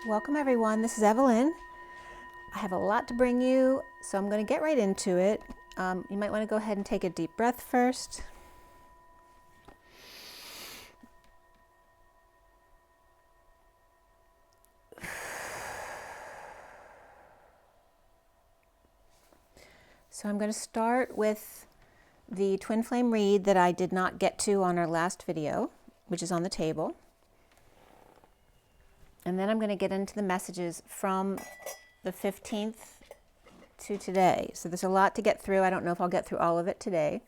Welcome everyone, this is Evelyn. I have a lot to bring you, so I'm going to get right into it. You might want to go ahead and take a deep breath first. So I'm going to start with the twin flame read that I did not get to on our last video, which is on the table. And then I'm going to get into the messages from the 15th to today. So there's a lot to get through. I don't know if I'll get through all of it today,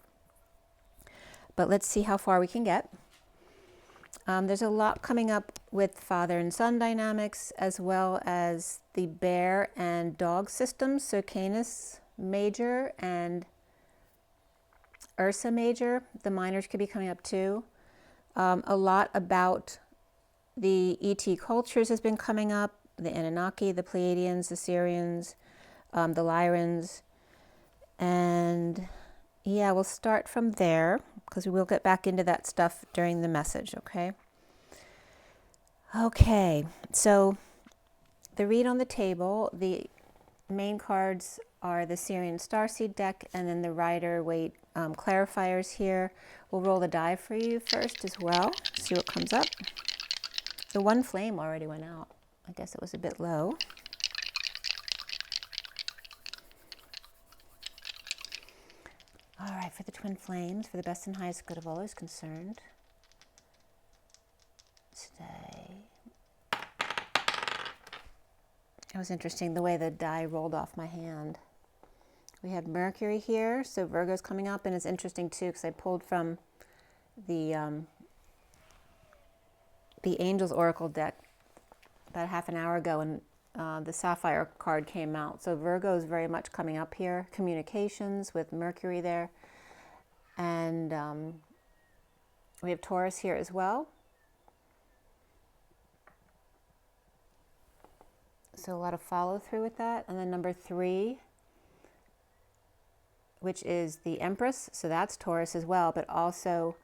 but let's see how far we can get. There's a lot coming up with father and son dynamics, as well as the bear and dog systems. So Canis Major and Ursa Major, the minors could be coming up too. A lot about the ET cultures has been coming up, the Anunnaki, the Pleiadians, the Sirians, the Lyrans, and yeah, we'll start from there because we will get back into that stuff during the message, okay? Okay, so the read on the table, the main cards are the SIRIAN Starseed deck and then the Rider-Waite clarifiers here. We'll roll the die for you first as well, see what comes up. The one flame already went out. I guess it was a bit low. All right, for the twin flames, for the best and highest good of all who's concerned today. It was interesting the way the die rolled off my hand. We have Mercury here, so Virgo's coming up, and it's interesting too because I pulled from the Angels Oracle deck about half an hour ago, and the Sapphire card came out. So Virgo is very much coming up here. Communications with Mercury there. And we have Taurus here as well. So a lot of follow through with that. And then number 3, which is the Empress. So that's Taurus as well, but also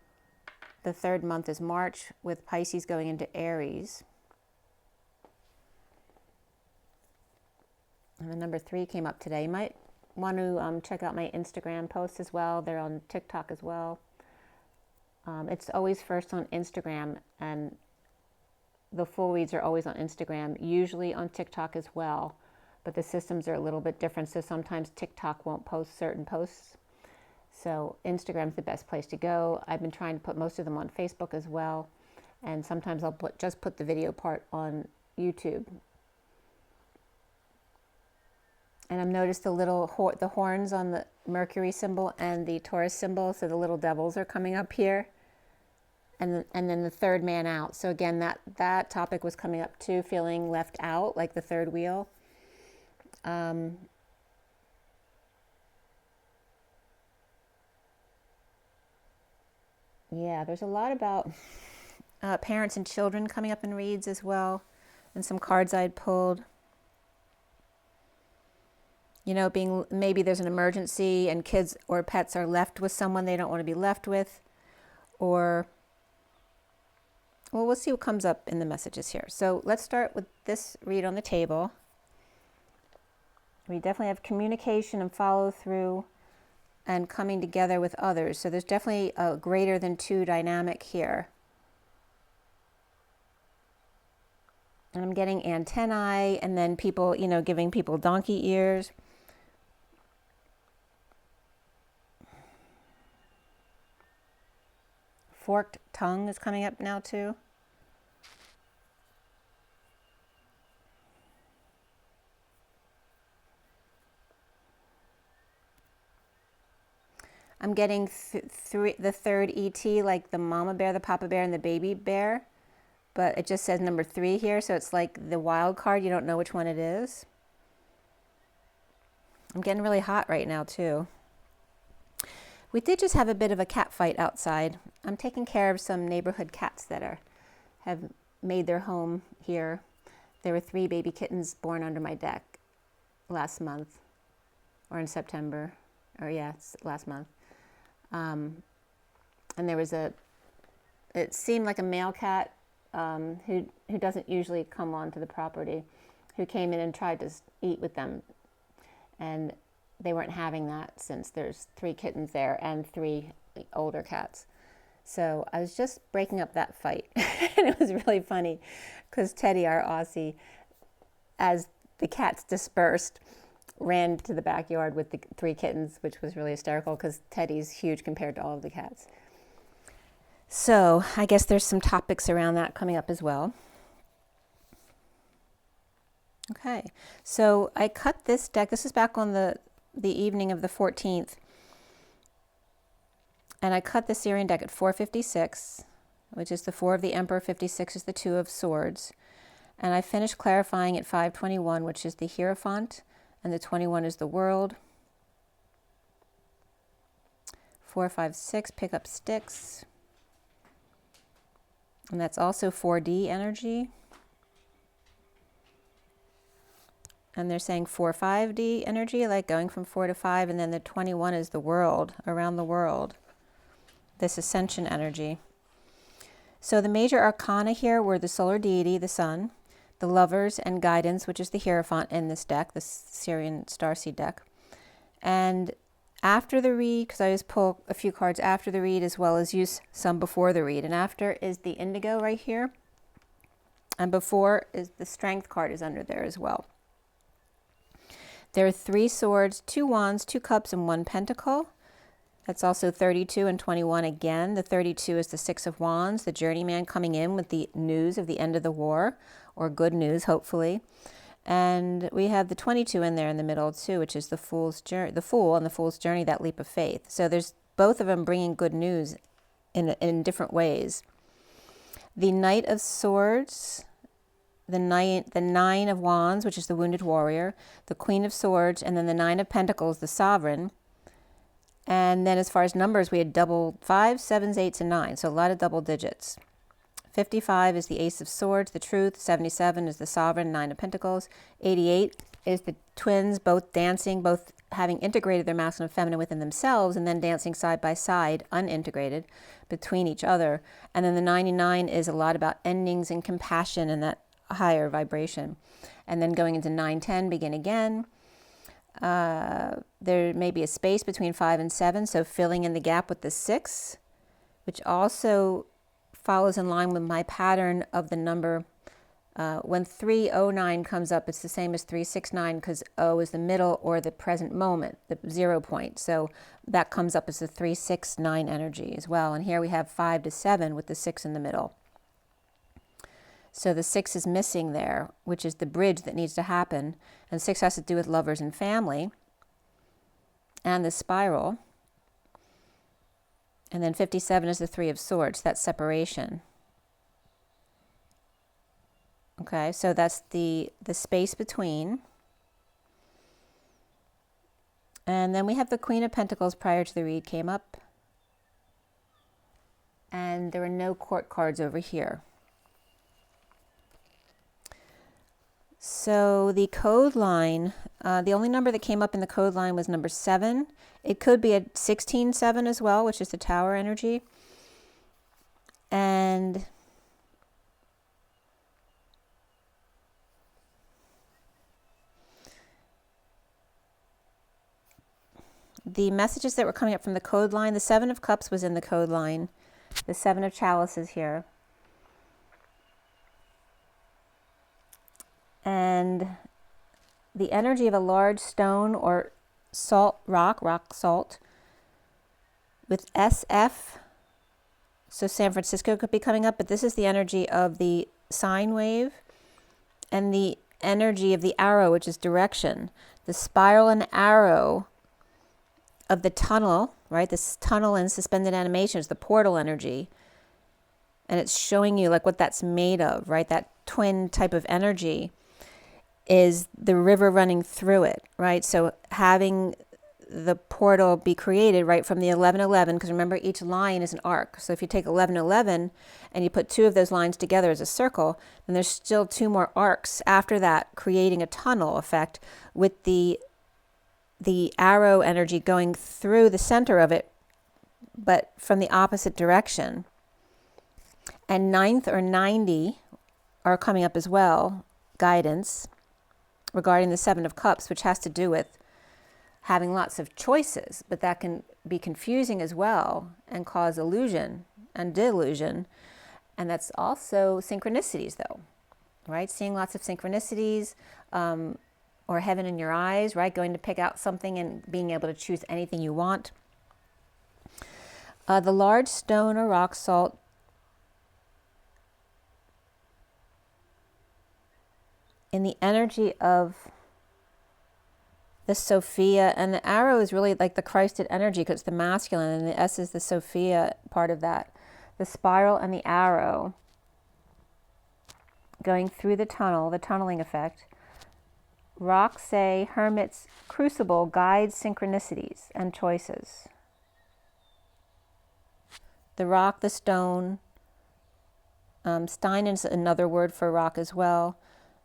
the 3rd month is March with Pisces going into Aries. And the number 3 came up today. You might want to check out my Instagram posts as well. They're on TikTok as well. It's always first on Instagram, and the full reads are always on Instagram, usually on TikTok as well. But the systems are a little bit different, so sometimes TikTok won't post certain posts. So Instagram's the best place to go. I've been trying to put most of them on Facebook as well. And sometimes I'll just put the video part on YouTube. And I've noticed the horns on the Mercury symbol and the Taurus symbol. So the little devils are coming up here. And then the third man out. So again, that topic was coming up too, feeling left out, like the third wheel. Yeah, there's a lot about parents and children coming up in reads as well, and some cards I'd pulled. You know, maybe there's an emergency and kids or pets are left with someone they don't want to be left with, or, well, we'll see what comes up in the messages here. So let's start with this read on the table. We definitely have communication and follow through and coming together with others. So there's definitely a greater than 2 dynamic here. And I'm getting antennae, and then people, you know, giving people donkey ears. Forked tongue is coming up now too. I'm getting the 3rd ET, like the mama bear, the papa bear, and the baby bear. But it just says number 3 here, so it's like the wild card. You don't know which one it is. I'm getting really hot right now, too. We did just have a bit of a cat fight outside. I'm taking care of some neighborhood cats that have made their home here. There were 3 baby kittens born under my deck last month, or in September, or yeah, last month. And there was it seemed like a male cat who doesn't usually come onto the property, who came in and tried to eat with them. And they weren't having that since there's 3 kittens there and 3 older cats. So I was just breaking up that fight. And it was really funny because Teddy, our Aussie, as the cats dispersed, ran to the backyard with the 3 kittens, which was really hysterical because Teddy's huge compared to all of the cats. So I guess there's some topics around that coming up as well. Okay, so I cut this deck. This is back on the evening of the 14th. And I cut the SIRIAN deck at 456, which is the 4 of the Emperor, 56 is the 2 of Swords. And I finished clarifying at 521, which is the Hierophant, and the 21 is the World. 456, pick up sticks. And that's also 4D energy. And they're saying 4-5D energy, like going from 4 to 5, and then the 21 is the world, around the world. This ascension energy. So the major arcana here were the solar deity, the sun, the lovers, and guidance, which is the Hierophant in this deck, the SIRIAN Starseed deck. And after the read, because I just pull a few cards after the read as well as use some before the read. And after is the indigo right here. And before is the strength card is under there as well. There are 3 swords, 2 wands, 2 cups, and 1 pentacle. That's also 32 and 21 again. The 32 is the 6 of wands, the journeyman coming in with the news of the end of the war, or good news, hopefully. And we have the 22 in there in the middle too, which is the fool's journey, the fool and the fool's journey, that leap of faith. So there's both of them bringing good news in different ways. The Knight of Swords, the 9 of Wands, which is the wounded warrior, the Queen of Swords, and then the 9 of Pentacles, the sovereign. And then as far as numbers, we had double 5s, 7s, 8s, and 9s, so a lot of double digits. 55 is the Ace of Swords, the truth. 77 is the sovereign, 9 of Pentacles. 88 is the twins, both dancing, both having integrated their masculine and feminine within themselves, and then dancing side by side, unintegrated, between each other. And then the 99 is a lot about endings and compassion and that higher vibration. And then going into 9-10, begin again. There may be a space between 5 and 7, so filling in the gap with the 6, which also follows in line with my pattern of the number. When 309 comes up, it's the same as 369 because O is the middle or the present moment, the 0 point. So that comes up as the 369 energy as well. And here we have 5 to 7 with the 6 in the middle. So the 6 is missing there, which is the bridge that needs to happen. And 6 has to do with lovers and family. And the spiral. And then 57 is the 3 of Swords, that's separation. Okay, so that's the space between. And then we have the Queen of Pentacles prior to the read came up. And there are no court cards over here. So the code line, the only number that came up in the code line was number 7. It could be a 16-7 as well, which is the Tower energy. And the messages that were coming up from the code line, the 7 of Cups was in the code line. The 7 of Chalices here. And the energy of a large stone or salt rock salt with SF. So San Francisco could be coming up, but this is the energy of the sine wave and the energy of the arrow, which is direction. The spiral and arrow of the tunnel, right? This tunnel and suspended animation is the portal energy. And it's showing you like what that's made of, right? That twin type of energy is the river running through it, right? So having the portal be created right from the 1111, because remember each line is an arc. So if you take 1111 and you put 2 of those lines together as a circle, then there's still 2 more arcs after that, creating a tunnel effect with the arrow energy going through the center of it, but from the opposite direction. And 9th or 90 are coming up as well, guidance regarding the Seven of Cups, which has to do with having lots of choices, but that can be confusing as well and cause illusion and delusion. And that's also synchronicities though, right? Seeing lots of synchronicities, or heaven in your eyes, right? Going to pick out something and being able to choose anything you want. The large stone or rock salt in the energy of the Sophia, and the arrow is really like the Christed energy because it's the masculine, and the S is the Sophia part of that. The spiral and the arrow going through the tunnel, the tunneling effect. Rock, say, hermit's crucible guides synchronicities and choices. The rock, the stone, Stein is another word for rock as well,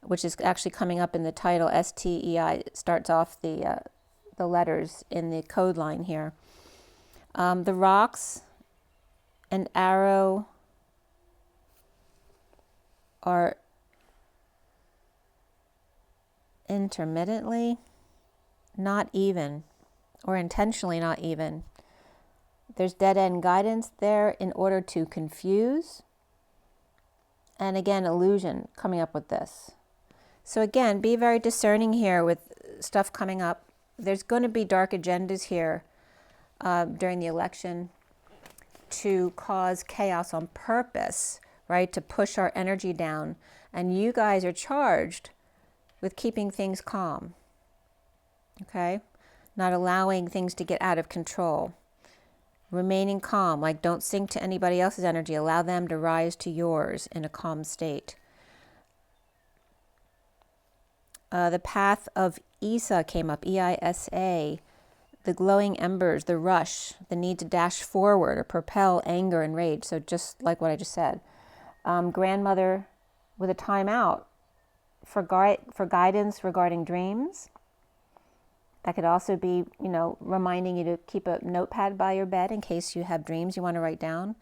which is actually coming up in the title. STEI starts off the letters in the code line here. The rocks and arrow are intermittently not even, or intentionally not even. There's dead-end guidance there in order to confuse, and again, illusion coming up with this. So again, be very discerning here with stuff coming up. There's going to be dark agendas here during the election to cause chaos on purpose, right? To push our energy down. And you guys are charged with keeping things calm, okay? Not allowing things to get out of control. Remaining calm, like don't sink to anybody else's energy. Allow them to rise to yours in a calm state. The path of Isa came up, EISA, the glowing embers, the rush, the need to dash forward or propel anger and rage. So just like what I just said. Grandmother with a timeout for guidance regarding dreams. That could also be, you know, reminding you to keep a notepad by your bed in case you have dreams you want to write down.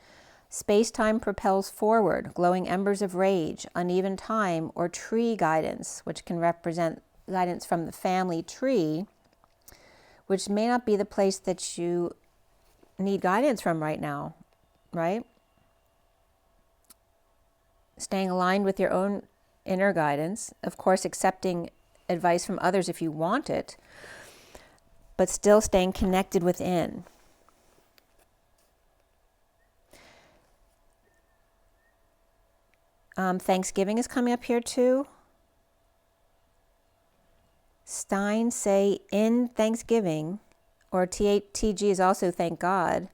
Space-time propels forward, glowing embers of rage, uneven time, or tree guidance, which can represent guidance from the family tree, which may not be the place that you need guidance from right now, right? Staying aligned with your own inner guidance, of course, accepting advice from others if you want it, but still staying connected within. Thanksgiving is coming up here too. Stein say in Thanksgiving, or TG is also thank God.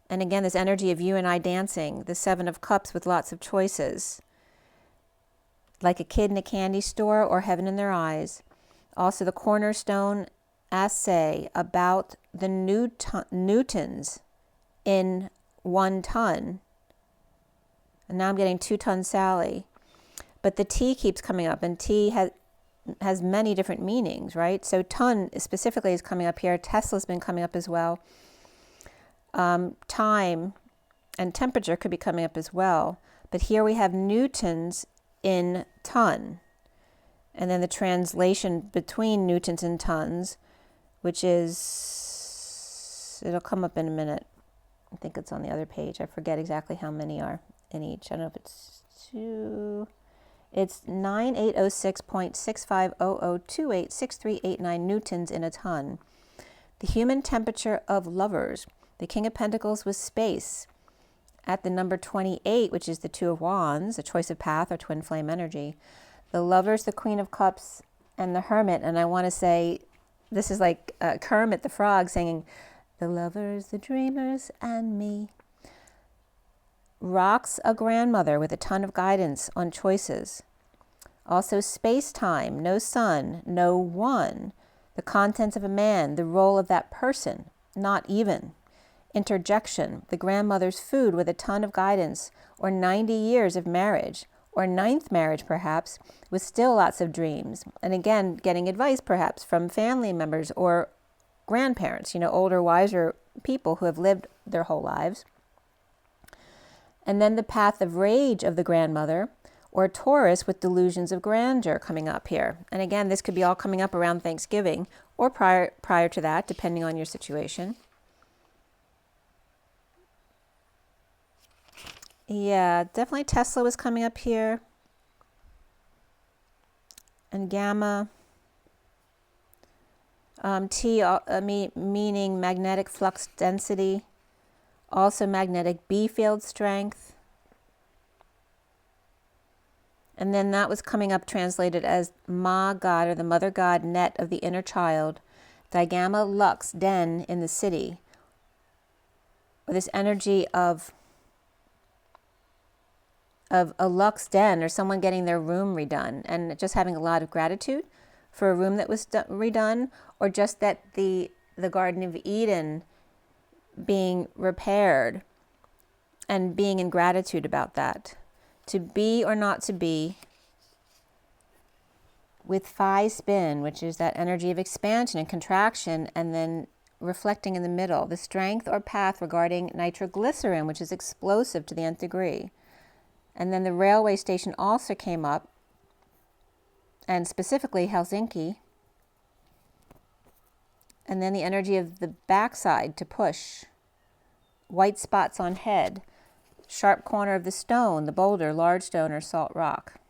And again, this energy of you and I dancing, the Seven of Cups with lots of choices. Like a kid in a candy store or heaven in their eyes. Also the cornerstone, assay about the newtons in 1 ton. And now I'm getting 2 ton Sally. But the T keeps coming up, and T has many different meanings, right? So ton specifically is coming up here. Tesla's been coming up as well. Time and temperature could be coming up as well. But here we have newtons in ton. And then the translation between newtons and tons, which is, it'll come up in a minute. I think it's on the other page. I forget exactly how many are in each. I don't know if it's 2. It's 9806.6500286389 newtons in a ton. The human temperature of lovers. The King of Pentacles was space. At the number 28, which is the 2 of Wands, a choice of path or twin flame energy. The lovers, the Queen of Cups, and the Hermit. And I want to say, this is like Kermit the Frog singing, the lovers, the dreamers, and me. Rocks, a grandmother with a ton of guidance on choices. Also space-time, no sun, no one. The contents of a man, the role of that person, not even. Interjection, the grandmother's food with a ton of guidance, or 90 years of marriage, or 9th marriage perhaps, with still lots of dreams. And again, getting advice perhaps from family members or grandparents, you know, older, wiser people who have lived their whole lives. And then the path of rage of the grandmother, or Taurus with delusions of grandeur coming up here. And again, this could be all coming up around Thanksgiving or prior to that, depending on your situation. Yeah, definitely Tesla was coming up here. And Gamma. T meaning magnetic flux density. Also magnetic B field strength. And then that was coming up translated as Ma God, or the Mother God, net of the inner child, Digamma Lux Den in the city. Or this energy of a Lux Den, or someone getting their room redone and just having a lot of gratitude for a room that was redone, or just that the Garden of Eden being repaired and being in gratitude about that. To be or not to be, with Phi spin, which is that energy of expansion and contraction, and then reflecting in the middle, the strength or path regarding nitroglycerin, which is explosive to the nth degree. And then the railway station also came up, and specifically Helsinki. And then the energy of the backside to push, white spots on head, sharp corner of the stone, the boulder, large stone, or salt rock.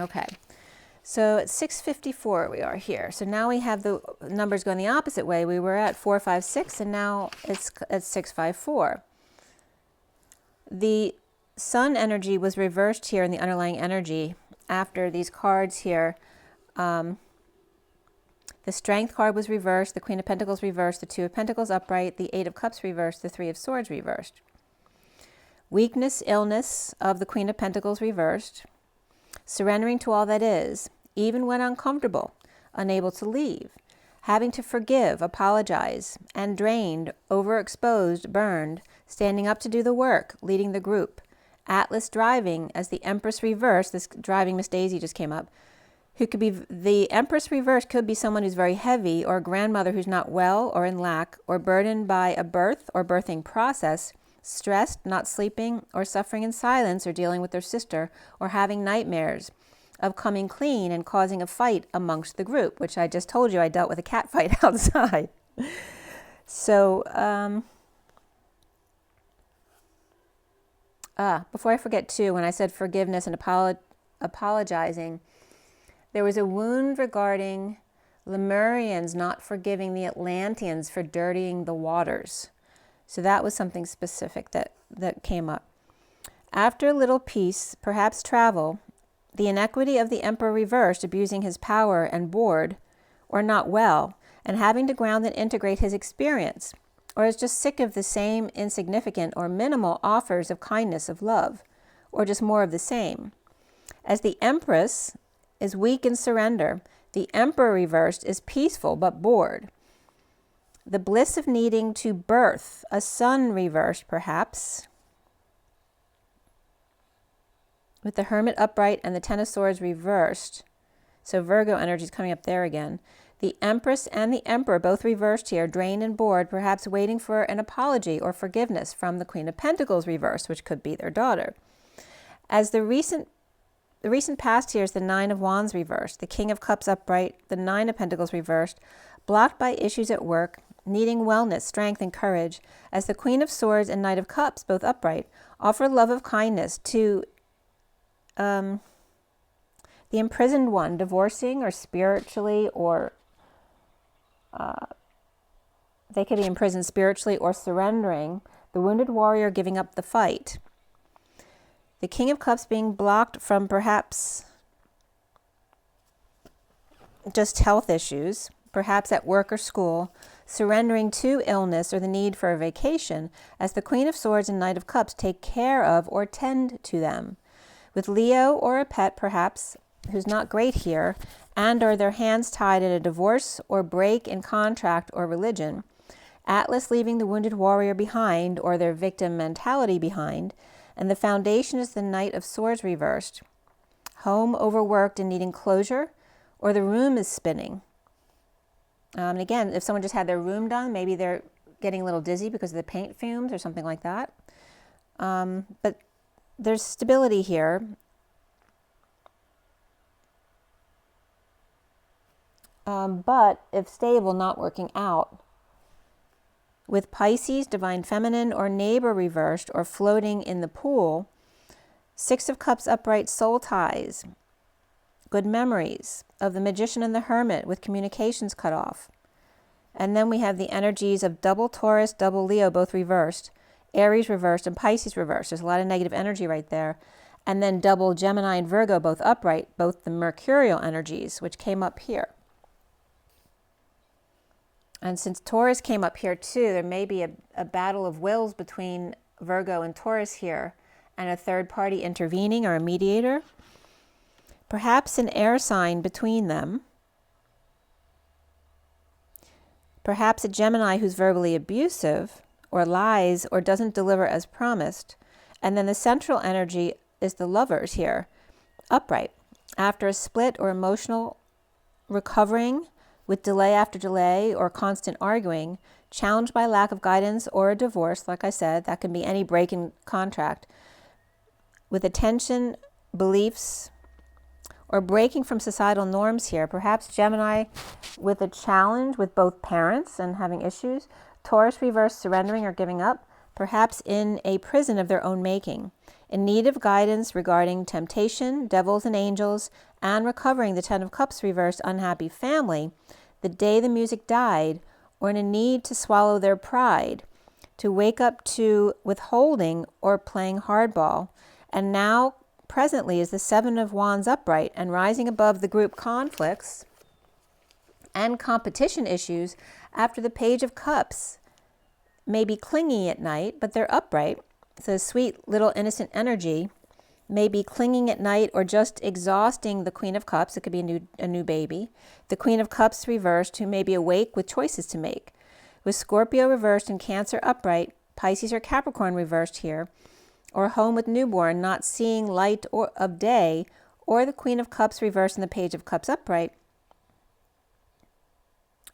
Okay, so at 6:54 we are here. So now we have the numbers going the opposite way. We were at 456, and now it's at 654. The sun energy was reversed here in the underlying energy after these cards here. The Strength card was reversed, the Queen of Pentacles reversed, the Two of Pentacles upright, the Eight of Cups reversed, the Three of Swords reversed. Weakness, illness of the Queen of Pentacles reversed. Surrendering to all that is, even when uncomfortable, unable to leave. Having to forgive, apologize, and drained, overexposed, burned, standing up to do the work, leading the group. Atlas driving as the Empress reversed, this driving Miss Daisy just came up, who could be, the Empress reversed could be someone who's very heavy, or a grandmother who's not well or in lack, or burdened by a birth or birthing process, stressed, not sleeping, or suffering in silence, or dealing with their sister, or having nightmares of coming clean and causing a fight amongst the group, which I just told you I dealt with a cat fight outside. So, before I forget too, when I said forgiveness and apologizing, there was a wound regarding Lemurians not forgiving the Atlanteans for dirtying the waters. So that was something specific that came up. After a little peace, perhaps travel, the inequity of the Emperor reversed, abusing his power and bored, or not well, and having to ground and integrate his experience, or is just sick of the same insignificant or minimal offers of kindness, of love, or just more of the same. As the Empress is weak in surrender, the Emperor reversed is peaceful but bored. The bliss of needing to birth, a son reversed perhaps, with the Hermit upright and the Ten of Swords reversed. So Virgo energy is coming up there again. The Empress and the Emperor both reversed here, drained and bored, perhaps waiting for an apology or forgiveness from the Queen of Pentacles reversed, which could be their daughter. As the recent past here is the Nine of Wands reversed, the King of Cups upright, the Nine of Pentacles reversed, blocked by issues at work, needing wellness, strength, and courage, as the Queen of Swords and Knight of Cups, both upright, offer love of kindness to the imprisoned one, divorcing or spiritually, or they could be imprisoned spiritually or surrendering, the wounded warrior giving up the fight. The King of Cups being blocked from perhaps just health issues, perhaps at work or school, surrendering to illness or the need for a vacation, as the Queen of Swords and Knight of Cups take care of or tend to them. With Leo or a pet perhaps, who's not great here, and or their hands tied in a divorce or break in contract or religion, Atlas leaving the wounded warrior behind or their victim mentality behind, and the foundation is the Knight of Swords reversed, home overworked and needing closure, or the room is spinning. And again, if someone just had their room done, maybe they're getting a little dizzy because of the paint fumes or something like that. But there's stability here. But if stable, not working out. With Pisces, divine feminine, or neighbor reversed, or floating in the pool, 6 of Cups upright, soul ties, good memories of the Magician and the Hermit with communications cut off. And then we have the energies of double Taurus, double Leo, both reversed, Aries reversed, and Pisces reversed. There's a lot of negative energy right there. And then double Gemini and Virgo, both upright, both the mercurial energies, which came up here. And since Taurus came up here too, there may be a battle of wills between Virgo and Taurus here, and a third party intervening or a mediator. Perhaps an air sign between them. Perhaps a Gemini who's verbally abusive, or lies, or doesn't deliver as promised. And then the central energy is the Lovers here, upright. After a split or emotional recovering, with delay after delay or constant arguing, challenged by lack of guidance or a divorce, like I said, that can be any break in contract, with attention, beliefs, or breaking from societal norms here. Perhaps Gemini with a challenge with both parents and having issues, Taurus reverse, surrendering or giving up, perhaps in a prison of their own making, in need of guidance regarding temptation, devils and angels, and recovering the 10 of Cups reversed, unhappy family, the day the music died, or in a need to swallow their pride, to wake up to withholding or playing hardball. And now, presently, is the 7 of Wands upright and rising above the group conflicts and competition issues after the Page of Cups. May be clingy at night, but they're upright. So sweet little innocent energy may be clinging at night or just exhausting the Queen of Cups. It could be a new baby. The Queen of Cups reversed, who may be awake with choices to make. With Scorpio reversed and Cancer upright, Pisces or Capricorn reversed here, or home with newborn, not seeing light of day, or the Queen of Cups reversed and the Page of Cups upright,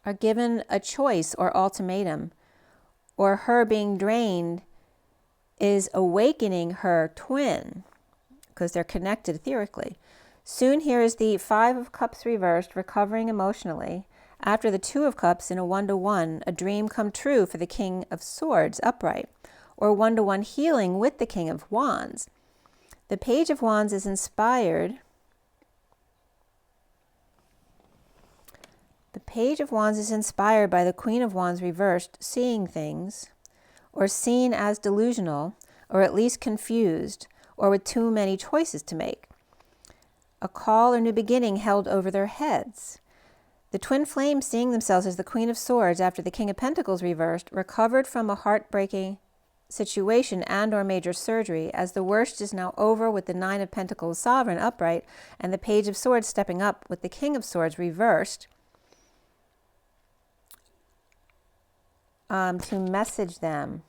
are given a choice or ultimatum, or her being drained is awakening her twin, because they're connected etherically. Soon here is the 5 of Cups reversed, recovering emotionally. After the 2 of Cups in a 1-to-1, a dream come true for the King of Swords upright, or 1-to-1 healing with the King of Wands. The Page of Wands is inspired. The Page of Wands is inspired by the Queen of Wands reversed, seeing things, or seen as delusional, or at least confused, or with too many choices to make. A call or new beginning held over their heads. The twin flames, seeing themselves as the Queen of Swords after the King of Pentacles reversed, recovered from a heartbreaking situation and or major surgery, as the worst is now over with the 9 of Pentacles sovereign upright and the Page of Swords stepping up with the King of Swords reversed to message them.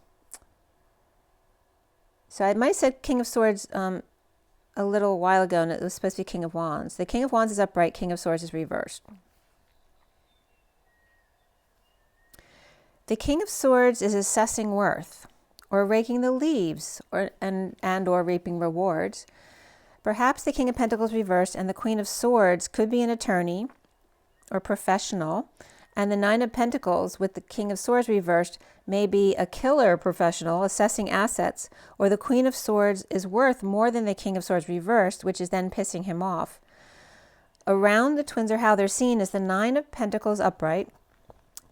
So I might have said King of Swords a little while ago, and it was supposed to be King of Wands. The King of Wands is upright, King of Swords is reversed. The King of Swords is assessing worth, or raking the leaves, or reaping rewards. Perhaps the King of Pentacles reversed and the Queen of Swords could be an attorney or professional, and the 9 of Pentacles with the King of Swords reversed may be a killer professional assessing assets, or the Queen of Swords is worth more than the King of Swords reversed, which is then pissing him off. Around the twins are how they're seen as the 9 of Pentacles upright,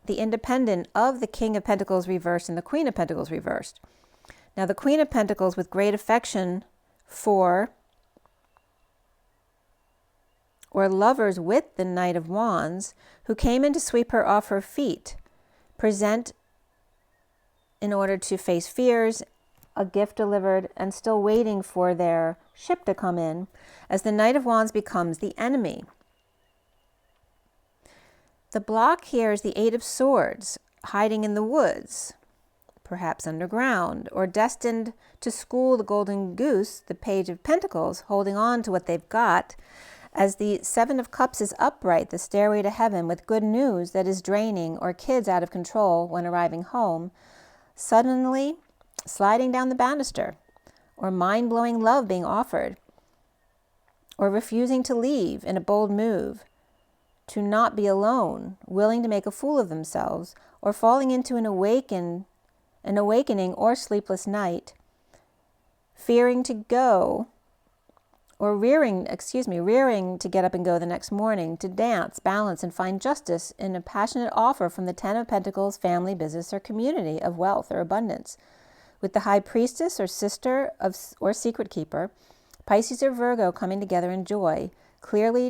the independent of the King of Pentacles reversed and the Queen of Pentacles reversed. Now the Queen of Pentacles with great affection for or lovers with the Knight of Wands, who came in to sweep her off her feet, present in order to face fears, a gift delivered, and still waiting for their ship to come in, as the Knight of Wands becomes the enemy. The block here is the 8 of Swords, hiding in the woods, perhaps underground, or destined to school the golden goose, the Page of Pentacles, holding on to what they've got, As the Seven of Cups is upright, the stairway to heaven, with good news that is draining or kids out of control when arriving home, suddenly sliding down the banister, or mind-blowing love being offered, or refusing to leave in a bold move, to not be alone, willing to make a fool of themselves, or falling into an awakening or sleepless night, fearing to go, or rearing to get up and go the next morning, to dance, balance, and find justice in a passionate offer from the Ten of Pentacles, family, business, or community of wealth or abundance. With the High Priestess or Sister or Secret Keeper, Pisces or Virgo coming together in joy, clearly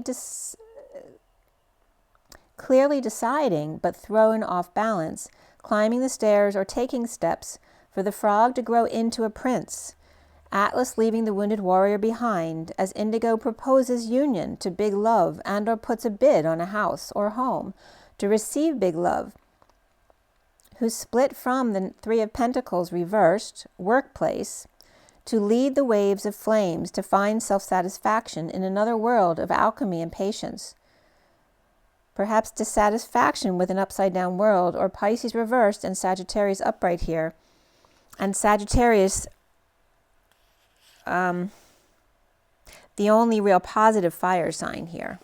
deciding but thrown off balance, climbing the stairs or taking steps for the frog to grow into a prince. Atlas leaving the wounded warrior behind as Indigo proposes union to big love and or puts a bid on a house or home to receive big love, who split from the Three of Pentacles reversed, workplace, to lead the waves of flames to find self-satisfaction in another world of alchemy and patience. Perhaps dissatisfaction with an upside-down world, or Pisces reversed and Sagittarius upright here. And Sagittarius, the only real positive fire sign here.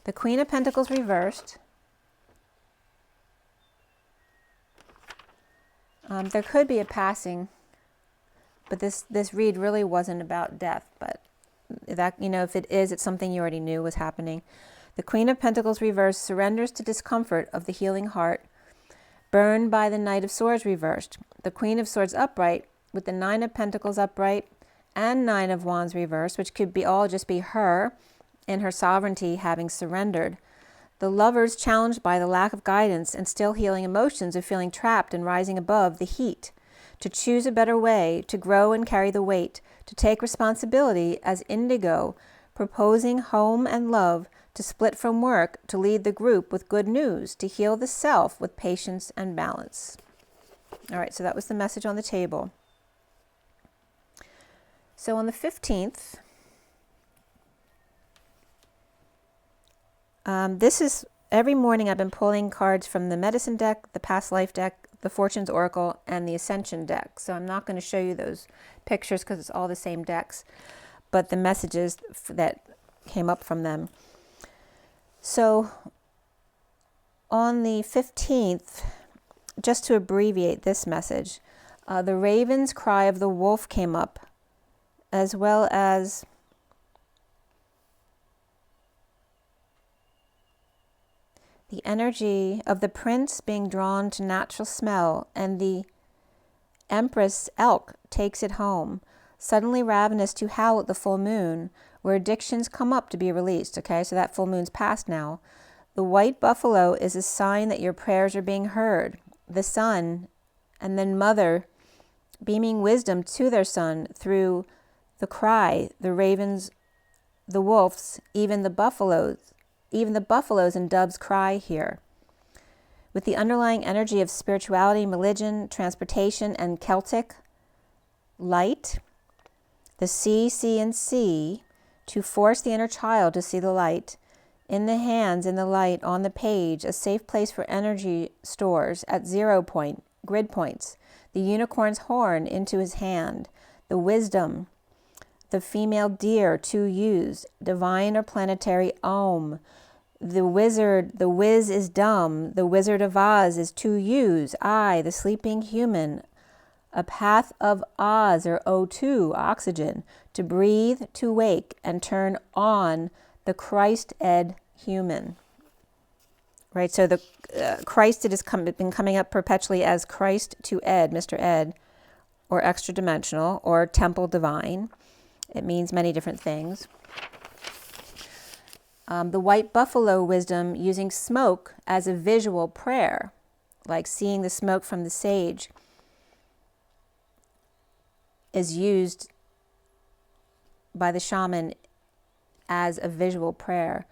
The Queen of Pentacles reversed. There could be a passing, but this read really wasn't about death, but that, if it is, it's something you already knew was happening. The Queen of Pentacles reversed surrenders to discomfort of the healing heart, burned by the Knight of Swords reversed. The Queen of Swords upright, with the Nine of Pentacles upright and Nine of Wands reversed, which could be all just be her in her sovereignty having surrendered. The Lovers challenged by the lack of guidance and still healing emotions of feeling trapped and rising above the heat, to choose a better way, to grow and carry the weight, to take responsibility as Indigo, proposing home and love, to split from work, to lead the group with good news, to heal the self with patience and balance. All right, so that was the message on the table. So on the 15th, this is, every morning I've been pulling cards from the Medicine deck, the Past Life deck, the Fortunes Oracle, and the Ascension deck. So I'm not going to show you those pictures because it's all the same decks, but the messages that came up from them. So on the 15th, just to abbreviate this message, the raven's cry of the wolf came up, as well as the energy of the prince being drawn to natural smell, and the Empress elk takes it home, suddenly ravenous to howl at the full moon, where addictions come up to be released. Okay, so that full moon's passed now. The white buffalo is a sign that your prayers are being heard. The sun, and then mother, beaming wisdom to their son through the cry, the ravens, the wolves, even the buffaloes and doves cry here. With the underlying energy of spirituality, religion, transportation, and Celtic light, the C, and C, to force the inner child to see the light, in the hands, in the light, on the page, a safe place for energy stores at 0 point, grid points, the unicorn's horn into his hand, the wisdom, the female deer, 2 U's, divine or planetary Om, the wizard, the whiz is dumb, the Wizard of Oz is 2 U's, I, the sleeping human, a path of Oz or O2, oxygen, to breathe, to wake, and turn on the Christ-ed human. Right, so the Christ-ed has been coming up perpetually as Christ to Ed, Mr. Ed, or extra-dimensional, or temple divine. It means many different things. The white buffalo wisdom using smoke as a visual prayer, like seeing the smoke from the sage, is used by the shaman as a visual prayer.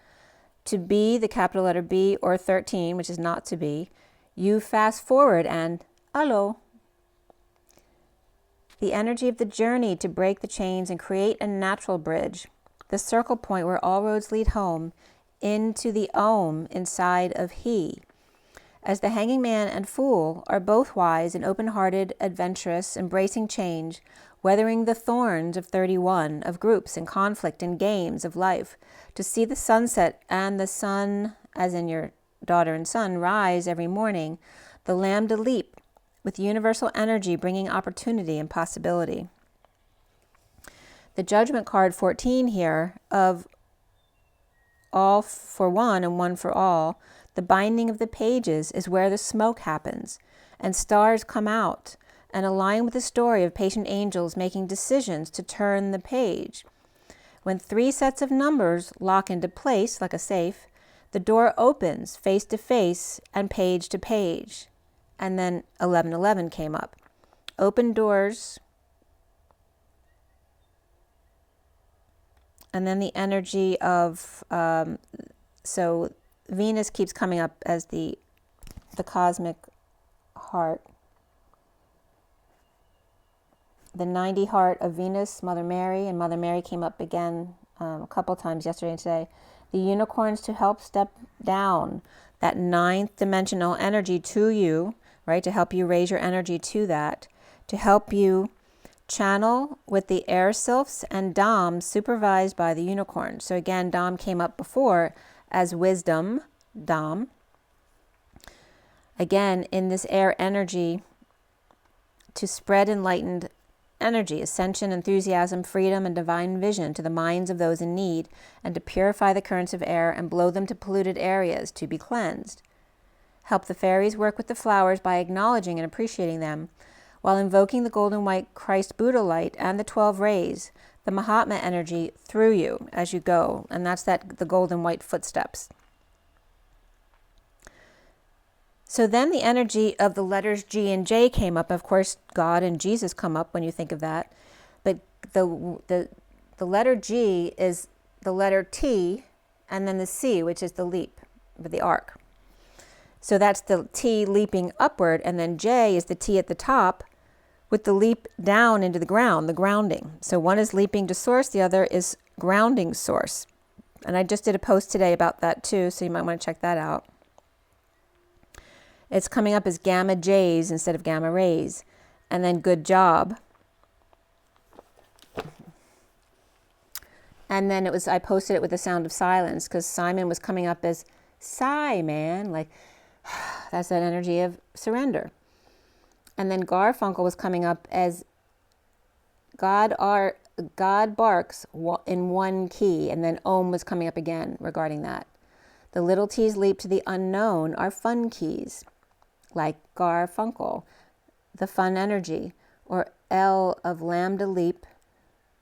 To be, the capital letter B, or 13, which is not to be, you fast forward and allo. The energy of the journey to break the chains and create a natural bridge. The circle point where all roads lead home into the Om inside of He. As the Hanging Man and Fool are both wise and open-hearted, adventurous, embracing change, weathering the thorns of 31, of groups and conflict and games of life, to see the sunset and the sun, as in your daughter and son, rise every morning, the lambda leap, with universal energy bringing opportunity and possibility. The Judgment card 14 here of all for one and one for all, the binding of the pages is where the smoke happens, and stars come out and align with the story of patient angels making decisions to turn the page. When 3 sets of numbers lock into place like a safe, the door opens face to face and page to page. And then 1111 came up. Open doors. And then the energy of, so Venus keeps coming up as the cosmic heart. The 90 heart of Venus, Mother Mary, and Mother Mary came up again a couple times yesterday and today. The unicorns to help step down that 9th dimensional energy to you, right, to help you raise your energy to that, to help you channel with the air sylphs and Dom supervised by the unicorn. So again, Dom came up before as wisdom, Dom. Again, in this air energy, to spread enlightened energy, ascension, enthusiasm, freedom, and divine vision to the minds of those in need, and to purify the currents of air and blow them to polluted areas to be cleansed. Help the fairies work with the flowers by acknowledging and appreciating them, while invoking the golden white Christ Buddha light and the 12 rays, the Mahatma energy through you as you go, and that's the golden white footsteps. So then the energy of the letters G and J came up. Of course, God and Jesus come up when you think of that. But the letter G is the letter T, and then the C, which is the leap, the arc. So that's the T leaping upward, and then J is the T at the top with the leap down into the ground, the grounding. So one is leaping to source, the other is grounding source. And I just did a post today about that too, so you might want to check that out. It's coming up as gamma J's instead of gamma rays. And then good job. And then I posted it with the sound of silence because Simon was coming up as sigh, man. Like, that's that energy of surrender. And then Garfunkel was coming up as God barks in one key. And then Om was coming up again regarding that. The little T's leap to the unknown are fun keys, like Garfunkel, the fun energy, or L of lambda leap,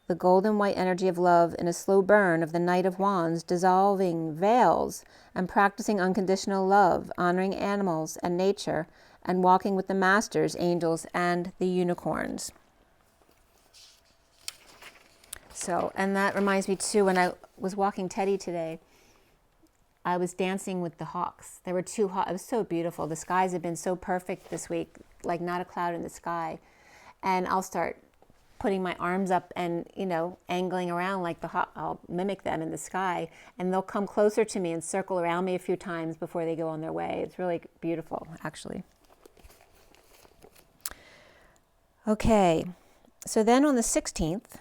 the golden white energy of love in a slow burn of the Knight of Wands, dissolving veils and practicing unconditional love, honoring animals and nature, and walking with the masters, angels, and the unicorns. So, and that reminds me too, when I was walking Teddy today, I was dancing with the hawks. There were 2 hawks. It was so beautiful. The skies have been so perfect this week, like not a cloud in the sky. And I'll start putting my arms up and, angling around like the hawk. I'll mimic them in the sky. And they'll come closer to me and circle around me a few times before they go on their way. It's really beautiful, actually. Okay. So then on the 16th,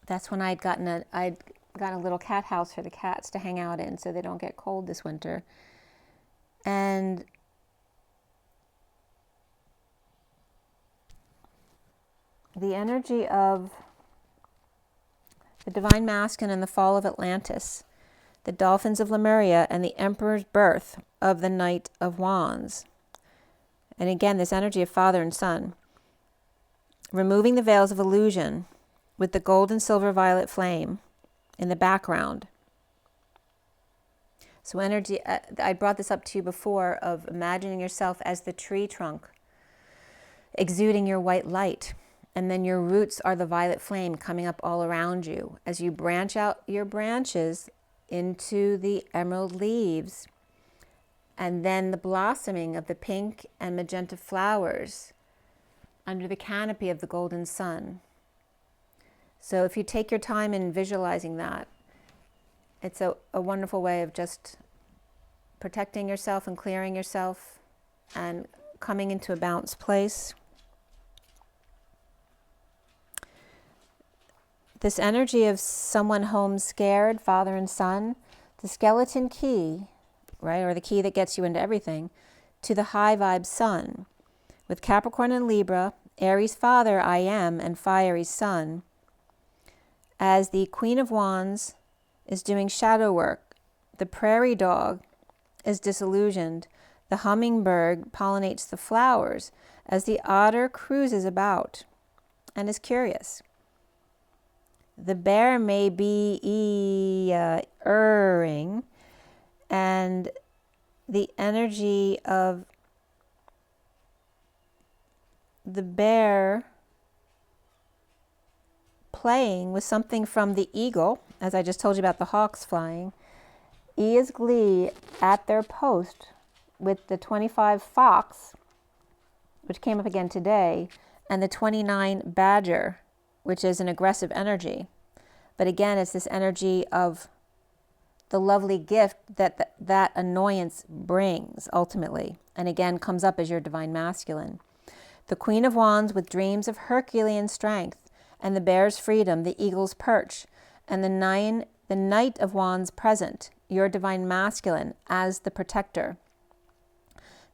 that's when I'd gotten a little cat house for the cats to hang out in so they don't get cold this winter. And the energy of the Divine Masculine and the fall of Atlantis, the dolphins of Lemuria, and the Emperor's birth of the Knight of Wands. And again, this energy of father and son. Removing the veils of illusion with the gold and silver violet flame in the background. So energy, I brought this up to you before, of imagining yourself as the tree trunk, exuding your white light. And then your roots are the violet flame coming up all around you. As you branch out your branches into the emerald leaves, and then the blossoming of the pink and magenta flowers under the canopy of the golden sun. So if you take your time in visualizing that, it's a wonderful way of just protecting yourself and clearing yourself and coming into a balanced place. This energy of someone home scared, father and son, the skeleton key, right, or the key that gets you into everything, to the high vibe sun. With Capricorn and Libra, Aries father, I am, and fiery sun. As the Queen of Wands is doing shadow work, the prairie dog is disillusioned, the hummingbird pollinates the flowers, as the otter cruises about and is curious. The bear may be erring, and the energy of the bear playing with something from the eagle, as I just told you about the hawks flying. E is glee at their post with the 25 fox, which came up again today, and the 29 badger, which is an aggressive energy. But again, it's this energy of the lovely gift that that annoyance brings ultimately, and again comes up as your divine masculine. The Queen of Wands with dreams of Herculean strength, and the bear's freedom, the eagle's perch, and the Knight of Wands present, your divine masculine as the protector.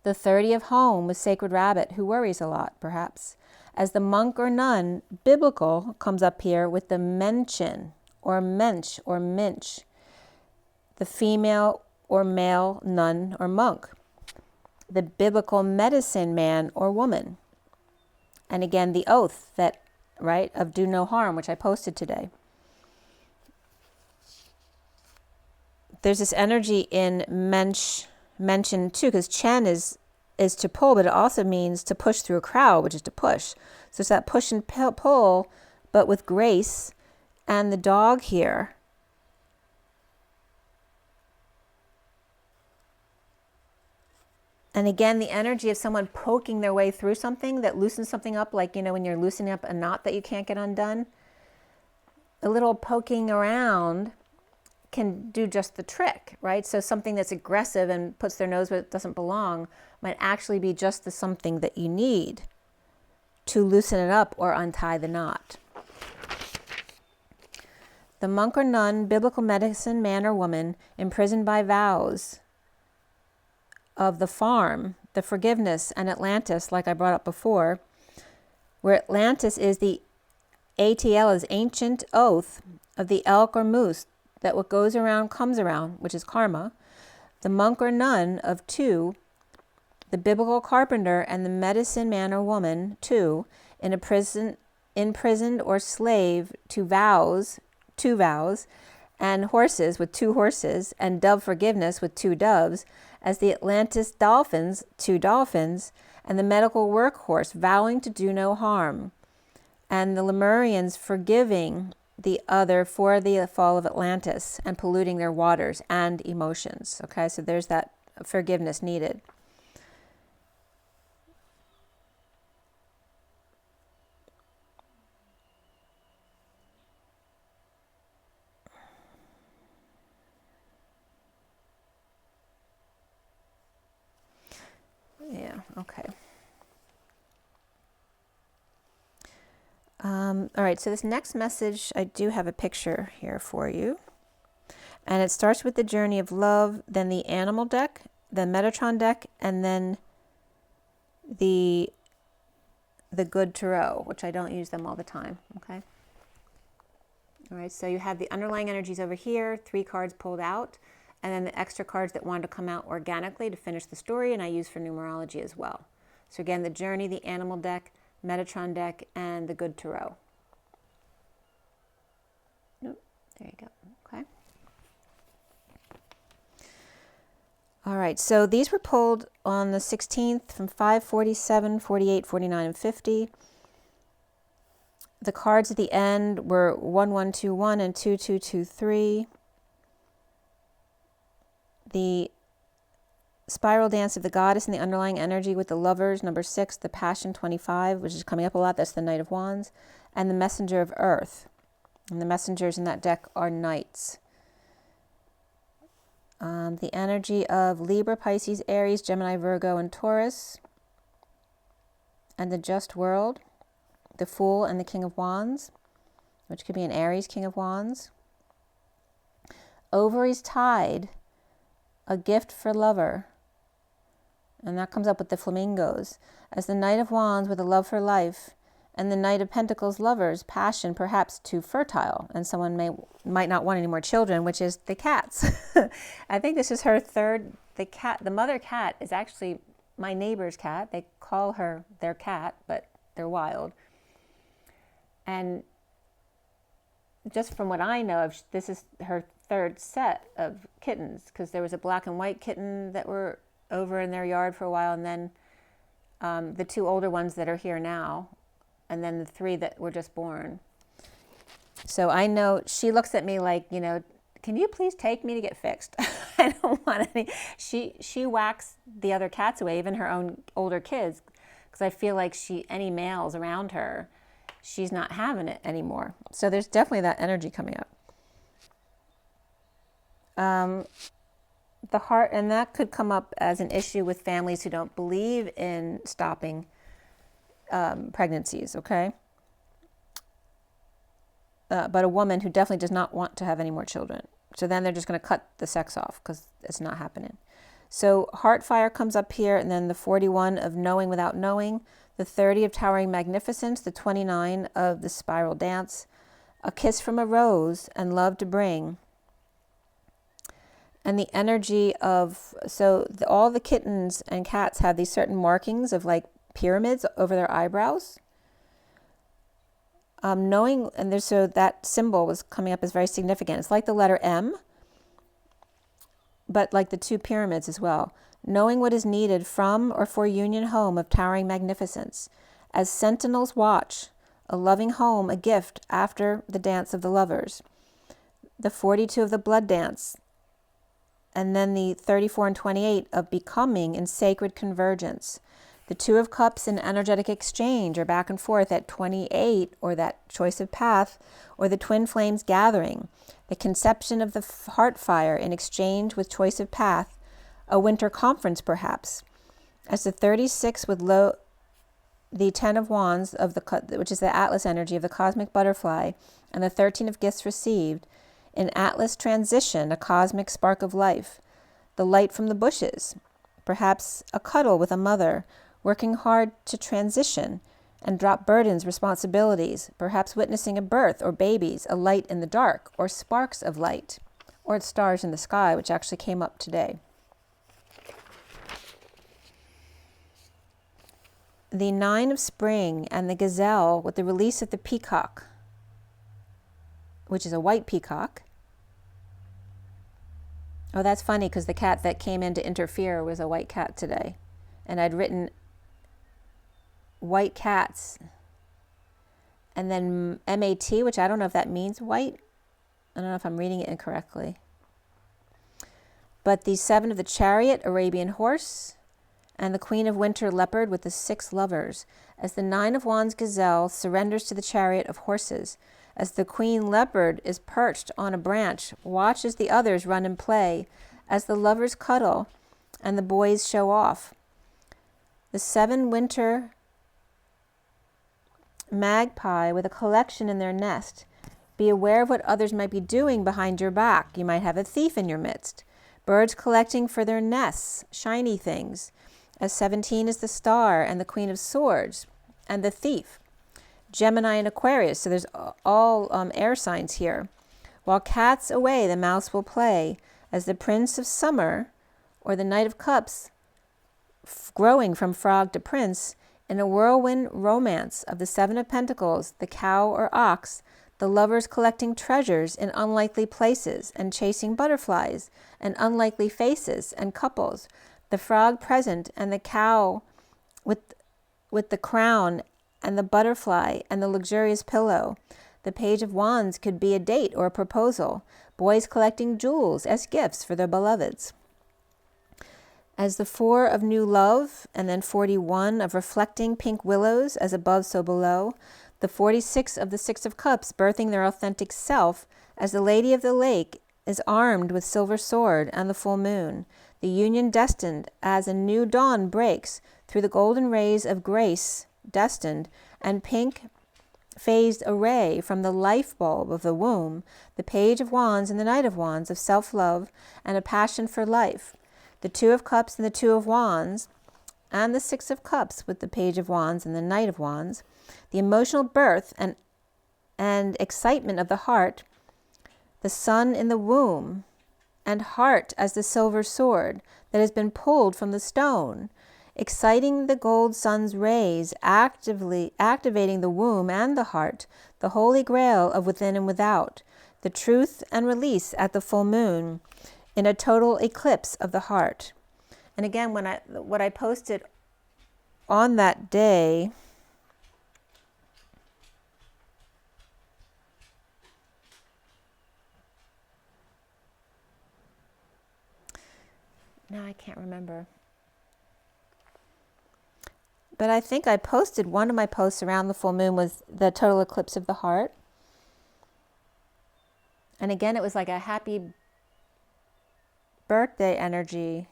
The 30 of home with sacred rabbit, who worries a lot, perhaps. As the monk or nun, biblical, comes up here with the mention, or mensch, or minch, the female or male nun or monk. The biblical medicine man or woman. And again, the oath that, right, of do no harm, which I posted today. There's this energy in mention too, because Chen is to pull, but it also means to push through a crowd, which is to push. So it's that push and pull, but with grace. And the dog here, and again, the energy of someone poking their way through something that loosens something up, like, you know, when you're loosening up a knot that you can't get undone. A little poking around can do just the trick, right? So something that's aggressive and puts their nose where it doesn't belong might actually be just the something that you need to loosen it up or untie the knot. The monk or nun, biblical medicine man or woman, imprisoned by vows of the farm, the forgiveness, and Atlantis, like I brought up before, where Atlantis is the ATL, is ancient oath of the elk or moose, that what goes around comes around, which is karma. The monk or nun of two, the biblical carpenter and the medicine man or woman, two, in a prison, imprisoned or slave to vows, two vows, and horses with two horses, and dove forgiveness with two doves, as the Atlantis dolphins, two dolphins, and the medical workhorse vowing to do no harm, and the Lemurians forgiving the other for the fall of Atlantis and polluting their waters and emotions. Okay, so there's that forgiveness needed. Yeah, okay. All right, so this next message, I do have a picture here for you. And it starts with the journey of love, then the animal deck, the Metatron deck, and then the good tarot, which I don't use them all the time, okay? All right, so you have the underlying energies over here, 3 cards pulled out, and then the extra cards that wanted to come out organically to finish the story, and I use for numerology as well. So again, the journey, the animal deck, Metatron deck, and the good tarot. Nope, there you go, okay. All right, so these were pulled on the 16th from 5:47, 48, 49, and 50. The cards at the end were 1121 and 2223. The spiral dance of the goddess and the underlying energy with the lovers, number 6, the passion, 25, which is coming up a lot. That's the Knight of Wands, and the messenger of earth. And the messengers in that deck are knights. The energy of Libra, Pisces, Aries, Gemini, Virgo, and Taurus. And the just world, the Fool and the King of Wands, which could be an Aries King of Wands. Ovaries tied, a gift for lover. And that comes up with the flamingos. As the Knight of Wands with a love for life, and the Knight of Pentacles, lovers, passion, perhaps too fertile. And someone might not want any more children, which is the cats. I think this is her third. The mother cat is actually my neighbor's cat. They call her their cat, but they're wild. And just from what I know of, this is her third set of kittens, because there was a black and white kitten that were over in their yard for a while, and then the 2 older ones that are here now, and then the 3 that were just born. So I know she looks at me like, you know, can you please take me to get fixed? I don't want any. She whacks the other cats away, even her own older kids, because I feel like any males around her, she's not having it anymore. So there's definitely that energy coming up. The heart, and that could come up as an issue with families who don't believe in stopping pregnancies, okay? But a woman who definitely does not want to have any more children. So then they're just going to cut the sex off because it's not happening. So heart fire comes up here, and then the 41 of knowing without knowing, the 30 of towering magnificence, the 29 of the spiral dance, a kiss from a rose, and love to bring. And the energy of, all the kittens and cats have these certain markings of like pyramids over their eyebrows. Knowing, and so that symbol was coming up as very significant. It's like the letter M, but like the 2 pyramids as well. Knowing what is needed from or for union home of towering magnificence. As sentinels watch, a loving home, a gift after the dance of the lovers. The 42 of the blood dance. And then the 34 and 28 of becoming in sacred convergence. The 2 of cups in energetic exchange, or back and forth at 28, or that choice of path, or the twin flames gathering. The conception of the heart fire in exchange with choice of path, a winter conference perhaps. As the 36 with the 10 of wands, which is the Atlas energy of the cosmic butterfly, and the 13 of gifts received, in Atlas transition, a cosmic spark of life, the light from the bushes, perhaps a cuddle with a mother, working hard to transition and drop burdens, responsibilities, perhaps witnessing a birth or babies, a light in the dark, or sparks of light, or stars in the sky, which actually came up today. The 9 of spring and the gazelle with the release of the peacock, which is a white peacock. Oh, that's funny, because the cat that came in to interfere was a white cat today. And I'd written white cats. And then MAT, which I don't know if that means white. I don't know if I'm reading it incorrectly. But the 7 of the chariot, Arabian horse, and the Queen of Winter leopard with the 6 lovers. As the 9 of wands gazelle surrenders to the chariot of horses. As the queen leopard is perched on a branch, watch as the others run and play, as the lovers cuddle and the boys show off. The 7 winter magpie with a collection in their nest. Be aware of what others might be doing behind your back. You might have a thief in your midst. Birds collecting for their nests, shiny things. As 17 is the star and the queen of swords and the thief. Gemini and Aquarius, so there's all air signs here. While cats away, the mouse will play, as the prince of summer, or the knight of cups, growing from frog to prince, in a whirlwind romance of the 7 of pentacles, the cow or ox, the lovers collecting treasures in unlikely places, and chasing butterflies, and unlikely faces, and couples, the frog present, and the cow with the crown, and the butterfly, and the luxurious pillow. The page of wands could be a date or a proposal. Boys collecting jewels as gifts for their beloveds. as the 4 of new love, and then 41 of reflecting pink willows, as above so below, the 46 of the 6 of cups birthing their authentic self, as the lady of the lake is armed with silver sword and the full moon, the union destined as a new dawn breaks through the golden rays of grace destined, and pink phased array from the life bulb of the womb, the page of wands and the knight of wands of self-love and a passion for life, the 2 of cups and the 2 of wands, and the 6 of cups with the page of wands and the knight of wands, the emotional birth and excitement of the heart, the sun in the womb, and heart as the silver sword that has been pulled from the stone, exciting the gold sun's rays, actively activating the womb and the heart, the holy grail of within and without, the truth and release at the full moon, in a total eclipse of the heart. And again, what I posted on that day, now I can't remember. But I think I posted, one of my posts around the full moon was the total eclipse of the heart. And again, it was like a happy birthday energy.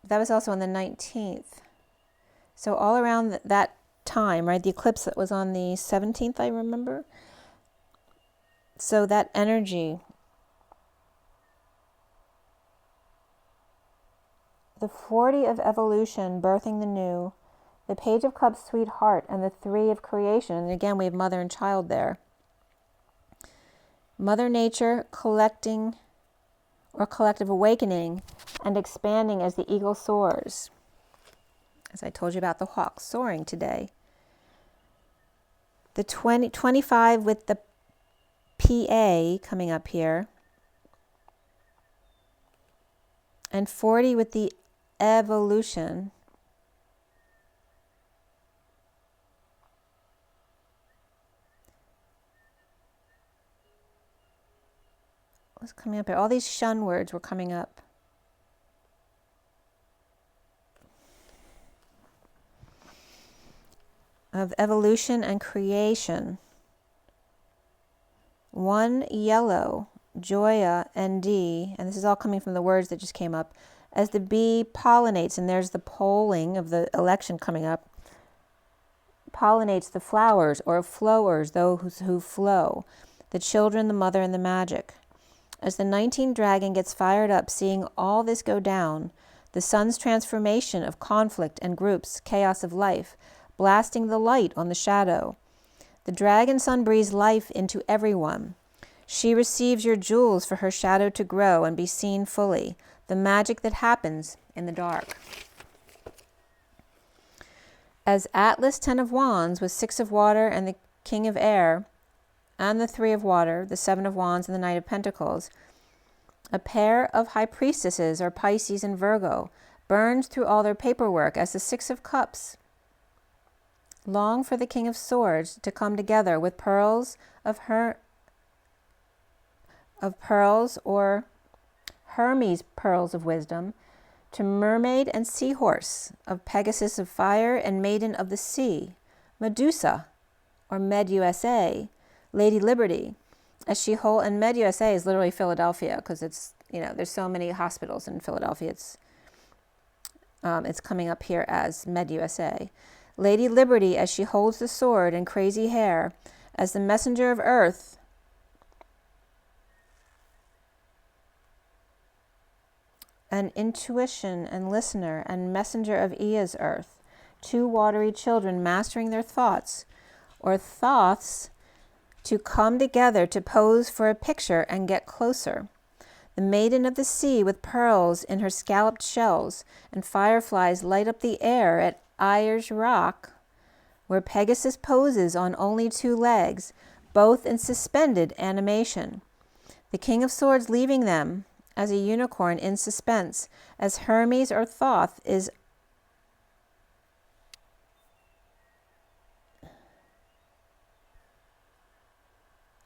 That was also on the 19th. So all around that time, right? The eclipse that was on the 17th, I remember. So that energy, the 40 of evolution, birthing the new, the page of cups, sweetheart, and the 3 of creation. And again, we have mother and child there. Mother Nature collecting or collective awakening and expanding as the eagle soars. As I told you about the hawk soaring today. The 25 with the PA coming up here. And 40 with the evolution. What's coming up here? All these shun words were coming up. Of evolution and creation. 1 yellow, Joya, ND, and this is all coming from the words that just came up, as the bee pollinates, and there's the polling of the election coming up, pollinates the flowers or flowers, those who flow, the children, the mother, and the magic. As the 19 dragon gets fired up, seeing all this go down, the sun's transformation of conflict and groups, chaos of life, blasting the light on the shadow. The dragon sun breathes life into everyone. She receives your jewels for her shadow to grow and be seen fully, the magic that happens in the dark. As Atlas 10 of wands with 6 of water and the king of air, and the 3 of water, the 7 of wands and the knight of pentacles, a pair of high priestesses or Pisces and Virgo burns through all their paperwork as the 6 of cups long for the king of swords to come together with pearls pearls or Hermes pearls of wisdom, to mermaid and seahorse, of Pegasus of fire and maiden of the sea, Medusa or Med USA, Lady Liberty, as she whole, and Med USA is literally Philadelphia, because it's, you know, there's so many hospitals in Philadelphia. It's coming up here as Med USA. Lady Liberty as she holds the sword and crazy hair, as the messenger of earth, an intuition and listener and messenger of Ea's earth, 2 watery children mastering their thoughts, or thoughts to come together to pose for a picture and get closer. The maiden of the sea with pearls in her scalloped shells, and fireflies light up the air at Ayers Rock, where Pegasus poses on only 2 legs, both in suspended animation. The king of swords leaving them as a unicorn in suspense, as Hermes or Thoth is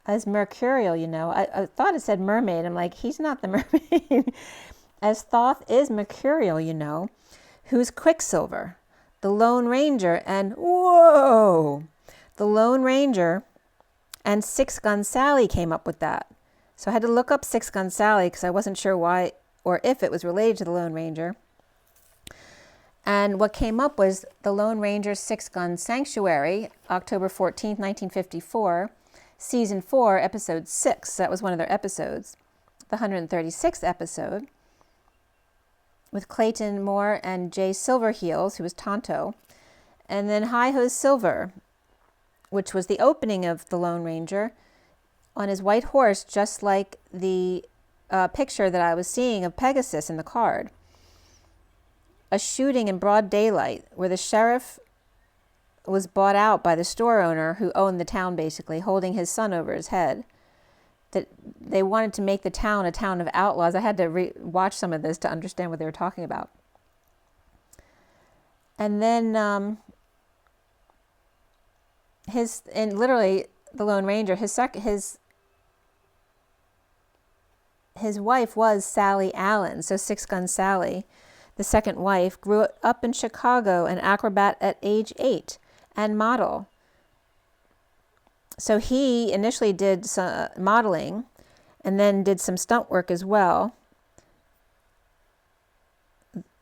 as mercurial, you know. I thought it said mermaid. I'm like, he's not the mermaid. as Thoth is mercurial, you know, who's Quicksilver, the Lone Ranger, and whoa, the Lone Ranger and Six Gun Sally came up with that. So I had to look up Six Gun Sally because I wasn't sure why or if it was related to the Lone Ranger. And what came up was the Lone Ranger Six Gun Sanctuary, October 14th, 1954, Season 4, Episode 6. That was one of their episodes. The 136th episode, with Clayton Moore and Jay Silverheels, who was Tonto. And then Hi-Ho Silver, which was the opening of the Lone Ranger, on his white horse, just like the picture that I was seeing of Pegasus in the card. A shooting in broad daylight where the sheriff was bought out by the store owner who owned the town, basically, holding his son over his head. That they wanted to make the town a town of outlaws. I had to watch some of this to understand what they were talking about. And then literally the Lone Ranger, his wife was Sally Allen, so Six Gun Sally. The second wife grew up in Chicago, an acrobat at age 8 and model. So he initially did some modeling and then did some stunt work as well.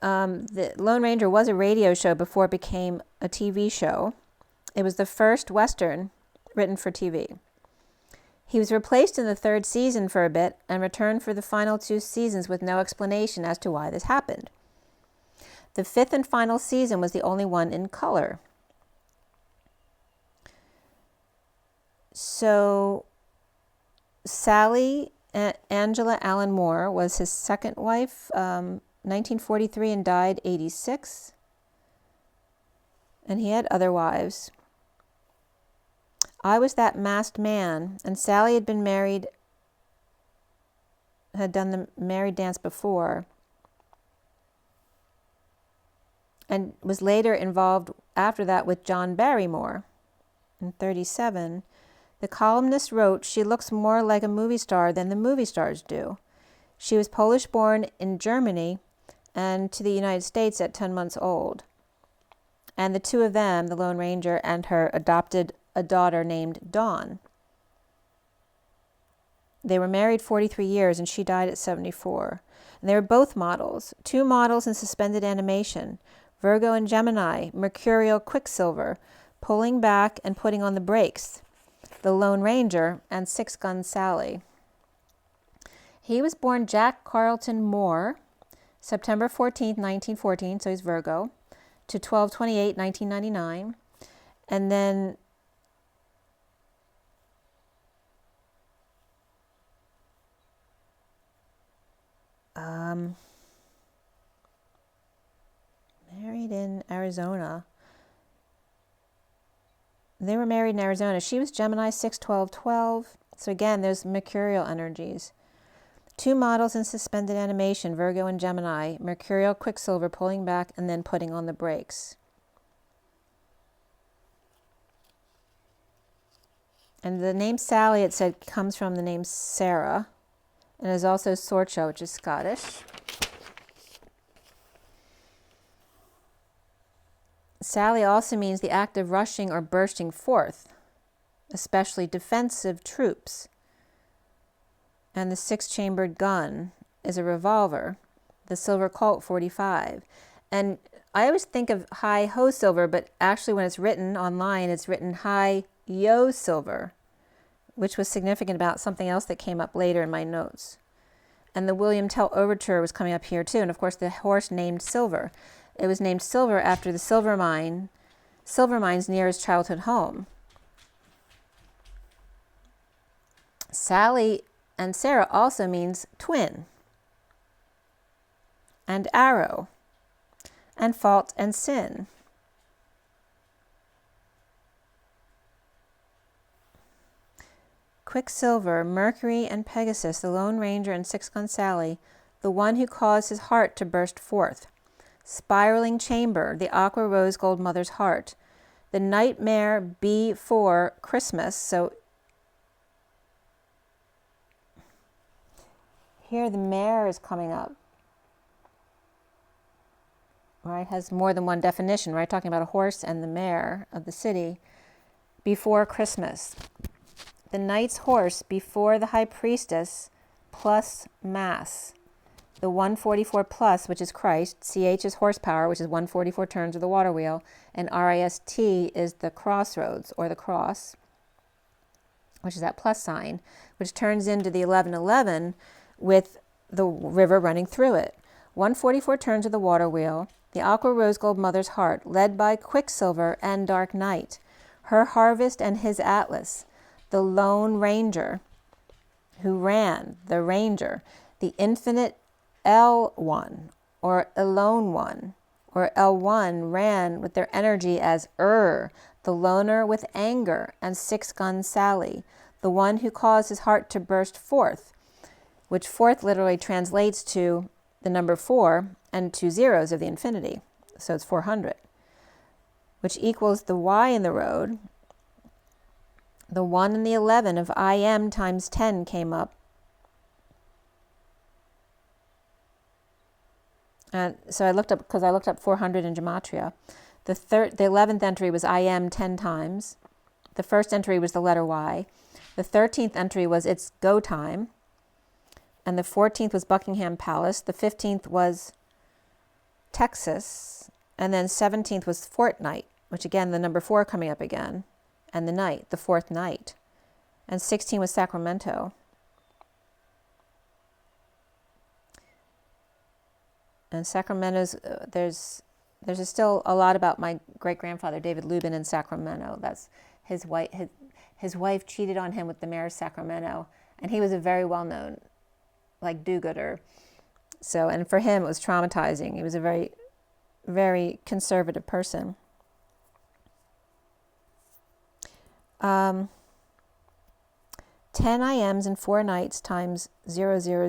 The Lone Ranger was a radio show before it became a TV show. It was the first Western written for TV. He was replaced in the 3rd season for a bit and returned for the final 2 seasons with no explanation as to why this happened. The 5th and final season was the only one in color. So Sally Angela Allen Moore was his second wife, 1943, and died 86. And he had other wives. I was that masked man, and Sally had been married, had done the married dance before, and was later involved after that with John Barrymore in 37. The columnist wrote, "She looks more like a movie star than the movie stars do. She was Polish-born in Germany and to the United States at 10 months old. And the two of them, the Lone Ranger and her, adopted a daughter named Dawn. They were married 43 years and she died at 74. And they were both models, 2 models in suspended animation, Virgo and Gemini, Mercurial Quicksilver, pulling back and putting on the brakes, the Lone Ranger and Six Gun Sally." He was born Jack Carlton Moore, September 14th, 1914, so he's Virgo, to 12/28, 1999. And then married in Arizona. They were married in Arizona. She was Gemini 6/12/12. So again, there's mercurial energies. 2 models in suspended animation, Virgo and Gemini, Mercurial Quicksilver pulling back and then putting on the brakes. And the name Sally, it said, comes from the name Sarah, and is also Sorcha, which is Scottish. Sally also means the act of rushing or bursting forth, especially defensive troops. And the 6-chambered gun is a revolver, the Silver Colt 45. And I always think of Hi-Ho Silver, but actually when it's written online, it's written Hi-Yo Silver, which was significant about something else that came up later in my notes. And the William Tell Overture was coming up here too. And of course the horse named Silver. It was named Silver after the silver mines near his childhood home. Sally and Sarah also means twin, and arrow, and fault and sin. Quicksilver, Mercury, and Pegasus, the Lone Ranger and Six Gun Sally, the one who caused his heart to burst forth. Spiraling chamber, the aqua rose gold mother's heart. The nightmare before Christmas. So here the mare is coming up. right? Has more than one definition, right? Talking about a horse and the mayor of the city before Christmas. The knight's horse before the high priestess plus mass. The 144 plus, which is Christ, CH is horsepower, which is 144 turns of the water wheel, and RIST is the crossroads or the cross, which is that plus sign, which turns into the 1111 with the river running through it. 144 turns of the water wheel, the aqua rose gold mother's heart, led by Quicksilver and Dark Night, her harvest and his atlas, the lone ranger who ran, the ranger, the infinite L1 or Alone One or L1 ran with their energy as the loner with anger, and Six Gun Sally, the one who caused his heart to burst forth, which forth literally translates to the number 4 and 2 zeros of the infinity. So it's 400, which equals the Y in the road. The 1 and the 11 of IM times 10 came up. And so I looked up, because I looked up 400 in Gematria. The 11th entry was IM 10 times. The first entry was the letter Y. The 13th entry was it's go time. And the 14th was Buckingham Palace. The 15th was Texas. And then 17th was fortnight, which again, the number 4 coming up again. And the night, the 4th night. And 16 was Sacramento. And Sacramento's, there's still a lot about my great-grandfather, David Lubin, in Sacramento. That's his wife. His wife cheated on him with the mayor of Sacramento, and he was a very well-known, like, do-gooder. So, and for him, it was traumatizing. He was a very, very conservative person. 10 IMs and 4 nights times 000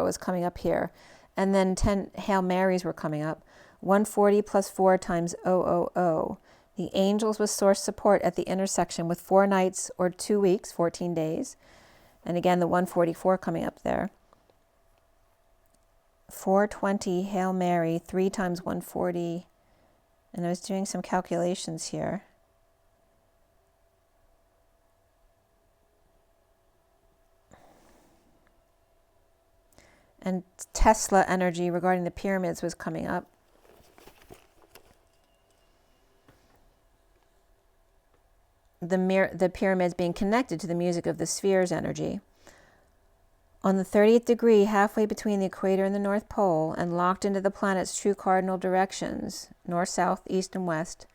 is coming up here. And then 10 Hail Marys were coming up. 140 plus 4 times 000. The angels with source support at the intersection with 4 nights or 2 weeks, 14 days. And again, the 144 coming up there. 420 Hail Mary, 3 times 140. And I was doing some calculations here. And Tesla energy regarding the pyramids was coming up. The pyramids being connected to the music of the spheres energy. On the 30th degree, halfway between the equator and the North Pole, and locked into the planet's true cardinal directions, north, south, east, and west,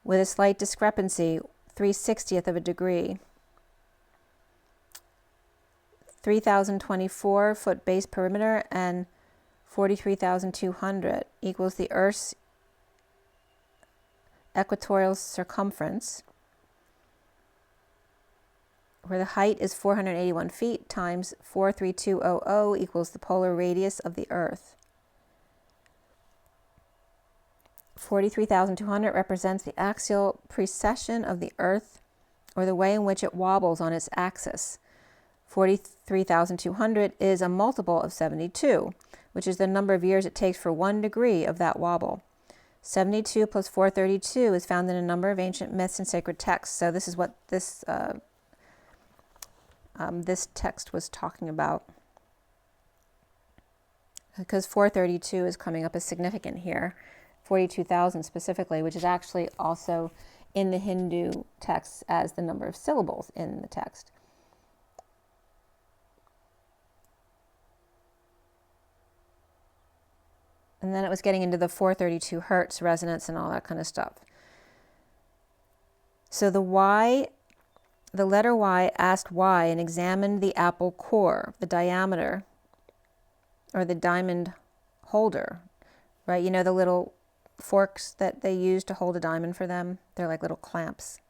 with a slight discrepancy, 3/60th of a degree. 3,024 foot base perimeter and 43,200 equals the Earth's equatorial circumference, where the height is 481 feet times 43200 equals the polar radius of the Earth. 43,200 represents the axial precession of the Earth, or the way in which it wobbles on its axis. 43,200 is a multiple of 72, which is the number of years it takes for 1 degree of that wobble. 72 plus 432 is found in a number of ancient myths and sacred texts. So this is what this text was talking about. Because 432 is coming up as significant here, 42,000 specifically, which is actually also in the Hindu texts as the number of syllables in the text. And then it was getting into the 432 hertz resonance and all that kind of stuff. So the letter Y asked why and examined the apple core, the diameter, or the diamond holder, right? You know the little forks that they use to hold a diamond for them? They're like little clamps.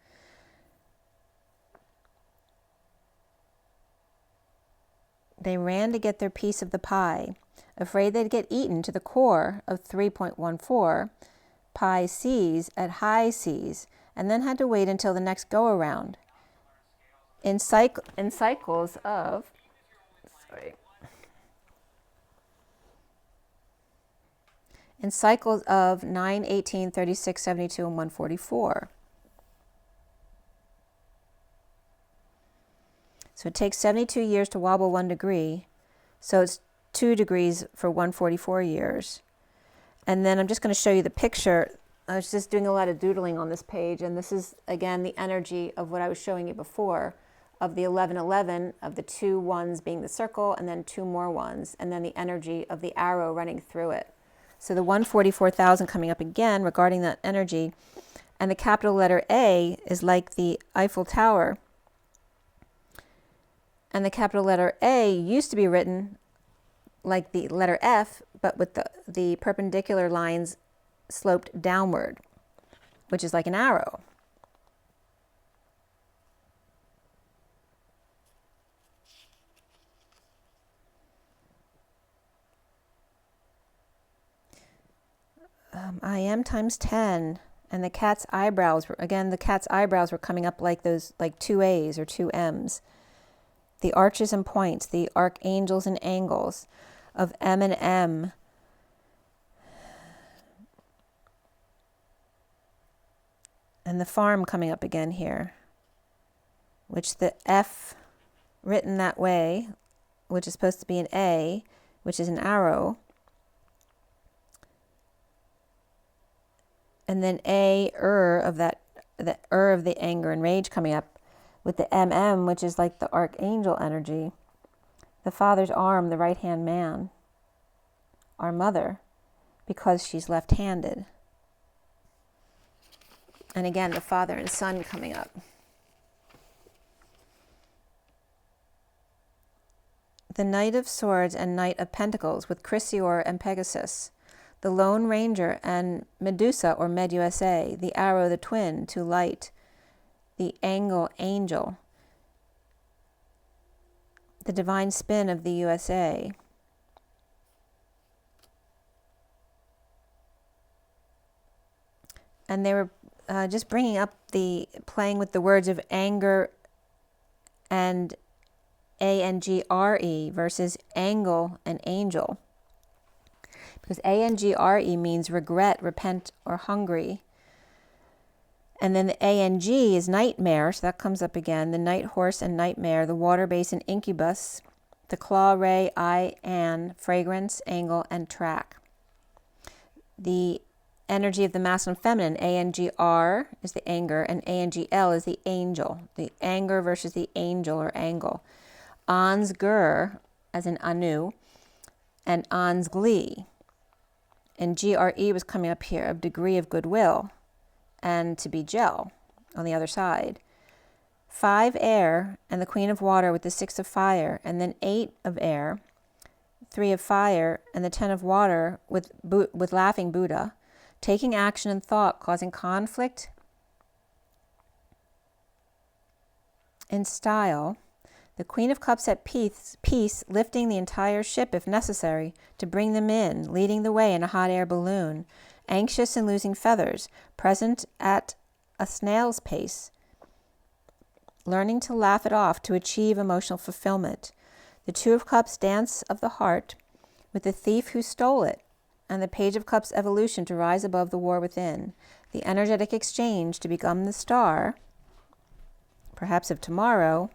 They ran to get their piece of the pie, afraid they'd get eaten to the core of 3.14 pi Cs at high Cs, and then had to wait until the next go-around. In cycles of, in cycles of 9, 18, 36, 72, and 144. So it takes 72 years to wobble 1 degree, so it's 2 degrees for 144 years. And then I'm just going to show you the picture. I was just doing a lot of doodling on this page, and this is, again, the energy of what I was showing you before, of the 1111, of the 2 ones being the circle, and then 2 more ones, and then the energy of the arrow running through it. So the 144,000 coming up again regarding that energy, and the capital letter A is like the Eiffel Tower. And the capital letter A used to be written like the letter F, but with the perpendicular lines sloped downward, which is like an arrow. I am times 10, and the cat's eyebrows were, again, the cat's eyebrows were coming up like those, like 2 A's or 2 M's. The arches and points, the archangels and angles of M and M. And the farm coming up again here, which the F written that way, which is supposed to be an A, which is an arrow. And then of that, the of the anger and rage coming up with the MM, which is like the archangel energy. The father's arm, the right-hand man. Our mother, because she's left-handed. And again, the father and son coming up. The Knight of Swords and Knight of Pentacles with Chrysaor and Pegasus. The Lone Ranger and Medusa or Med USA. The Arrow, the Twin, to light. The Angle, Angel. The Divine Spin of the USA. And they were just bringing up playing with the words of anger and ANGRE versus angle and angel. Because ANGRE means regret, repent, or hungry. And then the ANG is nightmare, so that comes up again. The night horse and nightmare, the water basin incubus, the claw ray, eye, and fragrance, angle, and track. The energy of the masculine and feminine, ANGR is the anger, and ANGL is the angel. The anger versus the angel or angle. Ansgur, as in Anu, and Ansgli. And GRE was coming up here, of degree of goodwill, and to be gel on the other side. 5 air, and the Queen of Water with the 6 of fire, and then 8 of air, 3 of fire, and the 10 of water with laughing Buddha, taking action and thought, causing conflict in style. The Queen of Cups at peace, lifting the entire ship if necessary to bring them in, leading the way in a hot air balloon, anxious and losing feathers, present at a snail's pace, learning to laugh it off to achieve emotional fulfillment. The 2 of Cups dance of the heart with the thief who stole it, and the Page of Cups evolution to rise above the war within. The energetic exchange to become the star, perhaps of tomorrow,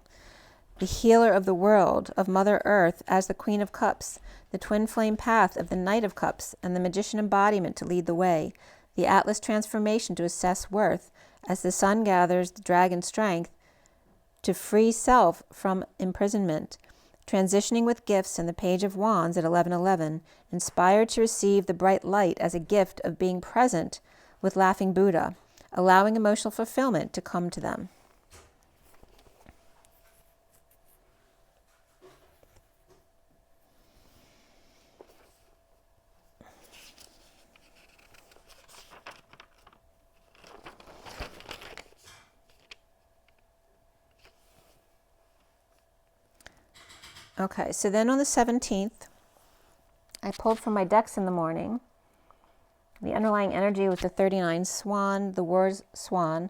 the healer of the world, of Mother Earth as the Queen of Cups, the twin flame path of the Knight of Cups, and the magician embodiment to lead the way, the Atlas transformation to assess worth, as the sun gathers the dragon strength to free self from imprisonment, transitioning with gifts, and the Page of Wands at 11:11, inspired to receive the bright light as a gift of being present with laughing Buddha, allowing emotional fulfillment to come to them. Okay, so then on the 17th, I pulled from my decks in the morning. The underlying energy was the 39 Swan, the Wars Swan,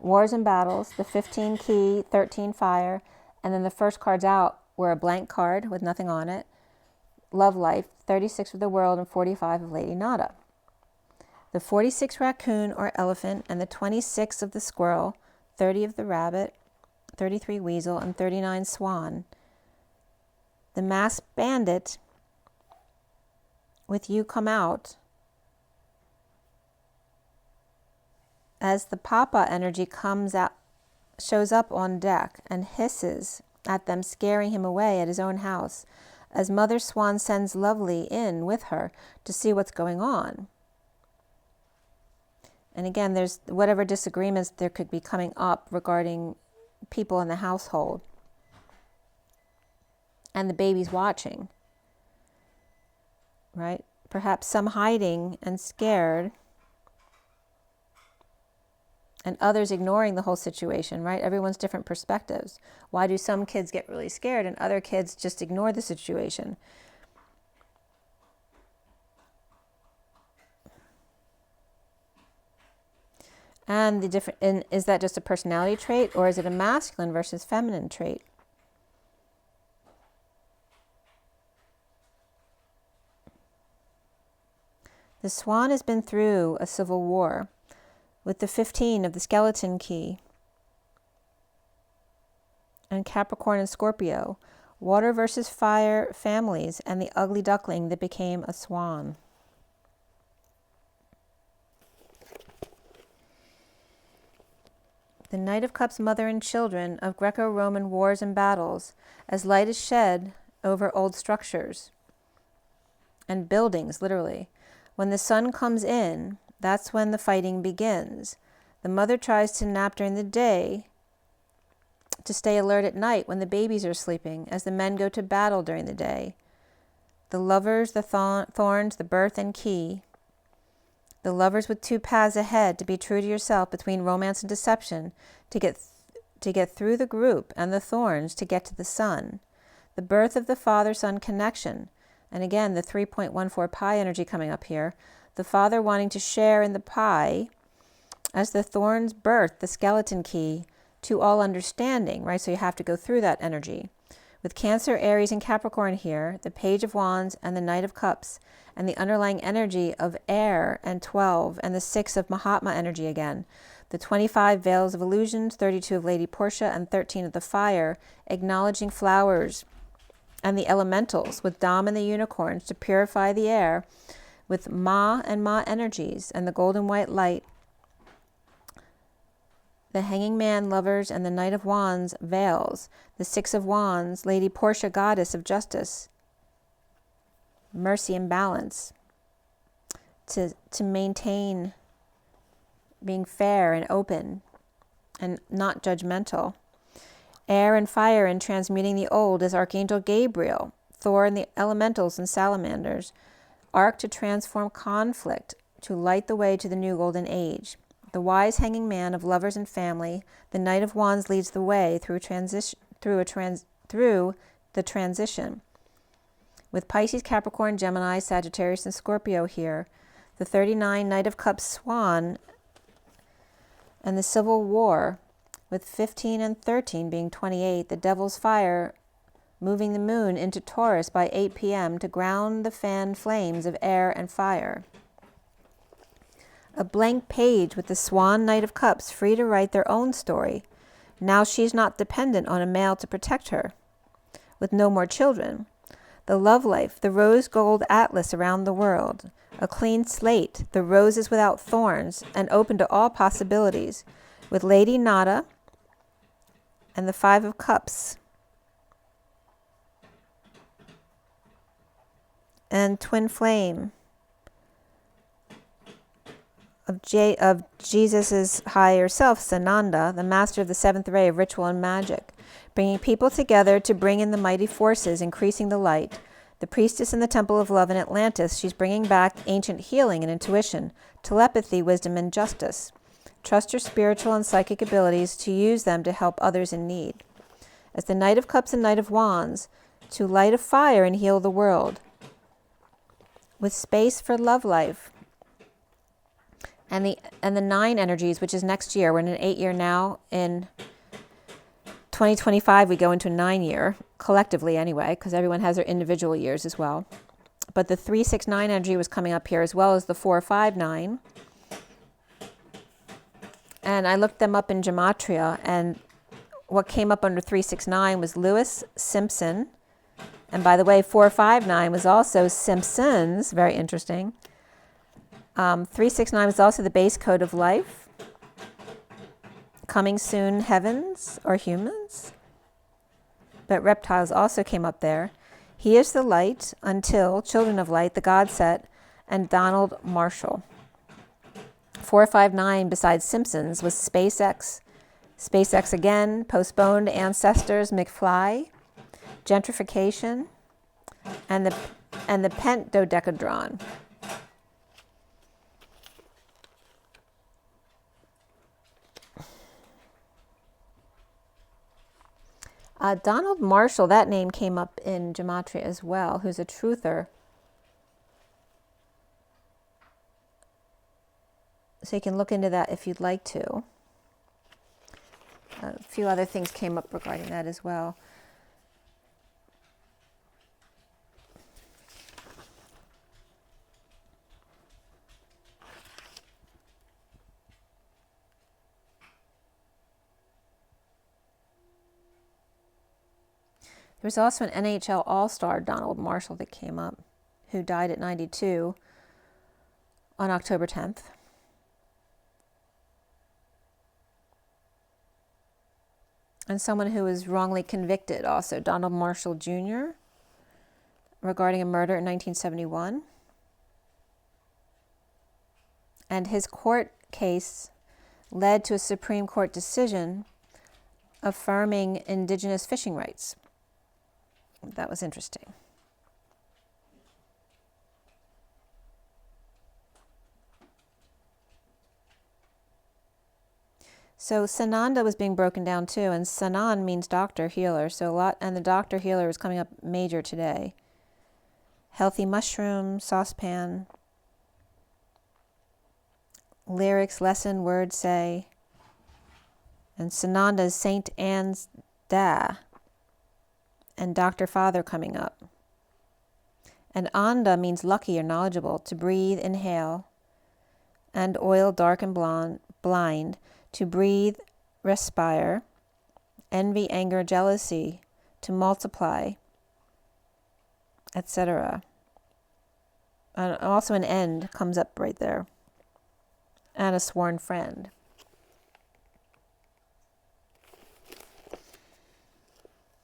Wars and Battles, the 15 Key, 13 Fire, and then the first cards out were a blank card with nothing on it, Love Life, 36 of the World, and 45 of Lady Nada. the 46 raccoon or elephant, and the 26 of the squirrel, 30 of the rabbit, 33 weasel, and 39 swan. The masked bandit with you come out as the papa energy comes out, shows up on deck and hisses at them, scaring him away at his own house, as Mother Swan sends Lovely in with her to see what's going on. And again, there's whatever disagreements there could be coming up regarding people in the household. And the baby's watching, right? Perhaps some hiding and scared, and others ignoring the whole situation, right? Everyone's different perspectives. Why do some kids get really scared and other kids just ignore the situation? And is that just a personality trait, or is it a masculine versus feminine trait? The swan has been through a civil war with the 15 of the skeleton key, and Capricorn and Scorpio, water versus fire families, and the ugly duckling that became a swan. The Knight of Cups, mother and children of Greco-Roman wars and battles, as light is shed over old structures and buildings, literally. When the sun comes in, that's when the fighting begins. The mother tries to nap during the day to stay alert at night when the babies are sleeping, as the men go to battle during the day. The lovers, the thorns, the birth and key. The lovers with two paths ahead, to be true to yourself between romance and deception, to get through the group, and the thorns to get to the sun. The birth of the father-son connection. And again, the 3.14 pi energy coming up here. The father wanting to share in the pie, as the thorns birth the skeleton key to all understanding, right? So you have to go through that energy. With Cancer, Aries, and Capricorn here, the Page of Wands and the Knight of Cups, and the underlying energy of air and 12, and the 6 of Mahatma energy again. The 25 Veils of Illusions, 32 of Lady Portia, and 13 of the Fire, acknowledging flowers and the elementals, with Dom and the unicorns to purify the air, with Ma and Ma energies, and the golden white light. The Hanging Man, lovers, and the Knight of Wands, veils. The 6 of Wands, Lady Portia, goddess of justice, mercy and balance, to maintain being fair and open and not judgmental. Air and fire and transmuting the old is Archangel Gabriel, Thor and the elementals and salamanders. Arc to transform conflict, to light the way to the new golden age. The wise hanging man of lovers and family, the Knight of Wands leads the way through the transition. With Pisces, Capricorn, Gemini, Sagittarius, and Scorpio here, the 39 Knight of Cups swan, and the Civil War, with 15 and 13 being 28, the Devil's Fire moving the moon into Taurus by 8 p.m. to ground the fan flames of air and fire. A blank page with the Swan Knight of Cups free to write their own story. Now she's not dependent on a male to protect her, with no more children. The love life, the rose gold atlas around the world. A clean slate, the roses without thorns, and open to all possibilities, with Lady Nada and the 5 of Cups. And twin flame of Jesus' higher self, Sananda, the master of the 7th ray of ritual and magic, bringing people together to bring in the mighty forces, increasing the light. The priestess in the Temple of Love in Atlantis, she's bringing back ancient healing and intuition, telepathy, wisdom, and justice. Trust your spiritual and psychic abilities to use them to help others in need. As the Knight of Cups and Knight of Wands, to light a fire and heal the world. With space for love life. And the 9 energies, which is next year. We're in an 8-year now. In 2025, we go into a 9-year, collectively anyway, because everyone has their individual years as well. But the 3-6-9 energy was coming up here, as well as the 4-5-9. And I looked them up in Gematria, and what came up under 369 was Lewis Simpson. And by the way, 459 was also Simpsons, very interesting. 369 was also the base code of life. Coming soon, heavens or humans. But reptiles also came up there. He is the light until Children of Light, the God Set, and Donald Marshall. 459 besides Simpsons was SpaceX. SpaceX again, postponed ancestors, McFly, gentrification, and the pentadecadron. Donald Marshall, that name came up in Gematria as well, who's a truther. So you can look into that if you'd like to. A few other things came up regarding that as well. There was also an NHL All-Star, Donald Marshall, that came up, who died at 92 on October 10th. And someone who was wrongly convicted also, Donald Marshall Jr., regarding a murder in 1971. And his court case led to a Supreme Court decision affirming indigenous fishing rights. That was interesting. So Sananda was being broken down too, and Sanan means doctor, healer. So a lot, and the doctor healer is coming up major today. Healthy mushroom, saucepan, lyrics, lesson, word, say. And Sananda is Saint Anne's Da. And Dr. Father coming up. And Anda means lucky or knowledgeable, to breathe, inhale. And oil, dark and blind, to breathe, respire. Envy, anger, jealousy, to multiply, etc. And also an end comes up right there. And a sworn friend.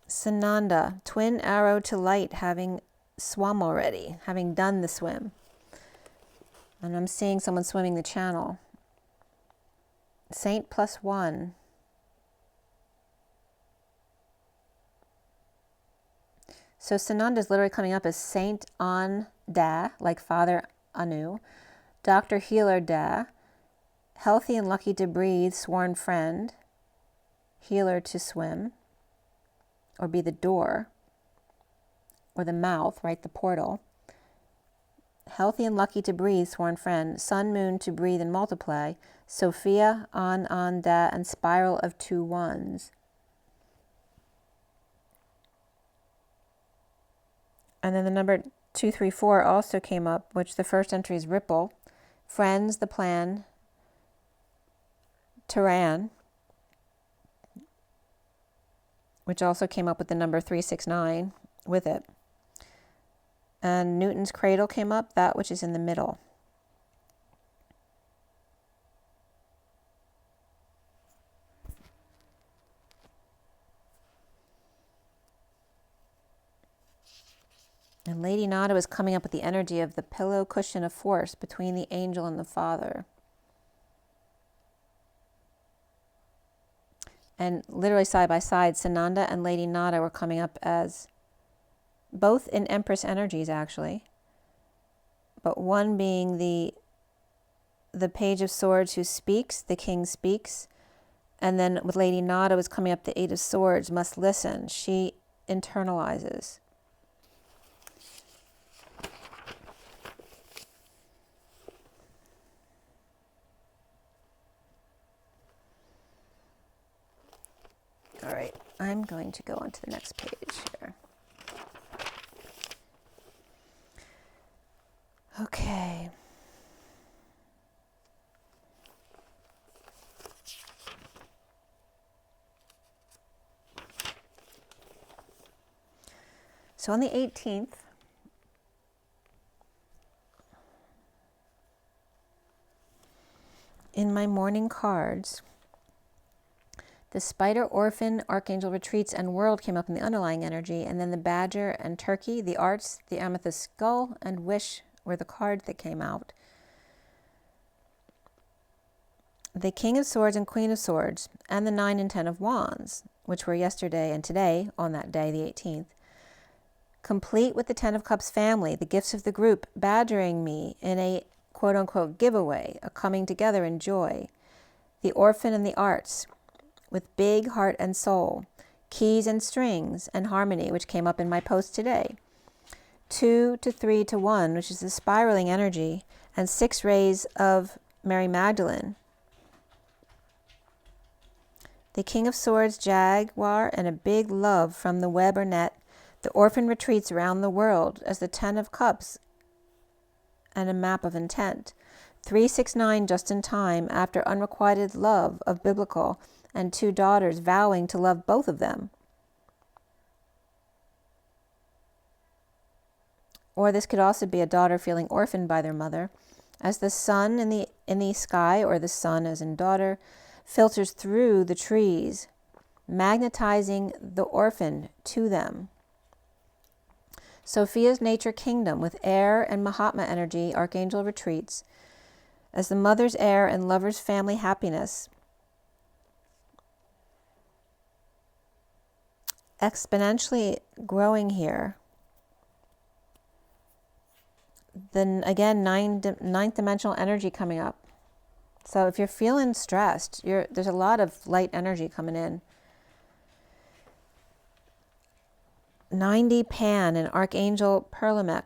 Sananda, twin arrow to light, having swum already, having done the swim. And I'm seeing someone swimming the channel. Saint +1. So Sananda is literally coming up as Saint An Da, like Father Anu. Doctor Healer Da. Healthy and lucky to breathe, sworn friend. Healer to swim. Or be the door, or the mouth, right, the portal. Healthy and lucky to breathe, sworn friend. Sun, moon to breathe and multiply. Sophia, An, Da, and spiral of 2 1s. And then the number 234 also came up, which the first entry is ripple. Friends, the plan. Tehran, which also came up with the number 369 with it. And Newton's cradle came up, that which is in the middle. And Lady Nada was coming up with the energy of the pillow cushion of force between the angel and the father. And literally side by side, Sananda and Lady Nada were coming up as both in Empress energies, actually. But one being the Page of Swords who speaks, the king speaks. And then with Lady Nada was coming up the 8 of Swords, must listen. She internalizes. All right, I'm going to go on to the next page here. Okay. So on the 18th, in my morning cards, the spider, orphan, archangel retreats, and world came up in the underlying energy, and then the badger and turkey, the arts, the amethyst skull, and wish were the cards that came out. The King of Swords and Queen of Swords, and the 9 and 10 of Wands, which were yesterday and today, on that day, the 18th, complete with the 10 of Cups family, the gifts of the group, badgering me in a quote-unquote giveaway, a coming together in joy. The orphan and the arts, with big heart and soul, keys and strings, and harmony, which came up in my post today. 2 to 3 to 1, which is the spiraling energy, and 6 rays of Mary Magdalene. The King of Swords, jaguar, and a big love from the web or net. The orphan retreats around the world as the 10 of Cups and a map of intent. 369 just in time after unrequited love of biblical, and 2 daughters vowing to love both of them. Or this could also be a daughter feeling orphaned by their mother, as the sun in the sky, or the sun as in daughter, filters through the trees, magnetizing the orphan to them. Sophia's nature kingdom with air and Mahatma energy, archangel retreats, as the mother's air and lover's family happiness, exponentially growing here. Then again, ninth dimensional energy coming up. So if you're feeling stressed, there's a lot of light energy coming in. 90 Pan and Archangel Perlamec.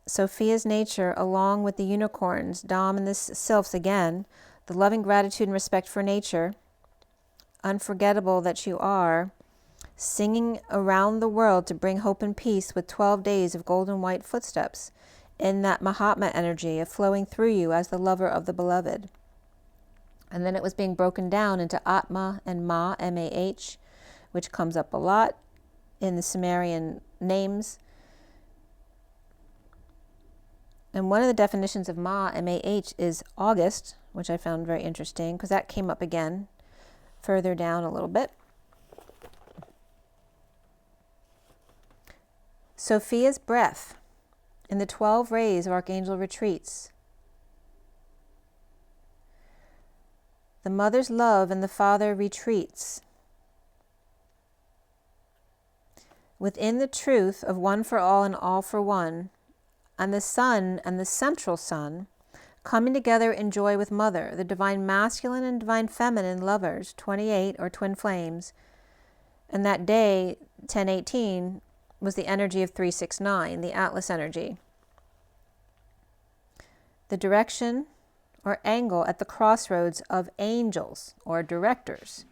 Sophia's nature along with the unicorns, Dom and the sylphs again. The loving gratitude and respect for nature. Unforgettable that you are. Singing around the world to bring hope and peace with 12 days of golden white footsteps. In that Mahatma energy of flowing through you as the lover of the beloved. And then it was being broken down into Atma and Ma, M-A-H, which comes up a lot in the Sumerian names. And one of the definitions of Ma, M-A-H, is August, which I found very interesting, because that came up again further down a little bit. Sophia's breath. In the 12 rays of Archangel retreats. The mother's love and the father retreats. Within the truth of one for all and all for one, and the sun and the central sun, coming together in joy with mother, the divine masculine and divine feminine lovers, 28 or twin flames. And that day, 1018, was the energy of 369, the Atlas energy. The direction or angle at the crossroads of angels or directors.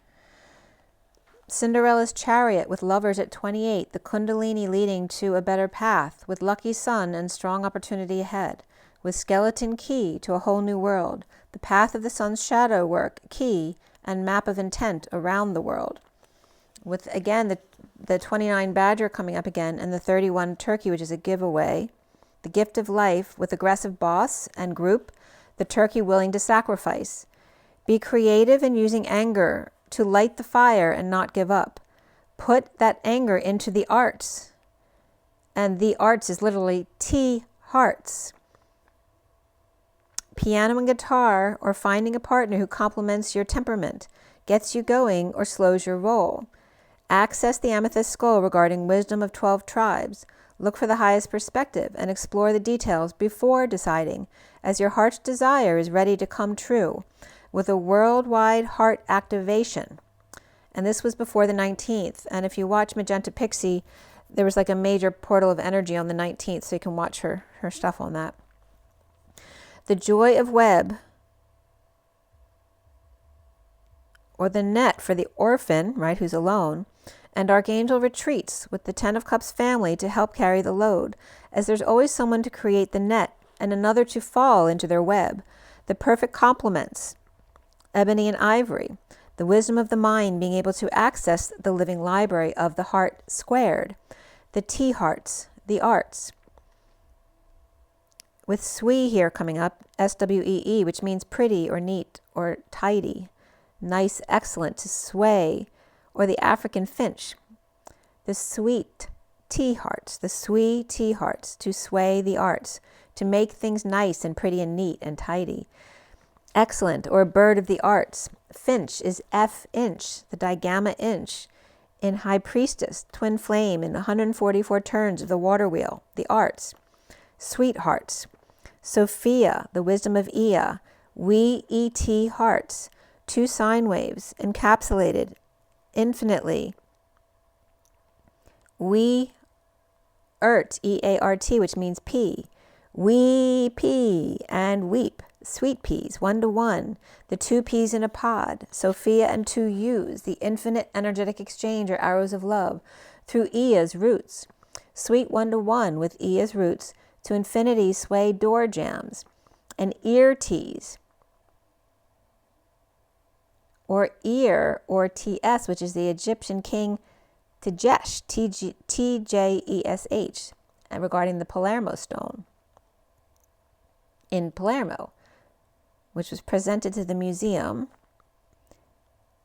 Cinderella's chariot with lovers at 28, the Kundalini leading to a better path, with lucky sun and strong opportunity ahead, with skeleton key to a whole new world, the path of the sun's shadow work, key, and map of intent around the world. With, again, the 29 badger coming up again, and the 31 turkey, which is a giveaway. The gift of life with aggressive boss and group, the turkey willing to sacrifice. Be creative in using anger to light the fire and not give up. Put that anger into the arts. And the arts is literally T hearts. Piano and guitar, or finding a partner who complements your temperament, gets you going or slows your roll. Access the amethyst skull regarding wisdom of 12 tribes. Look for the highest perspective and explore the details before deciding, as your heart's desire is ready to come true, with a worldwide heart activation. And this was before the 19th. And if you watch Magenta Pixie, there was like a major portal of energy on the 19th, so you can watch her stuff on that. The joy of web, or the net for the orphan, right, who's alone, and Archangel retreats with the 10 of Cups family to help carry the load, as there's always someone to create the net and another to fall into their web. The perfect complements, ebony and ivory, the wisdom of the mind being able to access the living library of the heart squared, the T hearts, the arts. With SWEE here coming up, SWEE, which means pretty or neat or tidy, nice, excellent, to sway, or the African finch. The sweet T hearts, the SWEE T hearts, to sway the arts, to make things nice and pretty and neat and tidy. Excellent, or bird of the arts. Finch is F inch, the digamma inch, in High Priestess, twin flame in 144 turns of the water wheel, the arts. Sweethearts. Sophia, the wisdom of Ea, we ET hearts, two sine waves, encapsulated infinitely. We EART, EART, which means P. We pea and weep, sweet peas, 1 to 1, the 2 peas in a pod, Sophia and 2 U's, the infinite energetic exchange or arrows of love, through Ea's roots. Sweet 1 to 1 with Ea's roots, to infinity sway door jams, and ear teas, or ear, or TS, which is the Egyptian king Tjesh, TJESH, regarding the Palermo stone in Palermo, which was presented to the museum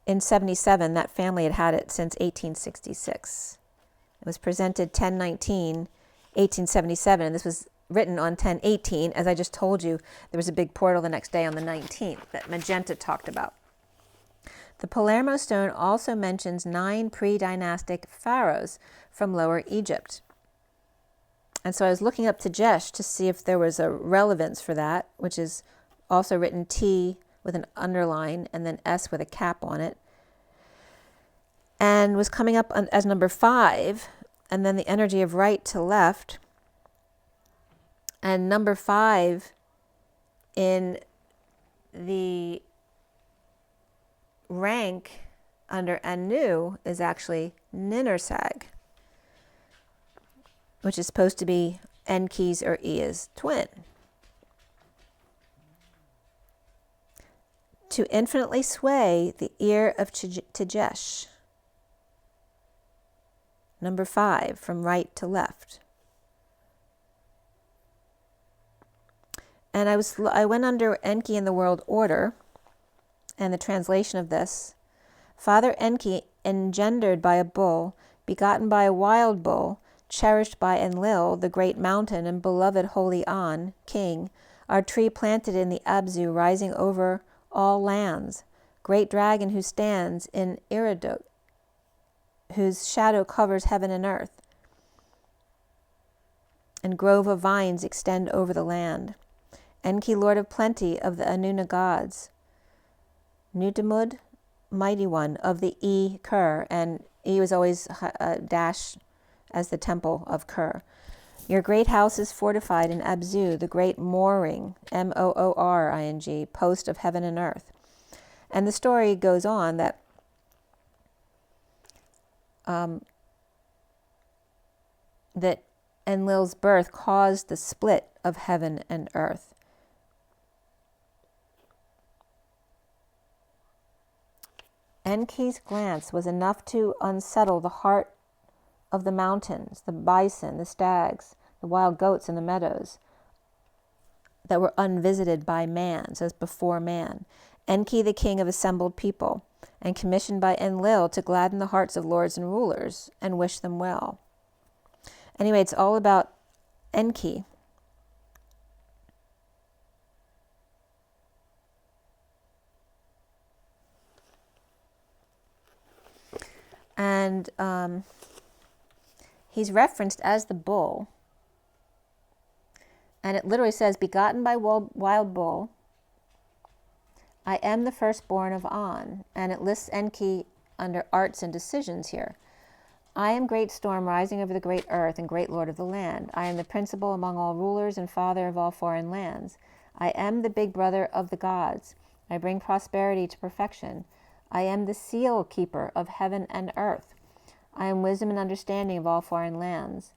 in 77. That family had had it since 1866. It was presented 10/19, 1877, and this was written on 10/18. As I just told you, there was a big portal the next day on the 19th that Magenta talked about. The Palermo stone also mentions 9 pre-dynastic pharaohs from Lower Egypt. And so I was looking up Tjesh to see if there was a relevance for that, which is also written T with an underline and then S with a cap on it, and was coming up as number 5, and then the energy of right to left. And number 5 in the rank under Anu is actually Ninersag, which is supposed to be Enki's or Ea's twin. To infinitely sway the ear of Tjesh. Number 5, from right to left. And I went under Enki in the world order, and the translation of this. Father Enki, engendered by a bull, begotten by a wild bull, cherished by Enlil, the great mountain, and beloved holy An, king, our tree planted in the Abzu, rising over all lands, great dragon who stands in Iridot, whose shadow covers heaven and earth, and grove of vines extend over the land. Enki, lord of plenty of the Anuna gods, Nutamud, mighty one of the Ker, and E was always dash as the temple of Ker. Your great house is fortified in Abzu, the great mooring, Mooring, post of heaven and earth. And the story goes on that that Enlil's birth caused the split of heaven and earth. Enki's glance was enough to unsettle the heart of the mountains, the bison, the stags, the wild goats in the meadows that were unvisited by man, says before man. Enki, the king of assembled people, and commissioned by Enlil to gladden the hearts of lords and rulers and wish them well. Anyway, it's all about Enki. And he's referenced as the bull. And it literally says, begotten by wild bull, I am the firstborn of An. And it lists Enki under arts and decisions here. I am great storm rising over the great earth and great lord of the land. I am the principal among all rulers and father of all foreign lands. I am the big brother of the gods. I bring prosperity to perfection. I am the seal keeper of heaven and earth. I am wisdom and understanding of all foreign lands.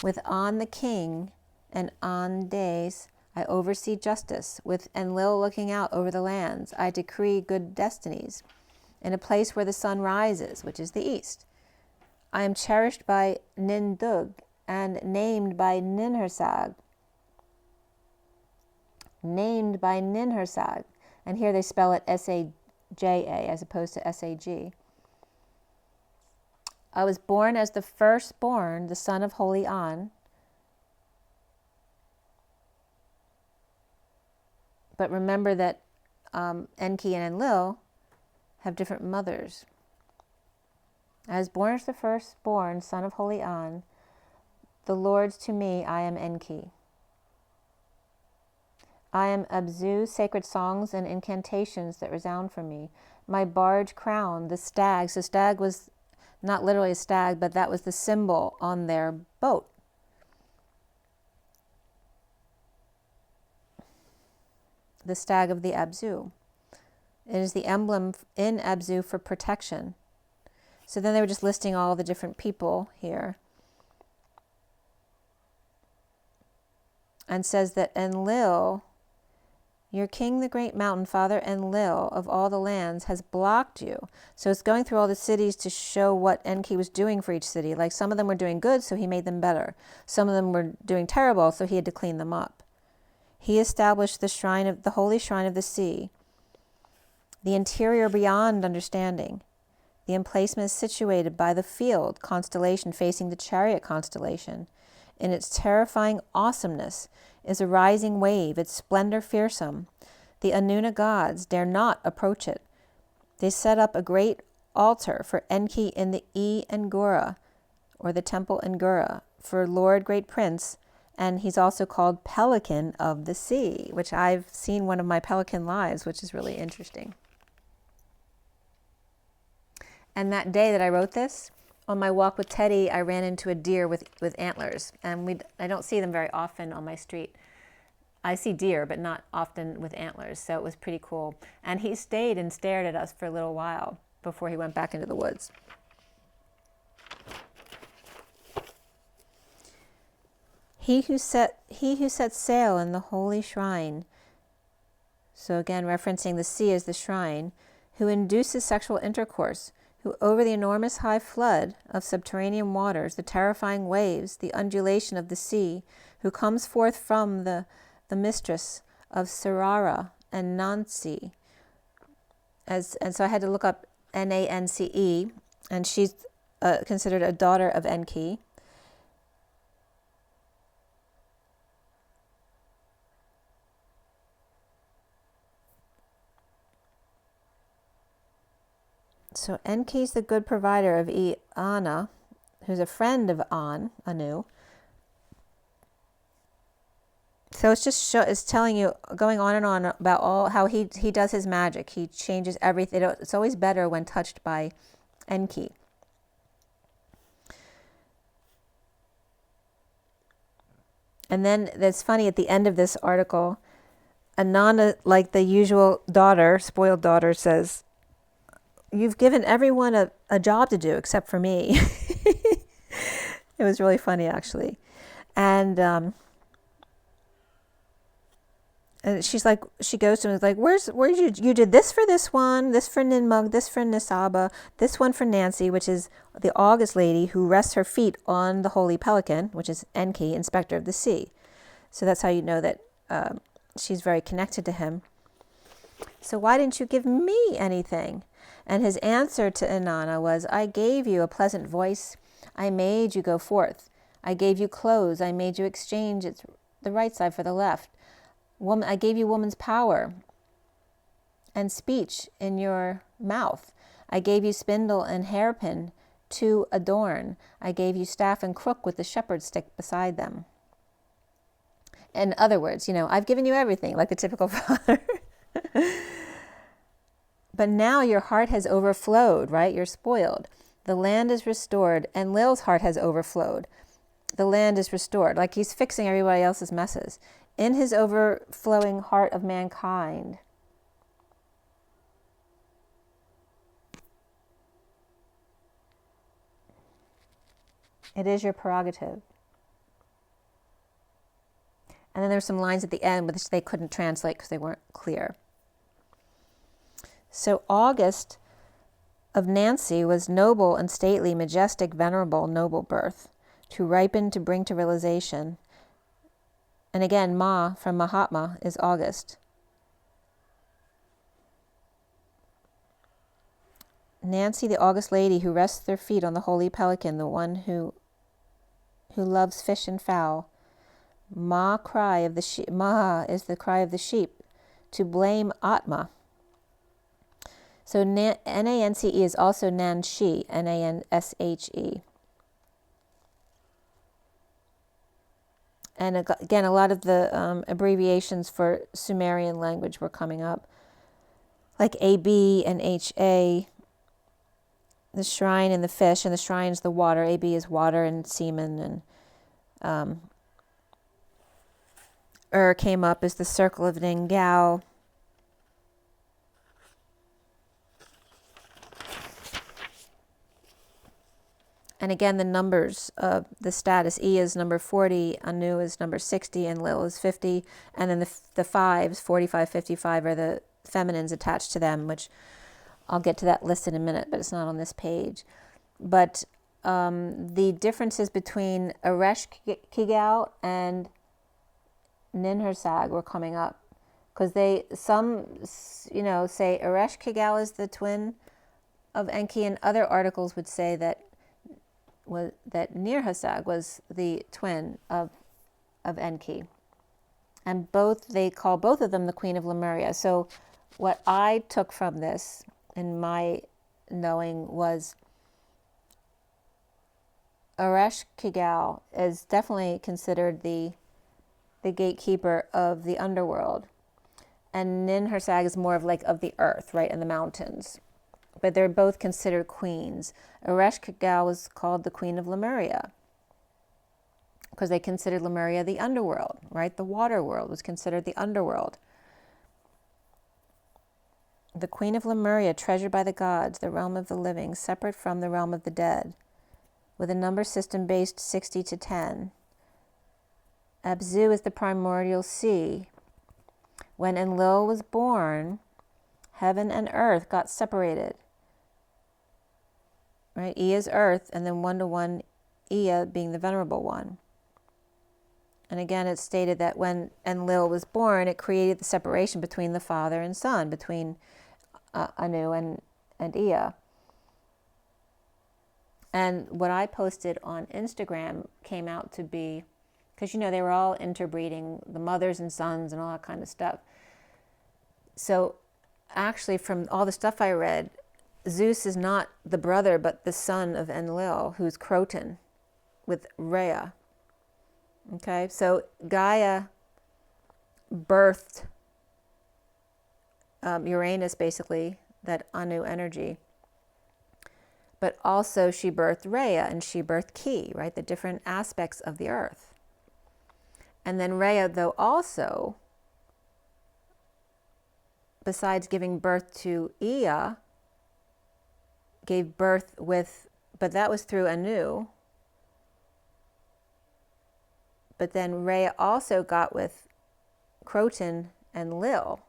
With An the king and An days, I oversee justice. With Enlil looking out over the lands, I decree good destinies. In a place where the sun rises, which is the east, I am cherished by Nindug and named by Ninhursag. Named by Ninhursag. And here they spell it S-A-J-A as opposed to S-A-G. I was born as the firstborn, the son of Holy An. But remember that Enki and Enlil have different mothers. I was born as the firstborn, son of Holy An. The Lord's to me, I am Enki. I am Abzu, sacred songs and incantations that resound for me. My barge crown, the stag. So stag was not literally a stag, but that was the symbol on their boat. The stag of the Abzu. It is the emblem in Abzu for protection. So then they were just listing all the different people here. And says that Enlil, your king, the great mountain father, Enlil of all the lands, has blocked you. So it's going through all the cities to show what Enki was doing for each city. Like some of them were doing good, so he made them better. Some of them were doing terrible, so he had to clean them up. He established the shrine of the holy shrine of the sea, the interior beyond understanding. The emplacement is situated by the field constellation facing the chariot constellation. In its terrifying awesomeness is a rising wave, its splendor fearsome. The Anuna gods dare not approach it. They set up a great altar for Enki in the Angura, or the temple Angura, for Lord Great Prince, and he's also called Pelican of the Sea, which I've seen one of my pelican lives, which is really interesting. And that day that I wrote this, on my walk with Teddy, I ran into a deer with antlers. And I don't see them very often on my street. I see deer, but not often with antlers. So it was pretty cool. And he stayed and stared at us for a little while before he went back into the woods. He who sets sail in the holy shrine. So again, referencing the sea as the shrine, who induces sexual intercourse, who over the enormous high flood of subterranean waters, the terrifying waves, the undulation of the sea, who comes forth from the mistress of Sarara and Nancy. And so I had to look up Nance, and she's considered a daughter of Enki. So Enki's the good provider of Eanna, who's a friend of Anu. So it's just it's telling you, going on and on about all how he does his magic. He changes everything. It's always better when touched by Enki. And then it's funny at the end of this article, Ananda, like the usual daughter, spoiled daughter, says, "You've given everyone a job to do except for me." It was really funny, actually. And she's like, she goes to him and is like, where's you did this for this one, this for Ninmug, this for Nisaba, this one for Nancy, which is the August lady who rests her feet on the holy pelican, which is Enki, inspector of the sea. So that's how you know that she's very connected to him. So why didn't you give me anything? And his answer to Inanna was, I gave you a pleasant voice. I made you go forth. I gave you clothes. I made you exchange the right side for the left. I gave you woman's power and speech in your mouth. I gave you spindle and hairpin to adorn. I gave you staff and crook with the shepherd's stick beside them. In other words, I've given you everything, like the typical father. But now your heart has overflowed, right? You're spoiled. The land is restored, and Lil's heart has overflowed. The land is restored, like he's fixing everybody else's messes. In his overflowing heart of mankind. It is your prerogative. And then there's some lines at the end which they couldn't translate because they weren't clear. So August of Nancy was noble and stately, majestic, venerable, noble birth, to ripen, to bring to realization. And again, Ma from Mahatma is August. Nancy, the August lady who rests their feet on the holy pelican, the one who loves fish and fowl. Ma cry of the sheep. Ma is the cry of the sheep. To blame Atma. So Nance is also Nanshe, Nanshe. And again, a lot of the abbreviations for Sumerian language were coming up, like AB and HA. The shrine and the fish, and the shrine is the water. AB is water and semen, and came up as the circle of Ningao. And again, the numbers of the status. E is number 40, Anu is number 60, and Lil is 50. And then the fives, 45, 55, are the feminines attached to them, which I'll get to that list in a minute, but it's not on this page. But the differences between Eresh Kigal and Ninhursag were coming up, because some say Eresh Kigal is the twin of Enki, and other articles would say that Nirhasag was the twin of Enki, and they call both of them the Queen of Lemuria. So what I took from this, in my knowing, was Eresh Kigal is definitely considered the gatekeeper of the underworld, and Ninhursag is more of the earth, right, and the mountains. But they're both considered queens. Eresh Kigal was called the Queen of Lemuria, because they considered Lemuria the underworld, right? The water world was considered the underworld. The Queen of Lemuria, treasured by the gods, the realm of the living, separate from the realm of the dead, with a number system based 60 to 10. Abzu is the primordial sea. When Enlil was born, heaven and earth got separated. Right? Ea is earth, and then 1-to-1 Ea being the venerable one. And again, it's stated that when Enlil was born, it created the separation between the father and son, between Anu and Ea. And what I posted on Instagram came out to be, because they were all interbreeding, the mothers and sons and all that kind of stuff. So actually, from all the stuff I read, Zeus is not the brother but the son of Enlil, who's Croton with Rhea. Okay, so Gaia birthed Uranus, basically, that Anu energy. But also she birthed Rhea, and she birthed Ki, right? The different aspects of the earth. And then Rhea, though, also, besides giving birth to Ea, gave birth but that was through Anu. But then Rhea also got with Croton and Lil,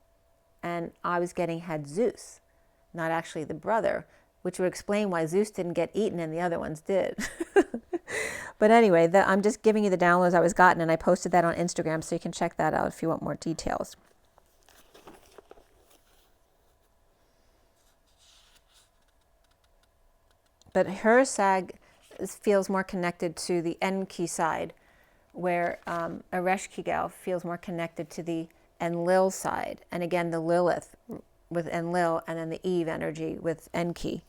and I was had Zeus, not actually the brother, which would explain why Zeus didn't get eaten and the other ones did. But anyway, I'm just giving you the downloads I was gotten, and I posted that on Instagram, so you can check that out if you want more details. But Hursag feels more connected to the Enki side, where Eresh Kigal feels more connected to the Enlil side. And again, the Lilith with Enlil, and then the Eve energy with Enki.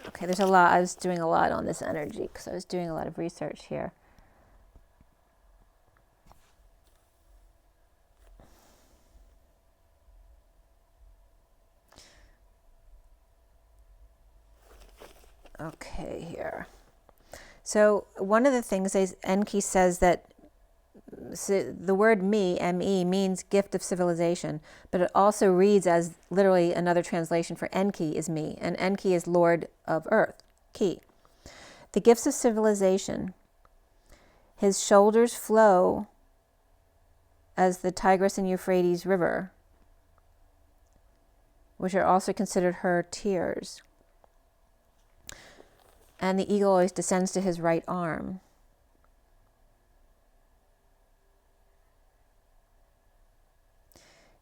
Okay, there's a lot. I was doing a lot on this energy because I was doing a lot of research here. Okay, here. So one of the things Enki says that the word me, M-E, means gift of civilization, but it also reads as literally another translation for Enki is me, and Enki is Lord of Earth, Ki. The gifts of civilization. His shoulders flow as the Tigris and Euphrates River. which are also considered her tears. And the eagle always descends to his right arm.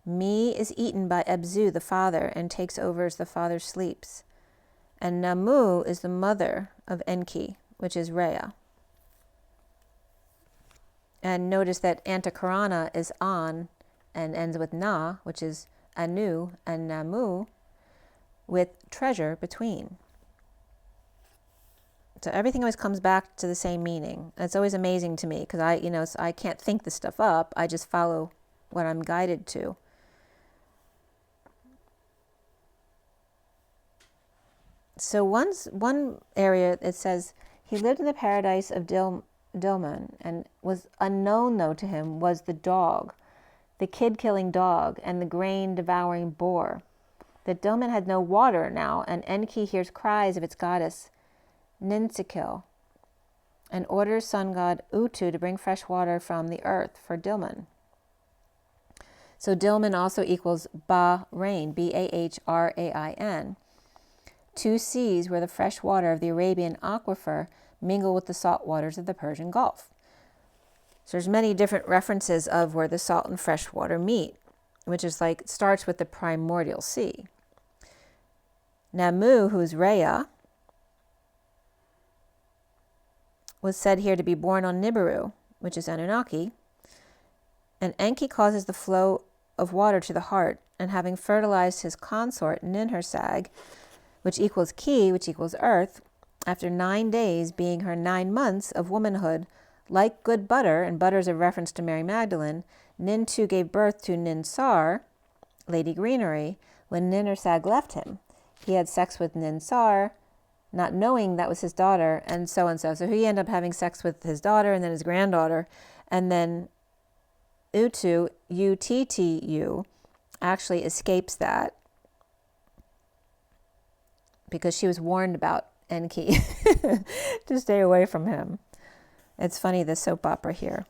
Mi is eaten by Ebzu, the father, and takes over as the father sleeps. And Namu is the mother of Enki, which is Rhea. And notice that Antakarana is An and ends with Na, which is Anu, and Namu with treasure between. So everything always comes back to the same meaning. It's always amazing to me because I can't think this stuff up. I just follow what I'm guided to. So one area, it says, he lived in the paradise of Dilmun, and was unknown, though, to him was the dog, the kid-killing dog, and the grain-devouring boar. That Dilmun had no water now, and Enki hears cries of its goddess, Ninsikil, and orders sun god Utu to bring fresh water from the earth for Dilmun. So Dilmun also equals Bahrain, Bahrain. Two seas where the fresh water of the Arabian aquifer mingle with the salt waters of the Persian Gulf. So there's many different references of where the salt and fresh water meet, which is like, starts with the primordial sea. Namu, who's Rhea, was said here to be born on Nibiru, which is Anunnaki, and Enki causes the flow of water to the heart, and having fertilized his consort Ninhursag, which equals Ki, which equals earth, after 9 days being her 9 months of womanhood, like good butter, and butter is a reference to Mary Magdalene, Nin too gave birth to Ninsar, Lady Greenery, when Ninhursag left him. He had sex with Ninsar, not knowing that was his daughter, and so and so. So he ended up having sex with his daughter and then his granddaughter, and then Utu, Uttu, actually escapes that because she was warned about Enki to stay away from him. It's funny, the soap opera here.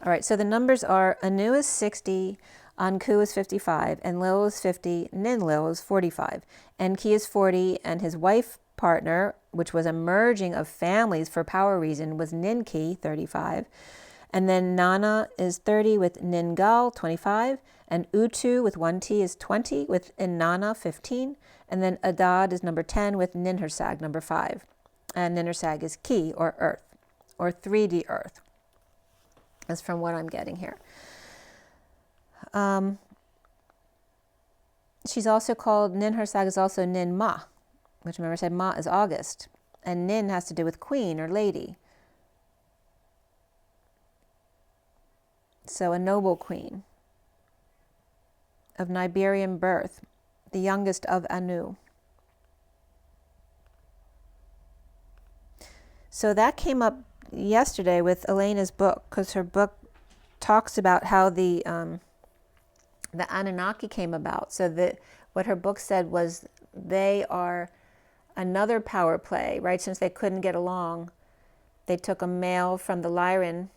All right, so the numbers are Anu is 60, Anku is 55, Enlil is 50, Ninlil is 45. Enki is 40, and his wife partner, which was a merging of families for power reason, was Ninki, 35. And then Nana is 30 with Ningal, 25. And Utu with 1T is 20 with Inanna, 15. And then Adad is number 10 with Ninhursag, number 5. And Ninhursag is Ki, or earth, or 3D earth. That's from what I'm getting here. She's also called, Ninhursag is also Ninma, which remember I said Ma is August. And Nin has to do with queen or lady. So a noble queen of Niberian birth, the youngest of Anu. So that came up yesterday with Elena's book, because her book talks about how the Anunnaki came about. So that what her book said was they are another power play, right? Since they couldn't get along, they took a male from the Lyran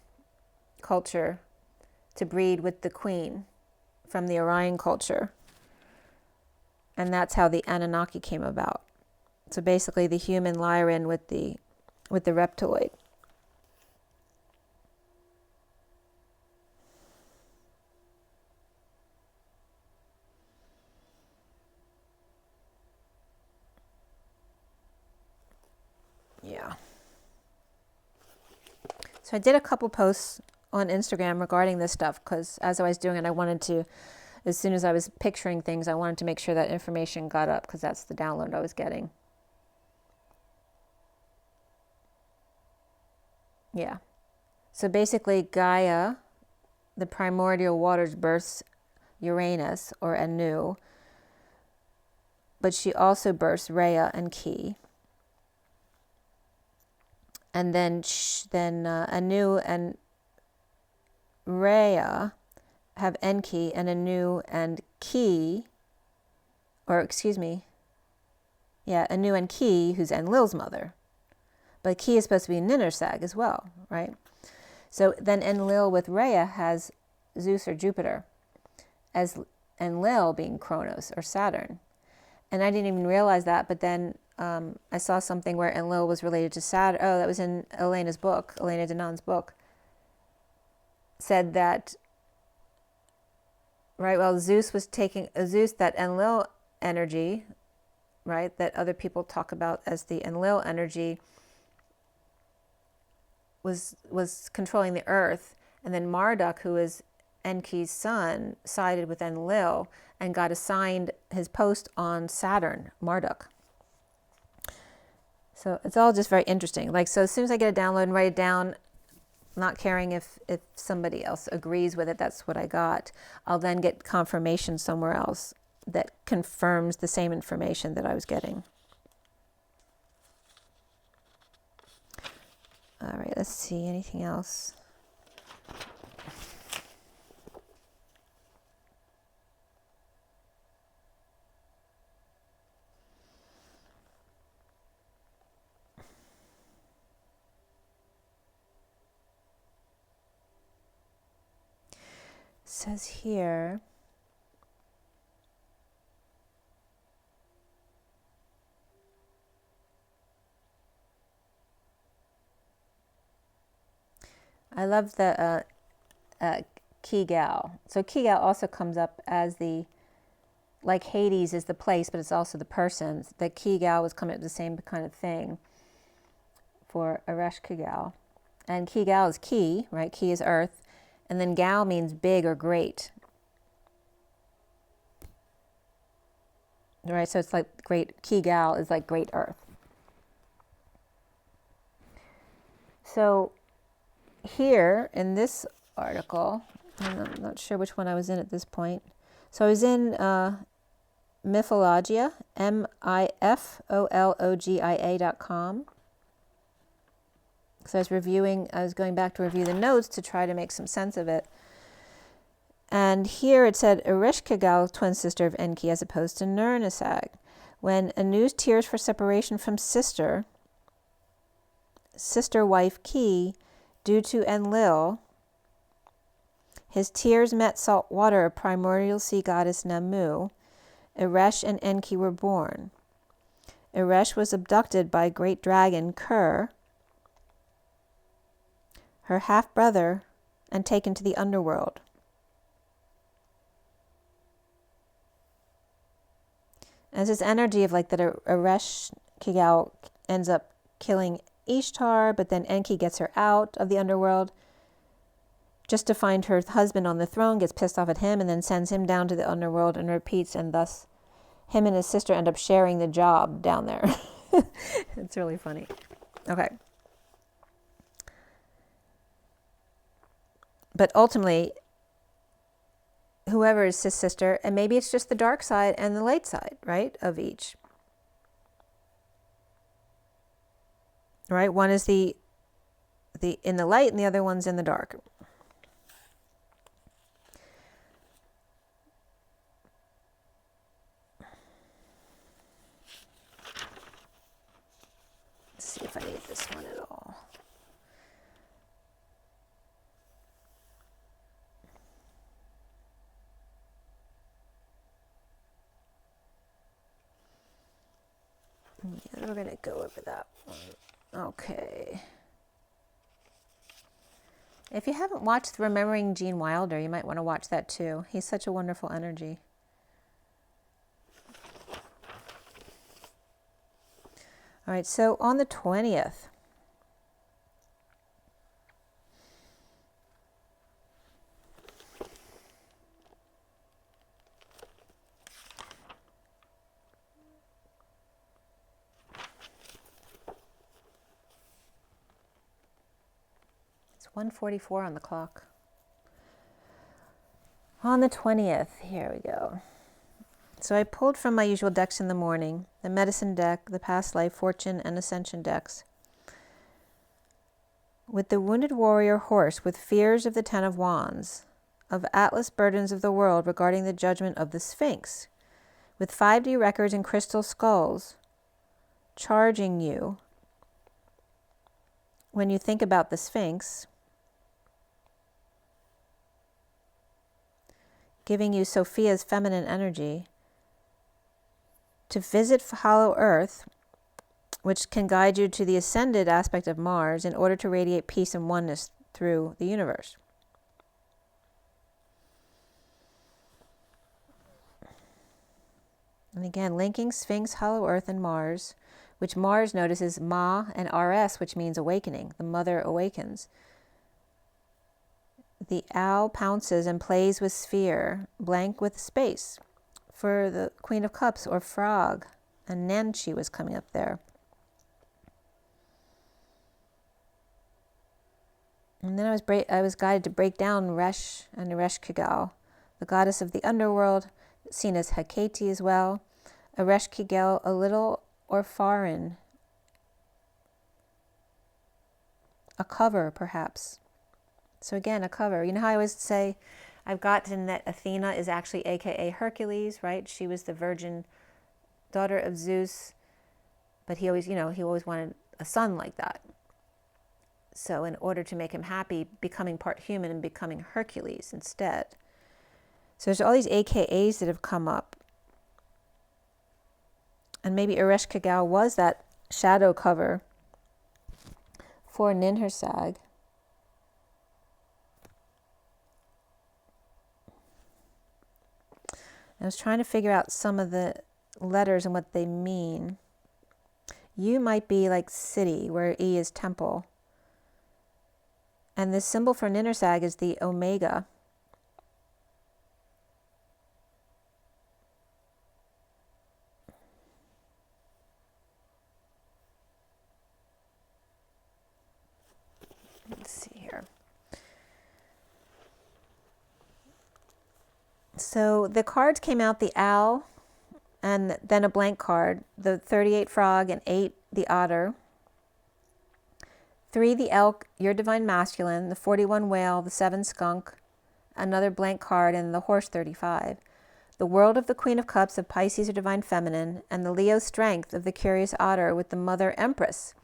culture to breed with the queen from the Orion culture. And that's how the Anunnaki came about. So basically the human Lyran with the reptiloid. Yeah. So I did a couple posts on Instagram regarding this stuff, because as I was doing it, I wanted to, as soon as I was picturing things, I wanted to make sure that information got up, because that's the download I was getting. Yeah. So basically Gaia, the primordial waters, births Uranus, or Anu, but she also births Rhea and Ki. And then Anu and Rhea have Enki, and Anu and Ki, or excuse me, yeah, Anu and Ki, who's Enlil's mother. But Ki is supposed to be Ninhursag as well, right? So then Enlil with Rhea has Zeus or Jupiter, as Enlil being Kronos or Saturn. And I didn't even realize that, but then I saw something where Enlil was related to Saturn. Oh, that was in Elena's book, Elena Danan's book. Said that, right, well, Zeus was taking, Zeus, that Enlil energy, right, that other people talk about as the Enlil energy, was controlling the earth. And then Marduk, who is Enki's son, sided with Enlil and got assigned his post on Saturn, Marduk. So it's all just very interesting. Like, so as soon as I get a download and write it down, not caring if somebody else agrees with it, that's what I got. I'll then get confirmation somewhere else that confirms the same information that I was getting. All right, let's see, anything else? It says here, I love the Kigal. So Kigal also comes up as the, like Hades is the place, but it's also the person. The Kigal was coming up with the same kind of thing for Eresh Kigal. And Kigal is Ki, right? Ki is earth. And then Gal means big or great. Right, so it's like great, Kigal is like great earth. So here in this article, and I'm not sure which one I was in at this point. So I was in Mythologia, MIFOLOGIA.com. So I was going back to review the notes to try to make some sense of it. And here it said, Ereshkigal, twin sister of Enki, as opposed to Nur-Nisag. When Anu's tears for separation from sister wife Ki, due to Enlil, his tears met salt water of primordial sea goddess Namu, Eresh and Enki were born. Eresh was abducted by great dragon Kur, her half-brother, and taken to the underworld. As this energy of like that Eresh Kigal ends up killing Ishtar, but then Enki gets her out of the underworld just to find her husband on the throne, gets pissed off at him, and then sends him down to the underworld and repeats, and thus him and his sister end up sharing the job down there. It's really funny. Okay. But ultimately, whoever is his sister, and maybe it's just the dark side and the light side, right, of each. Right? One is the in the light and the other one's in the dark. Let's see if I need this one at all. Yeah, we're going to go over that one. Okay. If you haven't watched Remembering Gene Wilder, you might want to watch that too. He's such a wonderful energy. All right, so on the 20th, it's 1:44 on the clock. On the 20th, here we go. So I pulled from my usual decks in the morning, the medicine deck, the past life, fortune, and ascension decks. With the wounded warrior horse, with fears of the 10 of wands, of Atlas burdens of the world regarding the judgment of the Sphinx, with 5D records and crystal skulls, charging you, when you think about the Sphinx, giving you Sophia's feminine energy, to visit Hollow Earth, which can guide you to the ascended aspect of Mars in order to radiate peace and oneness through the universe. And again, linking Sphinx, Hollow Earth, and Mars, which Mars notices Ma and RS, which means awakening. The mother awakens. The owl pounces and plays with sphere, blank with space, for the Queen of Cups, or frog. And Nanchi was coming up there. And then I was guided to break down Resh and Ereshkigal, the goddess of the underworld, seen as Hecate as well. Ereshkigal, a little or foreign, a cover perhaps. So again, a cover. You know how I always say, I've gotten that Athena is actually AKA Hercules, right? She was the virgin daughter of Zeus, but he always wanted a son like that. So in order to make him happy, becoming part human and becoming Hercules instead. So there's all these AKAs that have come up. And maybe Ereshkigal was that shadow cover for Ninhursag. I was trying to figure out some of the letters and what they mean. U might be like city, where E is temple. And the symbol for Ninhursag is the omega. Let's see here. So the cards came out, the owl, and then a blank card, the 38 frog, and 8 the otter, 3 the elk, your divine masculine, the 41 whale, the 7 skunk, another blank card, and the horse 35. The world of the Queen of Cups of Pisces or divine feminine, and the Leo strength of the curious otter with the mother empress,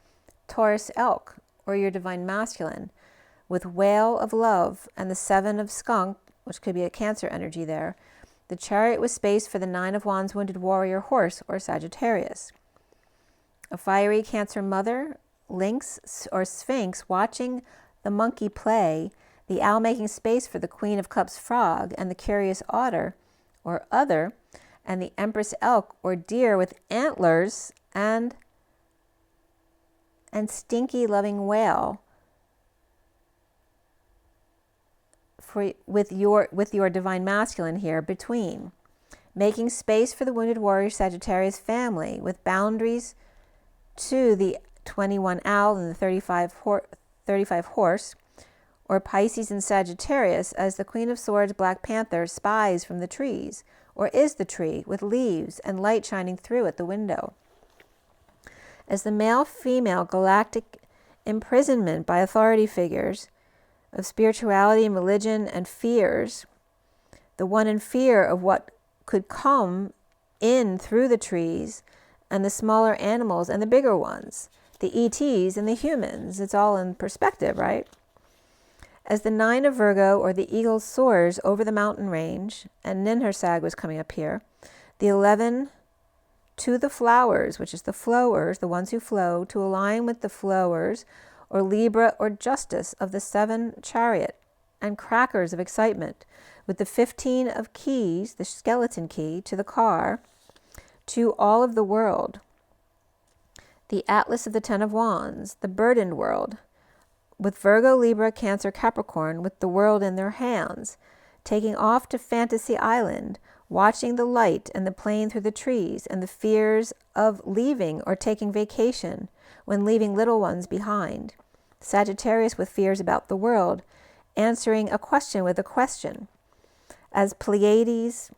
Taurus elk, or your divine masculine, with whale of love, and the 7 of skunk, which could be a Cancer energy there, the chariot with space for the 9 of wands wounded warrior horse, or Sagittarius. A fiery Cancer mother, lynx or sphinx watching the monkey play, the owl making space for the Queen of Cups frog, and the curious otter, or other, and the empress elk, or deer with antlers, and stinky loving whale, with your divine masculine here between, making space for the wounded warrior Sagittarius family, with boundaries to the 21 owl and the 35 horse, or Pisces and Sagittarius as the Queen of Swords Black Panther spies from the trees, or is the tree, with leaves and light shining through at the window. As the male-female galactic imprisonment by authority figures of spirituality and religion and fears, the one in fear of what could come in through the trees and the smaller animals and the bigger ones, the ETs and the humans. It's all in perspective, right? As the 9 of Virgo, or the eagle, soars over the mountain range, and Ninhursag was coming up here, the 11 to the flowers, which is the flowers, the ones who flow, to align with the flowers, or Libra or Justice of the 7 chariot, and crackers of excitement, with the 15 of keys, the skeleton key, to the car, to all of the world, the Atlas of the 10 of wands, the burdened world, with Virgo, Libra, Cancer, Capricorn, with the world in their hands, taking off to Fantasy Island, watching the light and the plane through the trees, and the fears of leaving or taking vacation when leaving little ones behind. Sagittarius with fears about the world, answering a question with a question. As Pleiades,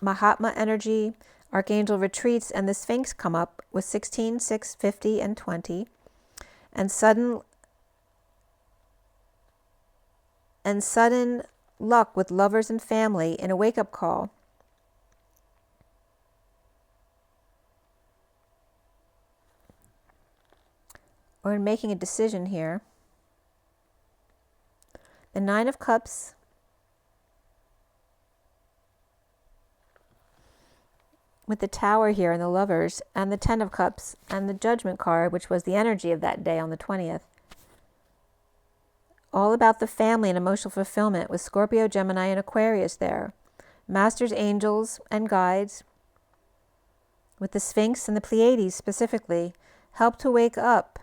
Mahatma energy, Archangel retreats, and the Sphinx come up with 16, 6, 50, and 20, and sudden luck with lovers and family in a wake-up call. Or in making a decision here. The 9 of Cups with the Tower here and the Lovers and the Ten of Cups and the Judgment card, which was the energy of that day on the 20th. All about the family and emotional fulfillment with Scorpio, Gemini, and Aquarius there. Masters, angels, and guides with the Sphinx and the Pleiades specifically help to wake up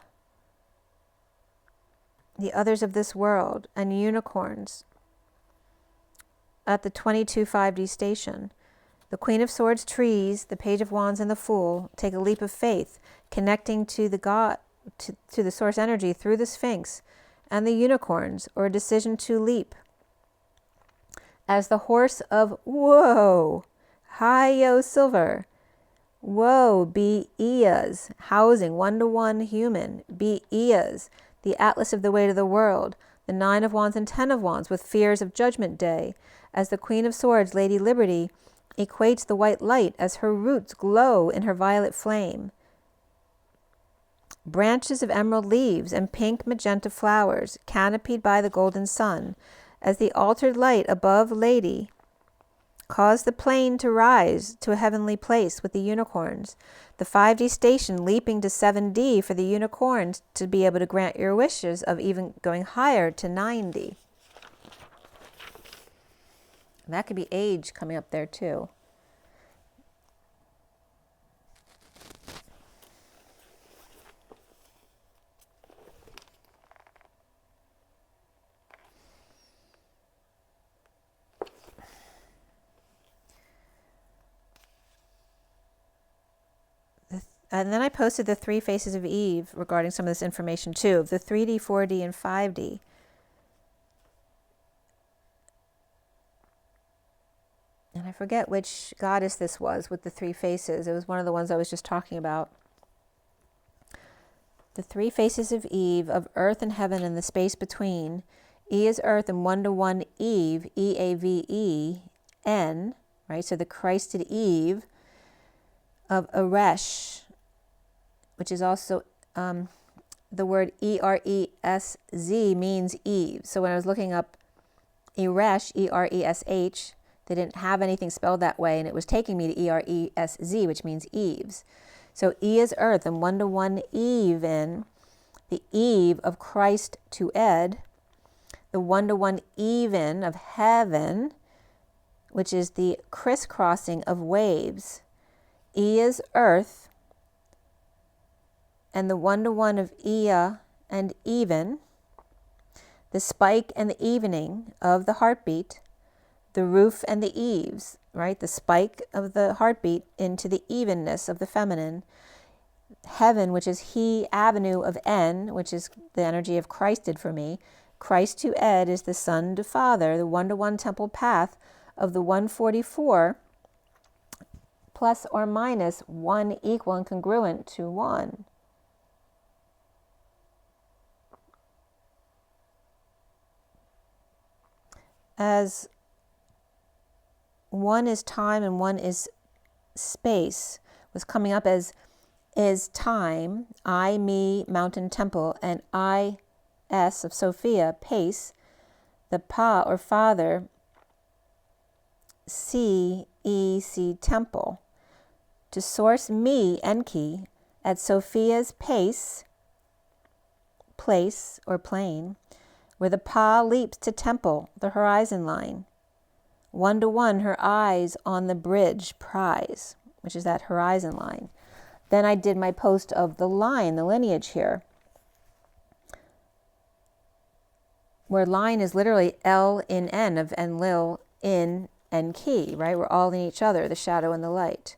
the others of this world, and unicorns at the 22 5D station. The Queen of Swords, trees, the Page of Wands, and the Fool take a leap of faith, connecting to the God, to the source energy through the Sphinx and the unicorns, or a decision to leap. As the horse of woe, Hi-Yo Silver, woe, be Eas, housing, one-to-one human, be Eas, the Atlas of the weight of the world, the Nine of Wands and Ten of Wands with fears of Judgment Day, as the Queen of Swords, Lady Liberty, equates the white light as her roots glow in her violet flame. Branches of emerald leaves and pink magenta flowers, canopied by the golden sun, as the altered light above Lady cause the plane to rise to a heavenly place with the unicorns. The 5D station leaping to 7D for the unicorns to be able to grant your wishes of even going higher to 9D. And that could be age coming up there too. And then I posted the 3 faces of Eve regarding some of this information too, the 3D, 4D, and 5D. And I forget which goddess this was with the 3 faces. It was one of the ones I was just talking about. The 3 faces of Eve, of earth and heaven and the space between. E is earth and one-to-one Eve, E-A-V-E-N, right? So the Christed Eve of Eresh, which is also the word E-R-E-S-Z means Eve. So when I was looking up Eresh, E-R-E-S-H, they didn't have anything spelled that way, and it was taking me to E-R-E-S-Z, which means Eves. So E is earth and one-to-one Eve in the Eve of Christ to Ed, the one-to-one even of heaven, which is the crisscrossing of waves. E is earth, and the one-to-one of Ea and even, the spike and the evening of the heartbeat, the roof and the eaves, right? The spike of the heartbeat into the evenness of the feminine. Heaven, which is he, avenue of N, which is the energy of Christed for me. Christ to Ed is the son to father, the one-to-one temple path of the 144, plus or minus 1 equal and congruent to 1. As 1 is time and 1 is space, was coming up as is time, I, me, mountain, temple, and I, S of Sophia, pace, the pa or father, C, E, C, temple. To source me, Enki, at Sophia's pace, place or plane, where the pa leaps to temple, the horizon line. One-to-one, her eyes on the bridge, prize, which is that horizon line. Then I did my post of the line, the lineage here, where line is literally L in N of Enlil in Enki, right? We're all in each other, the shadow and the light.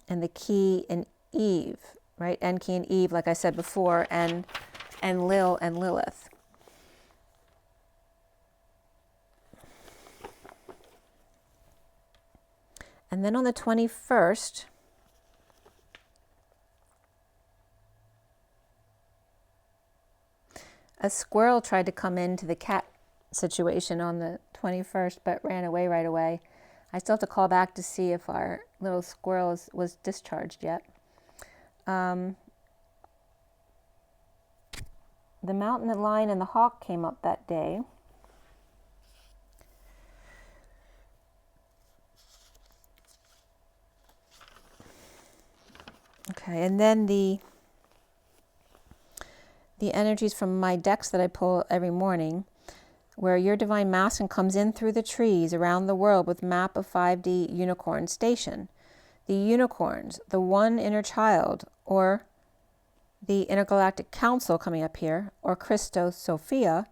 And the key in Eve, right? Enki and Eve, like I said before, and Enlil and Lilith. And then on the 21st, a squirrel tried to come into the cat situation on the 21st, but ran away right away. I still have to call back to see if our little squirrel was discharged yet. The mountain, the lion, and the hawk came up that day. Okay, and then the energies from my decks that I pull every morning, where your divine masculine comes in through the trees around the world with map of 5D unicorn station. The unicorns, the one inner child, or the intergalactic council coming up here, or Christos Sophia,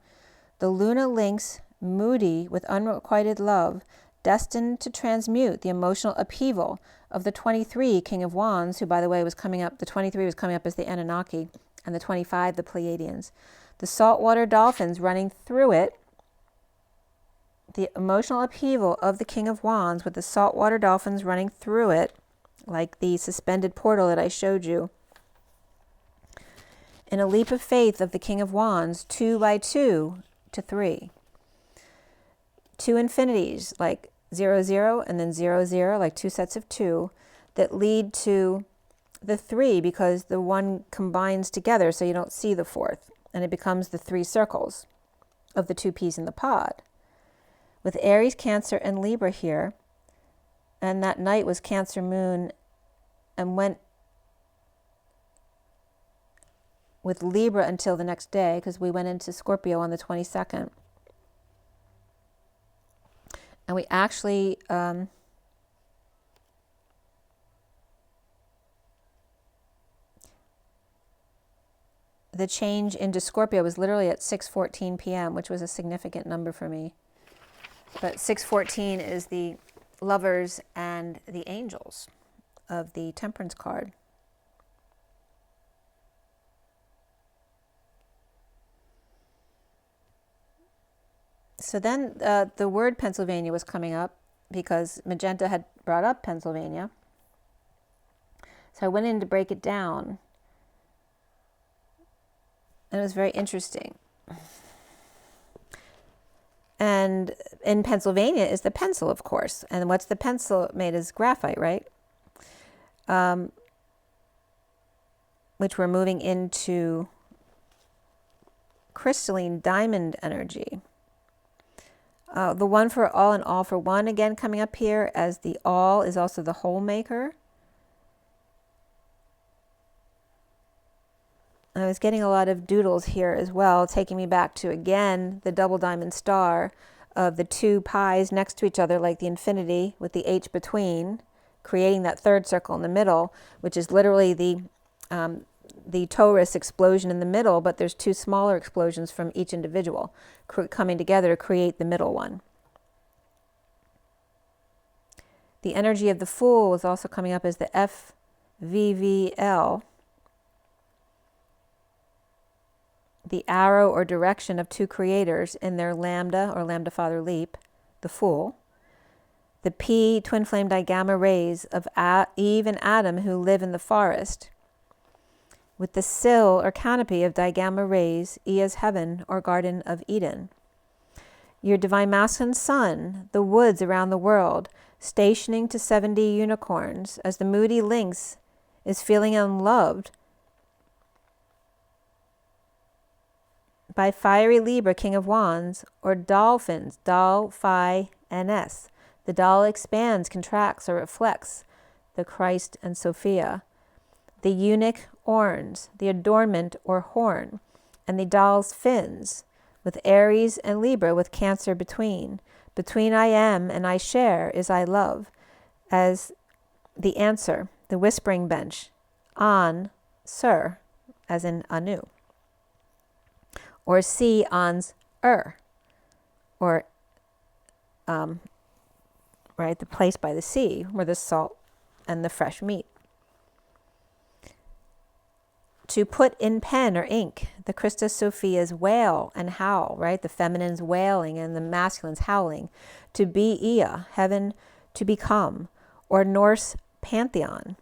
the Luna Lynx, moody with unrequited love, destined to transmute the emotional upheaval of the 23 King of Wands, who, by the way, was coming up, the 23 was coming up as the Anunnaki, and the 25, the Pleiadians. The saltwater dolphins running through it, the emotional upheaval of the King of Wands with the saltwater dolphins running through it, like the suspended portal that I showed you. In a leap of faith of the King of Wands, 2 by 2 to 3. 2 infinities, like 0, 0, and then 0, 0, like 2 sets of 2, that lead to the 3 because the 1 combines together so you don't see the 4th, and it becomes the 3 circles of the 2 peas in the pod. With Aries, Cancer, and Libra here, and that night was Cancer moon and went with Libra until the next day because we went into Scorpio on the 22nd. And we actually the change into Scorpio was literally at 6:14 p.m., which was a significant number for me. But 6:14 is the lovers and the angels of the Temperance card. So then the word Pennsylvania was coming up because Magenta had brought up Pennsylvania. So I went in to break it down. And it was very interesting. And in Pennsylvania is the pencil, of course. And what's the pencil made? Is graphite, right? Which we're moving into crystalline diamond energy. The one for all and all for one, again, coming up here as the all is also the whole maker. I was getting a lot of doodles here as well, taking me back to, again, the double diamond star of the 2 pies next to each other, like the infinity with the H between, creating that 3rd circle in the middle, which is literally the Taurus explosion in the middle, but there's 2 smaller explosions from each individual coming together to create the middle one. The energy of the Fool is also coming up as the FVVL, the arrow or direction of 2 creators in their lambda or lambda father leap, the Fool. The P twin flame digamma rays of Eve and Adam who live in the forest, with the sill or canopy of digamma rays, E as heaven or Garden of Eden. Your divine masculine sun, the woods around the world, stationing to 7D unicorns as the moody lynx is feeling unloved by fiery Libra, King of Wands, or dolphins, Dal, Phi, NS. The doll expands, contracts, or reflects the Christ and Sophia. The eunuch horns, the adornment or horn, and the doll's fins, with Aries and Libra with Cancer between. Between I am and I share is I love, as the answer, the whispering bench, on, sir, as in Anu. Or C, ons, or, right, the place by the sea where the salt and the fresh meat. To put in pen or ink, the Christos Sophia's wail and howl, right? The feminine's wailing and the masculine's howling. To be Ea, heaven to become, or Norse pantheon.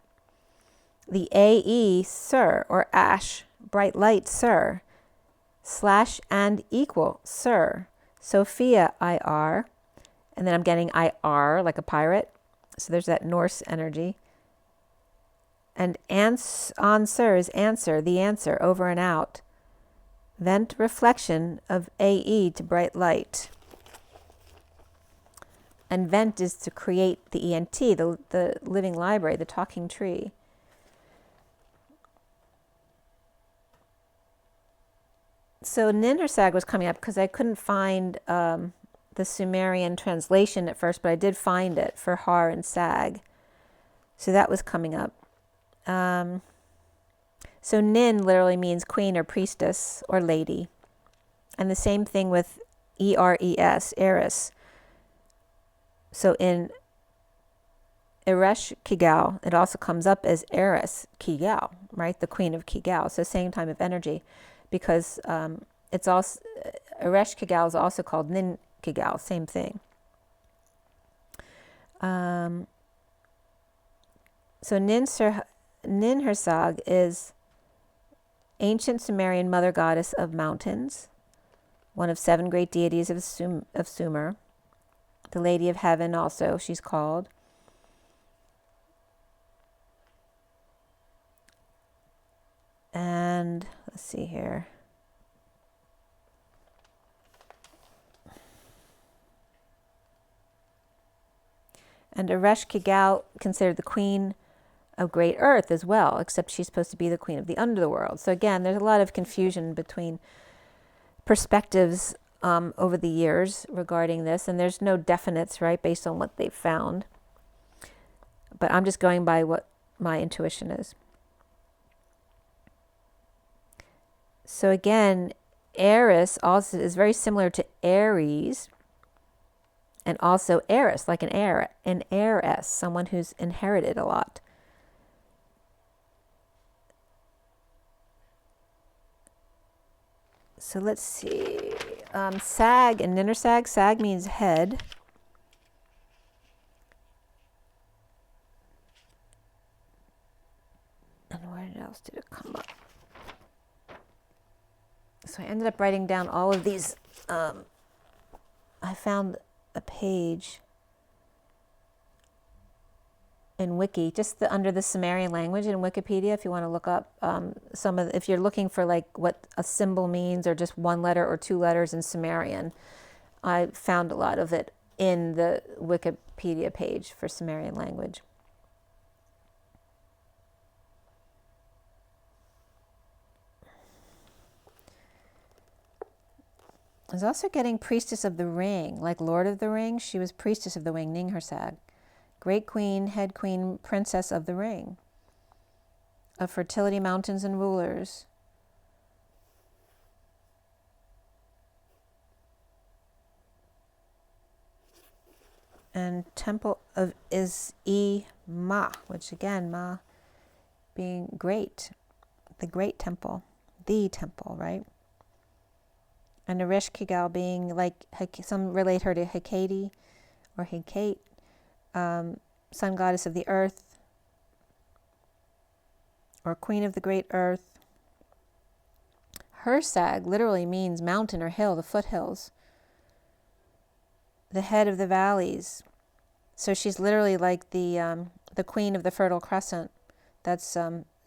The AE, sir, or ash, bright light, sir. Slash and equal, sir. Sophia, IR. And then I'm getting IR, like a pirate. So there's that Norse energy. And answer is answer, the answer, over and out. Vent reflection of AE to bright light. And vent is to create the ENT, the living library, the talking tree. So Ninhursag was coming up because I couldn't find the Sumerian translation at first, but I did find it for Har and Sag. So that was coming up. So Nin literally means queen or priestess or lady. And the same thing with E-R-E-S, Eris. So in Eresh Kigal, it also comes up as Eris Kigal, right? The queen of Kigal. So same time of energy, because it's also, Eresh Kigal is also called Nin Kigal, same thing. So Ninhursag is ancient Sumerian mother goddess of mountains, one of 7 great deities of Sumer. The Lady of Heaven also, she's called. And let's see here. And Eresh Kigal, considered the queen of great earth as well, except she's supposed to be the queen of the underworld. So again, there's a lot of confusion between perspectives over the years regarding this, and there's no definites, right, based on what they've found. But I'm just going by what my intuition is. So again, Eris also is very similar to Aries, and also heiress, like an heiress, someone who's inherited a lot. So let's see. Sag and Ninhursag. Sag means head. And where else did it come up? So I ended up writing down all of these. I found a page in Wiki, just under the Sumerian language in Wikipedia, if you want to look up some of, if you're looking for like what a symbol means or just 1 letter or 2 letters in Sumerian, I found a lot of it in the Wikipedia page for Sumerian language. I was also getting priestess of the ring, like Lord of the Ring. She was priestess of the ring, Ninhursag. Great queen, head queen, princess of the ring, of fertility, mountains, and rulers. And temple of is Ma, which again, Ma being great, the great temple, the temple, right? And Eresh Kigal being like, some relate her to Hecate or Hecate, sun goddess of the earth, or queen of the great earth. Hursag literally means mountain or hill, the foothills, the head of the valleys. So she's literally like the queen of the Fertile Crescent. That's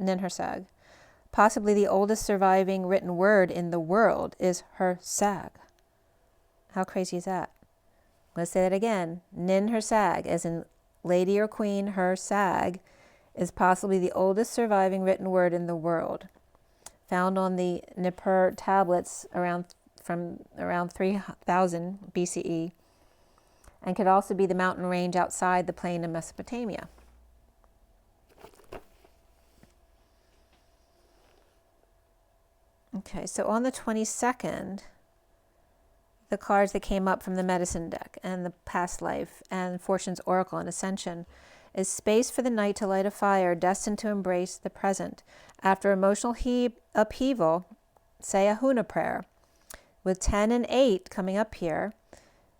Ninhursag. Possibly the oldest surviving written word in the world is Hursag. How crazy is that? I'm going to say that again. Ninhursag, as in lady or queen, Hursag, is possibly the oldest surviving written word in the world. Found on the Nippur tablets from around 3000 BCE, and could also be the mountain range outside the plain of Mesopotamia. Okay, so on the 22nd, the cards that came up from the medicine deck and the past life and Fortune's Oracle and Ascension is space for the night to light a fire destined to embrace the present. After emotional upheaval, say a Huna prayer. With 10 and 8 coming up here,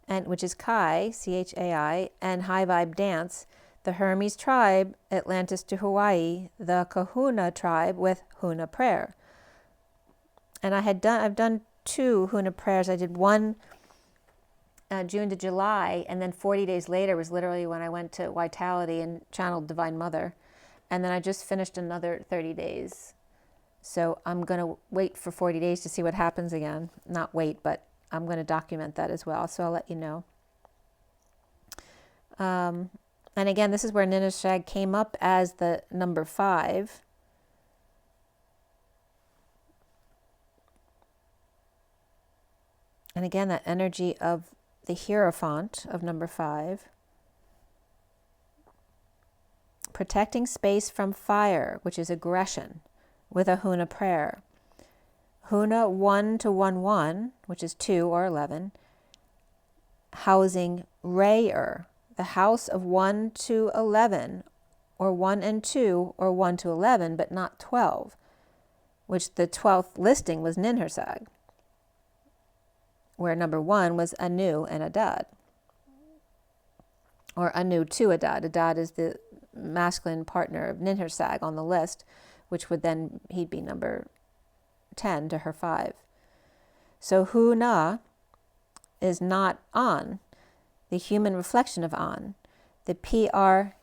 and which is Chai, C-H-A-I, and High Vibe Dance, the Hermes tribe, Atlantis to Hawaii, the Kahuna tribe with Huna prayer. And I've done 2 Huna prayers. I did one June to July, and then 40 days later was literally when I went to Vitality and channeled Divine Mother. And then I just finished another 30 days. So I'm going to wait for 40 days to see what happens again. Not wait, but I'm going to document that as well. So I'll let you know. And again, this is where Ninhursag came up as the number 5. And again, that energy of the Hierophant of number 5. Protecting space from fire, which is aggression, with a Huna prayer. Huna 1 to 1-1, which is 2 or 11, housing Rayer, the house of 1 to 11, or 1 and 2, or 1 to 11, but not 12, which the 12th listing was Ninhursag, where number 1 was Anu and Adad, or Anu to Adad. Adad is the masculine partner of Ninhursag on the list, which would then, he'd be number 10 to her 5. So Huna is not An, the human reflection of An. The PR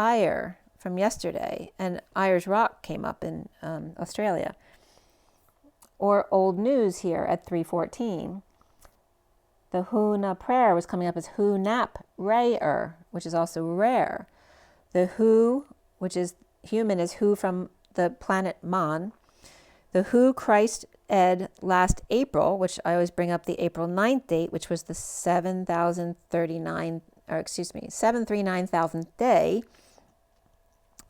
Ire from yesterday, and Ayers Rock came up in Australia. Or Old News here at 314. The Huna prayer was coming up as Hunap Rayer, which is also rare. The Hu, which is human, is Hu from the planet Man. The Hu Christ Ed last April, which I always bring up the April 9th date, which was the 739,000th day,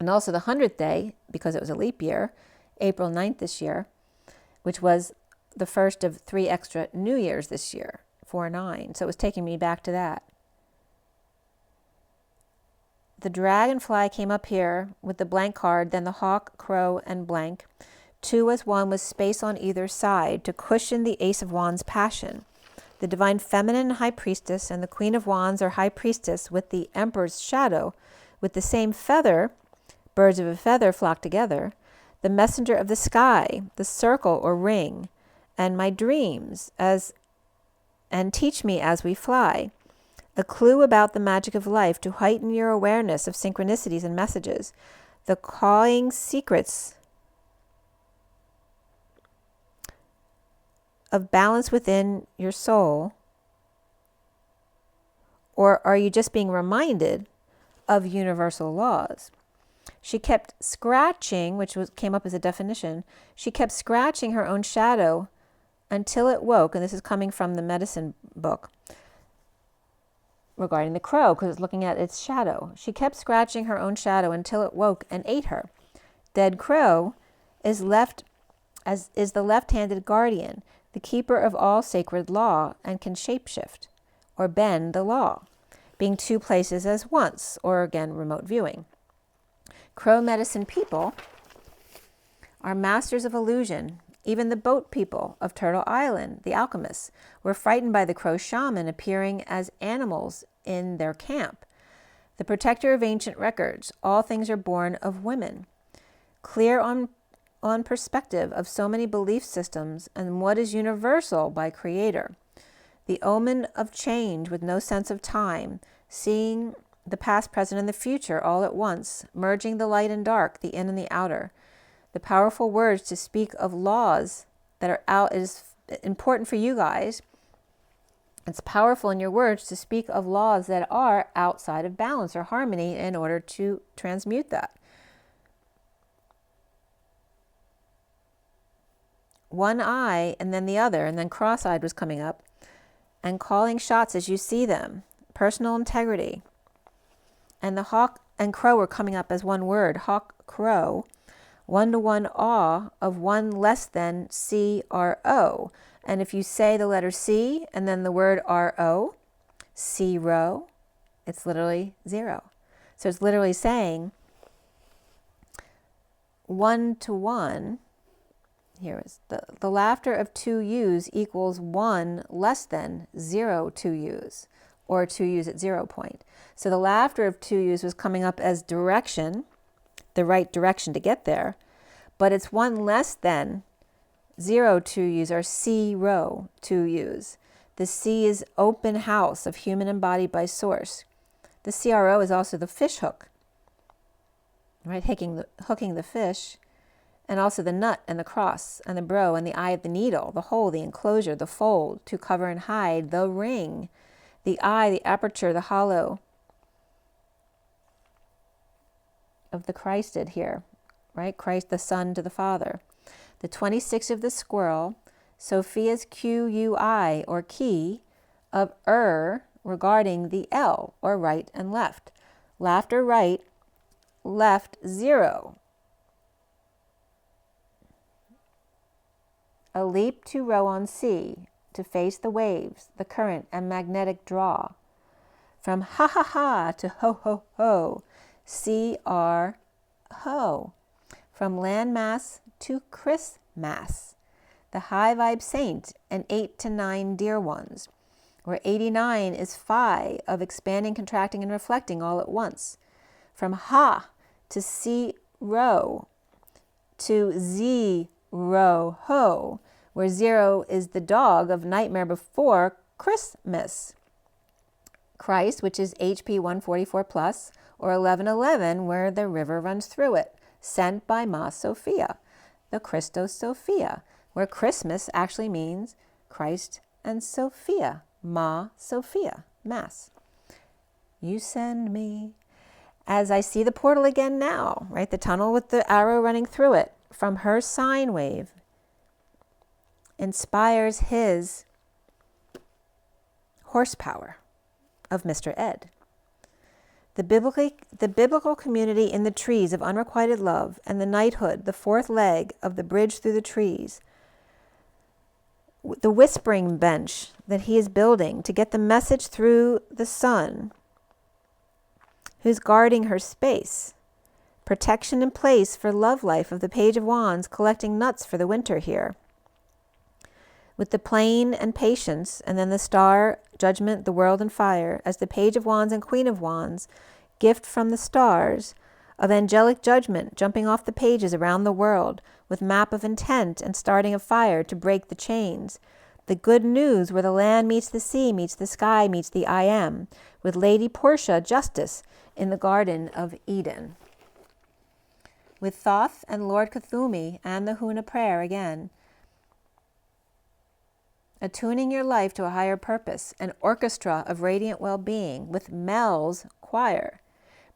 and also the 100th day, because it was a leap year, April 9th this year, which was the first of 3 extra New Years this year, 4-9. So it was taking me back to that. The dragonfly came up here with the blank card, then the hawk, crow, and blank. 2 as 1 with space on either side to cushion the Ace of Wands passion. The divine feminine high priestess and the Queen of Wands or high priestess with the emperor's shadow, with the same feather, birds of a feather flock together, the messenger of the sky, the circle or ring, and my dreams, and teach me as we fly. A clue about the magic of life to heighten your awareness of synchronicities and messages. The cawing secrets of balance within your soul. Or are you just being reminded of universal laws? She kept scratching, which came up as a definition. She kept scratching her own shadow until it woke, and this is coming from the medicine book regarding the crow, because it's looking at its shadow. She kept scratching her own shadow until it woke and ate her. Dead crow is the left-handed guardian, the keeper of all sacred law, and can shapeshift or bend the law, being 2 places as once, or again remote viewing. Crow medicine people are masters of illusion. Even the boat people of Turtle Island, the alchemists, were frightened by the crow shaman appearing as animals in their camp. The protector of ancient records, all things are born of women. Clear on perspective of so many belief systems and what is universal by creator. The omen of change with no sense of time, seeing the past, present, and the future all at once, merging the light and dark, the in and the outer. The powerful words to speak of laws that are out is important for you guys. It's powerful in your words to speak of laws that are outside of balance or harmony in order to transmute that. One eye and then the other, and then cross-eyed was coming up, and calling shots as you see them. Personal integrity. And the hawk and crow were coming up as one word, hawk, crow. 1-to-1 awe of 1 less than C-R-O. And if you say the letter C and then the word R-O, C-ro, it's literally 0. So it's literally saying 1-to-1, here is the laughter of 2 U's equals 1 less than 0 2 U's, or 2 U's at 0 point. So the laughter of 2 U's was coming up as direction, the right direction to get there, but it's 1 less than 0 2 U's, or C-ro 2 U's. The C is open house of human embodied by source. The CRO is also the fish hook, right? Hooking the fish, and also the nut and the cross and the bro and the eye of the needle, the hole, the enclosure, the fold, to cover and hide, the ring, the eye, the aperture, the hollow of the Christed here, right? Christ, the Son to the Father. The 26 of the squirrel, Sophia's QUI, or key, of regarding the L, or right and left. Laughter right, left 0. A leap to row on sea, to face the waves, the current and magnetic draw. From ha ha ha to ho ho ho, CR ho. From landmass to Christmas, the high vibe saint and 8 to 9 dear ones, where 89 is phi of expanding, contracting, and reflecting all at once. From ha to C row to Z row ho, where 0 is the dog of nightmare before Christmas. Christ, which is HP 144 plus, or 1111, where the river runs through it, sent by Ma Sophia, the Christos Sophia, where Christmas actually means Christ and Sophia, Ma Sophia, Mass. You send me. As I see the portal again now, right, the tunnel with the arrow running through it, from her sine wave, inspires his horsepower of Mr. Ed. The biblical community in the trees of unrequited love, and the knighthood, the fourth leg of the bridge through the trees, the whispering bench that he is building to get the message through the sun, who's guarding her space, protection in place for love life of the Page of Wands, collecting nuts for the winter here. With the plane and patience, and then the star, judgment, the world, and fire, as the Page of Wands and Queen of Wands, gift from the stars of angelic judgment jumping off the pages around the world, with map of intent and starting of fire to break the chains. The good news where the land meets the sea, meets the sky, meets the I am, with Lady Portia, justice, in the Garden of Eden. With Thoth and Lord Cthulhu and the Huna prayer again, attuning your life to a higher purpose, an orchestra of radiant well-being with Mel's choir,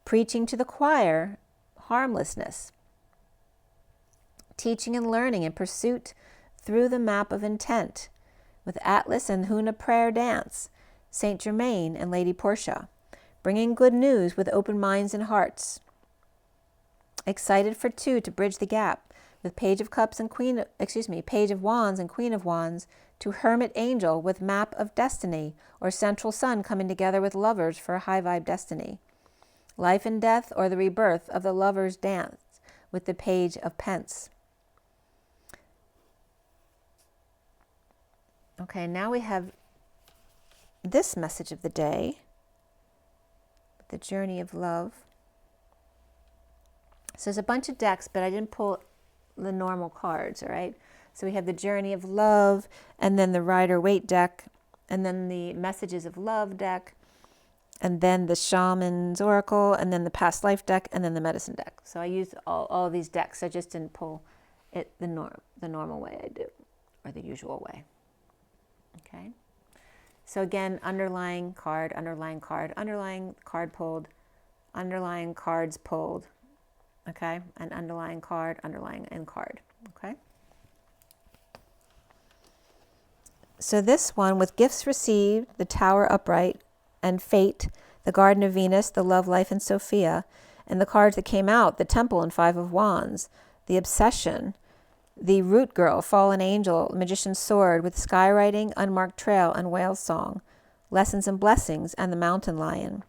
preaching to the choir harmlessness, teaching and learning in pursuit through the map of intent, with Atlas and Huna prayer dance, Saint Germain and Lady Portia, bringing good news with open minds and hearts, excited for two to bridge the gap, with Page of Cups and Page of Wands and Queen of Wands, to Hermit Angel with map of destiny, or central sun coming together with lovers for a high vibe destiny. Life and death, or the rebirth of the lovers' dance, with the Page of Pence. Okay, now we have this message of the day, the journey of love. So there's a bunch of decks, but I didn't pull the normal cards, all right? So we have the Journey of Love, and then the Rider-Waite deck, and then the Messages of Love deck, and then the Shaman's Oracle, and then the Past Life deck, and then the Medicine deck. So I used all of these decks. I just didn't pull it the normal way I do, or the usual way. Okay? So again, underlying card, underlying card, underlying card pulled, underlying cards pulled, okay? And underlying card, underlying, and card, okay? So this one, with gifts received, the Tower upright, and fate, the Garden of Venus, the Love Life, and Sophia, and the cards that came out, the Temple and Five of Wands, the Obsession, the Root Girl, Fallen Angel, Magician's Sword, with Skywriting, Unmarked Trail, and Whale Song, Lessons and Blessings, and the Mountain Lion.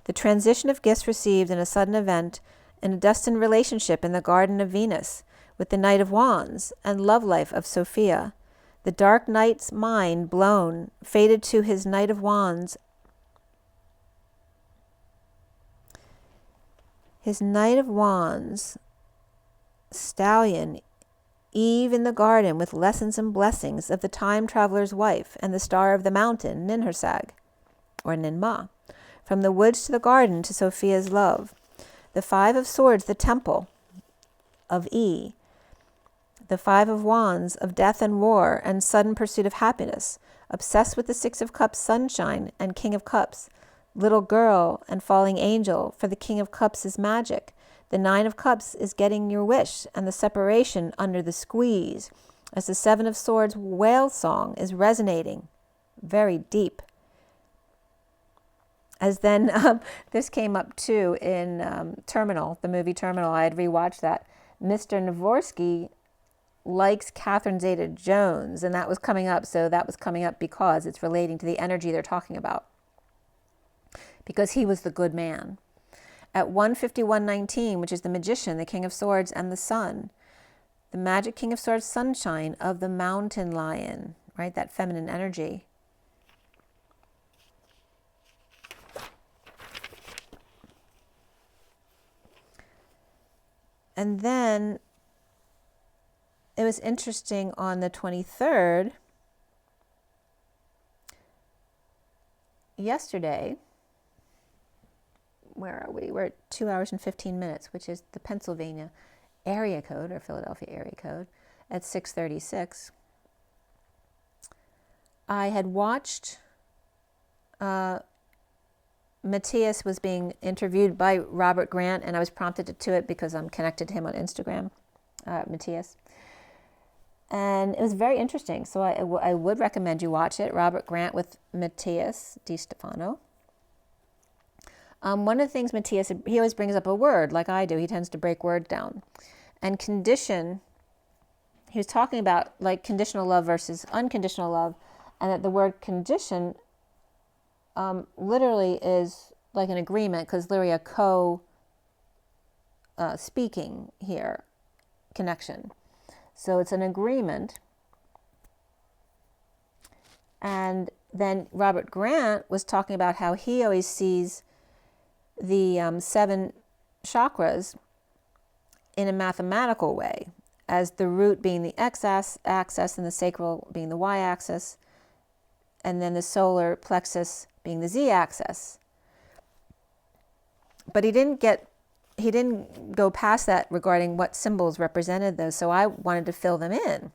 The transition of gifts received in a sudden event, in a destined relationship in the Garden of Venus, with the Knight of Wands, and Love Life of Sophia. The dark knight's mind blown, faded to his Knight of Wands. His Knight of Wands, Stallion, Eve in the garden with lessons and blessings of the time traveler's wife, and the star of the mountain, Ninhursag, or Ninmah. From the woods to the garden to Sophia's love. The Five of Swords, the temple of E. The Five of Wands, of death and war and sudden pursuit of happiness, obsessed with the Six of Cups, sunshine, and King of Cups, little girl and falling angel, for the King of Cups is magic. The Nine of Cups is getting your wish, and the separation under the squeeze, as the Seven of Swords whale song is resonating very deep. As then, this came up too in Terminal, the movie Terminal. I had rewatched that. Mr. Navorsky likes Catherine Zeta-Jones, and that was coming up. So that was coming up because it's relating to the energy they're talking about. Because he was the good man. At 151:19, which is the Magician, the King of Swords, and the Sun, the Magic King of Swords, sunshine of the mountain lion, right? That feminine energy. And then it was interesting on the 23rd, yesterday, where are we? We're at 2 hours and 15 minutes, which is the Pennsylvania area code, or Philadelphia area code, at 6:36. I had watched, Matthias was being interviewed by Robert Grant, and I was prompted to it because I'm connected to him on Instagram, Matthias. And it was very interesting, so I would recommend you watch it. Robert Grant with Matthias Di Stefano. One of the things Matthias, he always brings up a word, like I do. He tends to break words down. And condition, he was talking about like conditional love versus unconditional love, and that the word condition literally is like an agreement, because literally a co-speaking here, connection. So it's an agreement. And then Robert Grant was talking about how he always sees the 7 chakras in a mathematical way, as the root being the x-axis and the sacral being the y-axis, and then the solar plexus being the z-axis. But he didn't go past that regarding what symbols represented those, so I wanted to fill them in.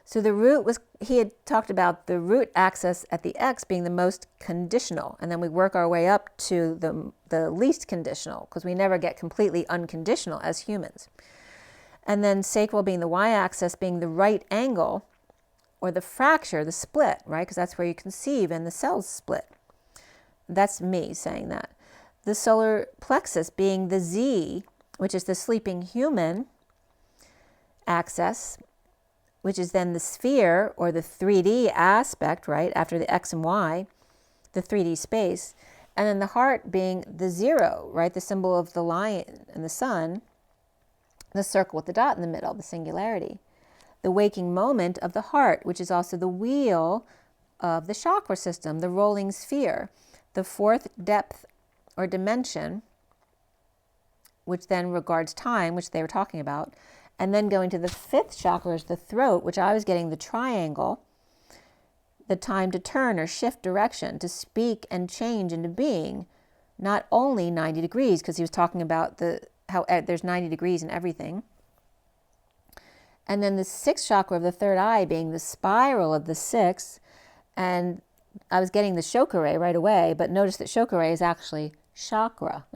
So the root was, he had talked about the root axis at the X being the most conditional, and then we work our way up to the least conditional, because we never get completely unconditional as humans. And then sacral being the y-axis, being the right angle, or the fracture, the split, right? Because that's where you conceive and the cells split. That's me saying that. The solar plexus being the Z, which is the sleeping human axis, which is then the sphere, or the 3D aspect, right, after the X and Y, the 3D space. And then the heart being the 0, right, the symbol of the lion and the sun, the circle with the dot in the middle, the singularity. The waking moment of the heart, which is also the wheel of the chakra system, the rolling sphere, the 4th depth or dimension, which then regards time, which they were talking about. And then going to the 5th chakra is the throat, which I was getting the triangle, the time to turn or shift direction, to speak and change into being, not only 90 degrees, because he was talking about how there's 90 degrees in everything. And then the 6th chakra of the 3rd eye being the spiral of the 6th, and I was getting the chakra right away, but notice that chakra is actually chakra,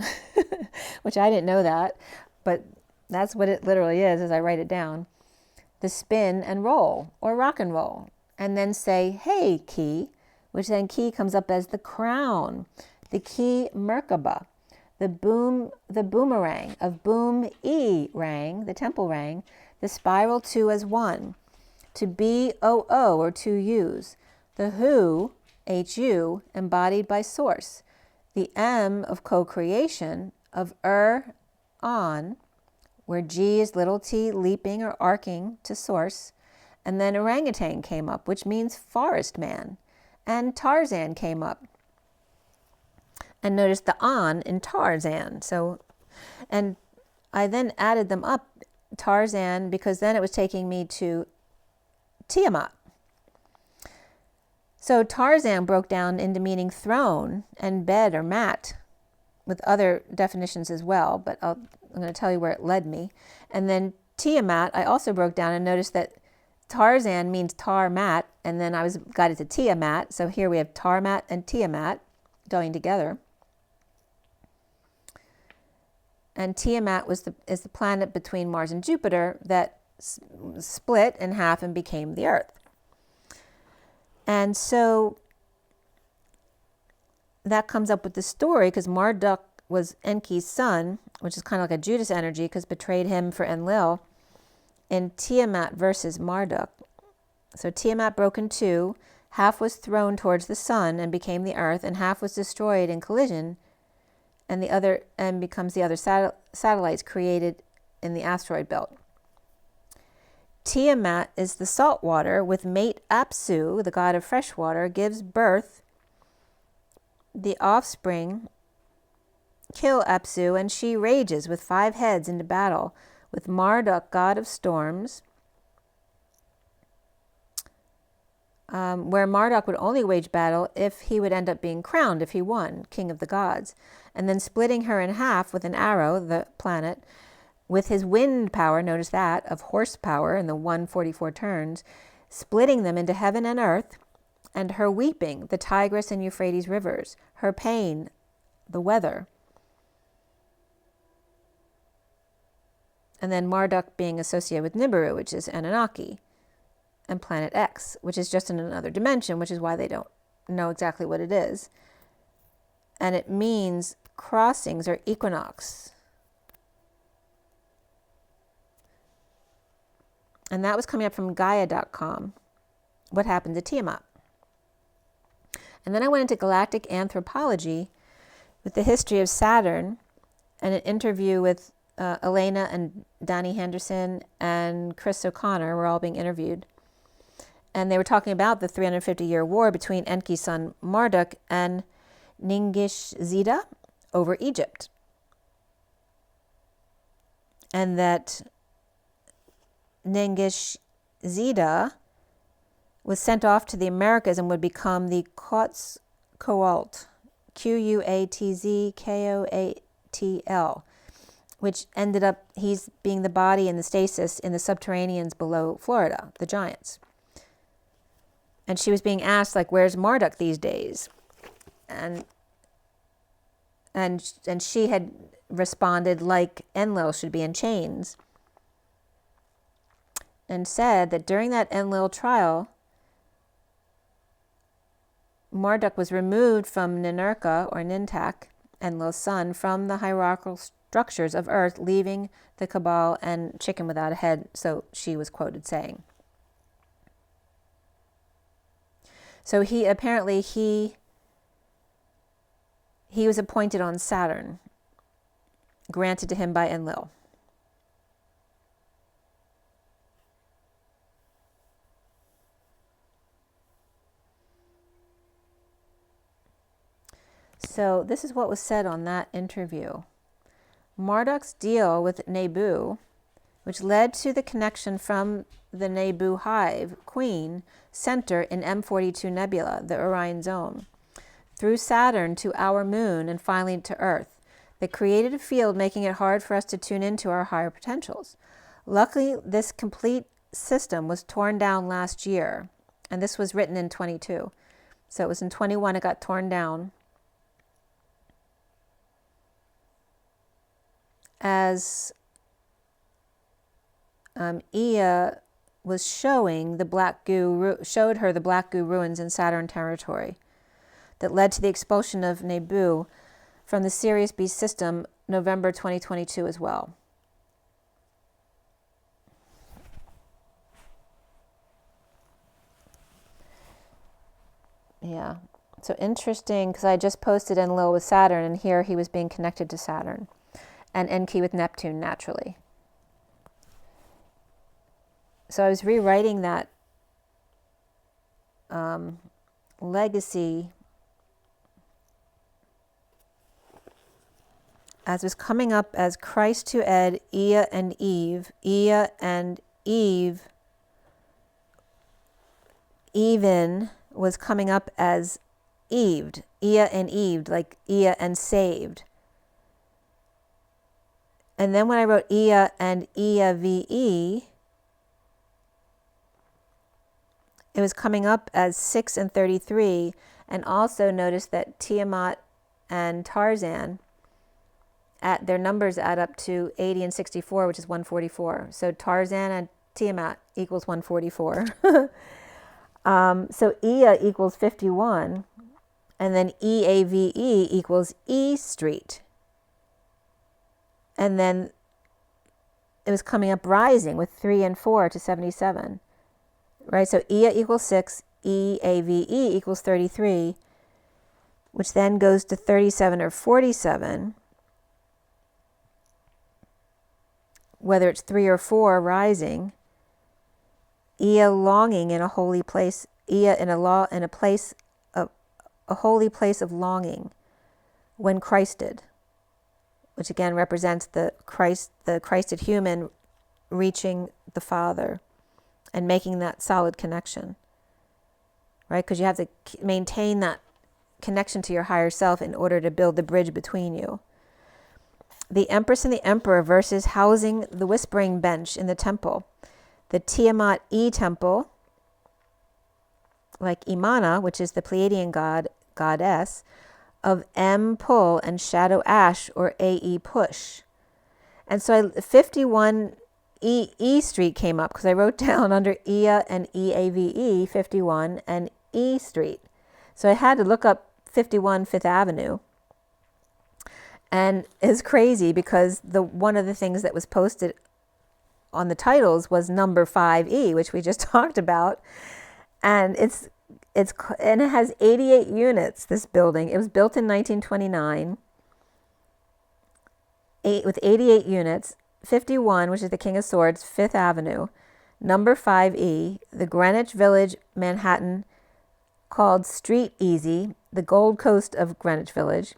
which I didn't know that, but that's what it literally is as I write it down. The spin and roll, or rock and roll, and then say, hey, key, which then key comes up as the crown, the key Merkaba, the boomerang of boom rang, the temple rang, the spiral 2 as 1, to B-O-O, or 2 U's, the who, H-U, embodied by source, the M of co-creation, of on, where G is little t leaping or arcing to source, and then orangutan came up, which means forest man, and Tarzan came up. And notice the on in Tarzan. So, and I then added them up, Tarzan, because then it was taking me to Tiamat. So Tarzan broke down into meaning throne and bed or mat, with other definitions as well, but I'm going to tell you where it led me. And then Tiamat, I also broke down and noticed that Tarzan means tar mat, and then I was guided to Tiamat. So here we have Tarmat and Tiamat going together. And Tiamat is the planet between Mars and Jupiter that split in half and became the earth. And so that comes up with the story because Marduk was Enki's son, which is kind of like a Judas energy because betrayed him for Enlil in Tiamat versus Marduk. So Tiamat broke in two, half was thrown towards the sun and became the earth, and half was destroyed in collision, and becomes the other satellites created in the asteroid belt. Tiamat is the salt water with mate Apsu, the god of fresh water, gives birth. The offspring kill Apsu, and she rages with 5 heads into battle with Marduk, god of storms, where Marduk would only wage battle if he would end up being crowned, if he won, king of the gods, and then splitting her in half with an arrow, the planet, with his wind power, notice that, of horsepower in the 144 turns, splitting them into heaven and earth, and her weeping, the Tigris and Euphrates rivers, her pain, the weather. And then Marduk being associated with Nibiru, which is Anunnaki, and Planet X, which is just in another dimension, which is why they don't know exactly what it is. And it means crossings or equinox. And that was coming up from Gaia.com. What happened to Tiamat? And then I went into galactic anthropology with the history of Saturn and an interview with Elena and Danny Henderson and Chris O'Connor were all being interviewed. And they were talking about the 350-year war between Enki's son Marduk and Ningishzida over Egypt. And that Ningishzida was sent off to the Americas and would become the Quetzalcoatl, Quetzkoatl, which ended up, he's being the body in the stasis in the subterraneans below Florida, the giants. And she was being asked, like, where's Marduk these days? And she had responded, like, Enlil should be in chains. And said that during that Enlil trial, Marduk was removed from Ninurka, or Nintak, Enlil's son, from the hierarchical structures of Earth, leaving the cabal and chicken without a head, so she was quoted saying. So he was appointed on Saturn, granted to him by Enlil. So this is what was said on that interview. Marduk's deal with Nebu, which led to the connection from the Nebu hive queen center in M42 Nebula, the Orion Zone, through Saturn to our moon and finally to Earth, that created a field making it hard for us to tune into our higher potentials. Luckily, this complete system was torn down last year, and this was written in 22. So it was in 21 it got torn down. As Ea was showing the black goo, showed her the black goo ruins in Saturn territory that led to the expulsion of Nebu from the Sirius B system November 2022 as well. Yeah, so interesting, because I just posted Enlil with Saturn, and here he was being connected to Saturn, and Enki with Neptune naturally. So I was rewriting that legacy as was coming up as Christ to Ed, Ea and Eve, even was coming up as Eved, Ea and Eved, like Ea and saved. And then when I wrote Ea and Ea-VE, it was coming up as 6 and 33, and also notice that Tiamat and Tarzan, their numbers add up to 80 and 64, which is 144. So Tarzan and Tiamat equals 144. So Ea equals 51. And then EAVE equals E Street. And then it was coming up rising with 3 and 4 to 77. Right? So Ea equals 6. EAVE equals 33. Which then goes to 37 or 47. Whether it's 3 or 4 rising. Ea longing in a holy place. Ea in a place of a holy place of longing when Christed, which again represents the Christed human reaching the Father and making that solid connection, right? Because you have to maintain that connection to your higher self in order to build the bridge between you. The Empress and the Emperor versus housing the whispering bench in the temple. The Tiamat E temple, like Imana, which is the Pleiadian goddess, of M pull and shadow ash, or AE push. And so 51 E Street came up because I wrote down under Ea and EAVE 51 and E Street. So I had to look up 51 Fifth Avenue. And it's crazy because one of the things that was posted on the titles was number 5E, which we just talked about. And and it has 88 units, this building. It was built in 1929 with 88 units. 51, which is the King of Swords, Fifth Avenue. Number 5E, the Greenwich Village, Manhattan, called Street Easy, the Gold Coast of Greenwich Village.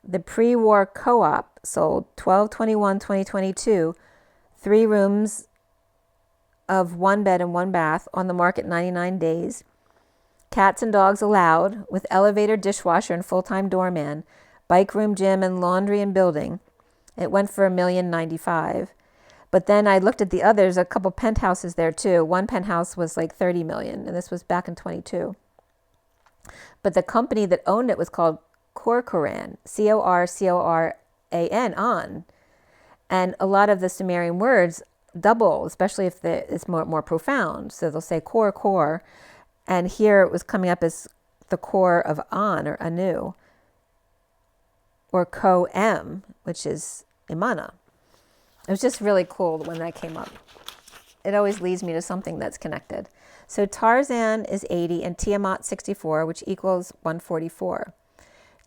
The pre-war co-op sold 12/21/2022, 3 rooms of 1 bed and 1 bath, on the market 99 days. Cats and dogs allowed, with elevator, dishwasher, and full-time doorman, bike room, gym, and laundry and building. It went for $1,095,000. But then I looked at the others, a couple penthouses there too. One penthouse was like $30 million, and this was back in 22. But the company that owned it was called Corcoran, Corcoran, on. And a lot of the Sumerian words double, especially if it's more profound. So they'll say core. And here it was coming up as the core of An, or Anu, or Ko-M, which is Imana. It was just really cool when that came up. It always leads me to something that's connected. So Tarzan is 80 and Tiamat 64, which equals 144.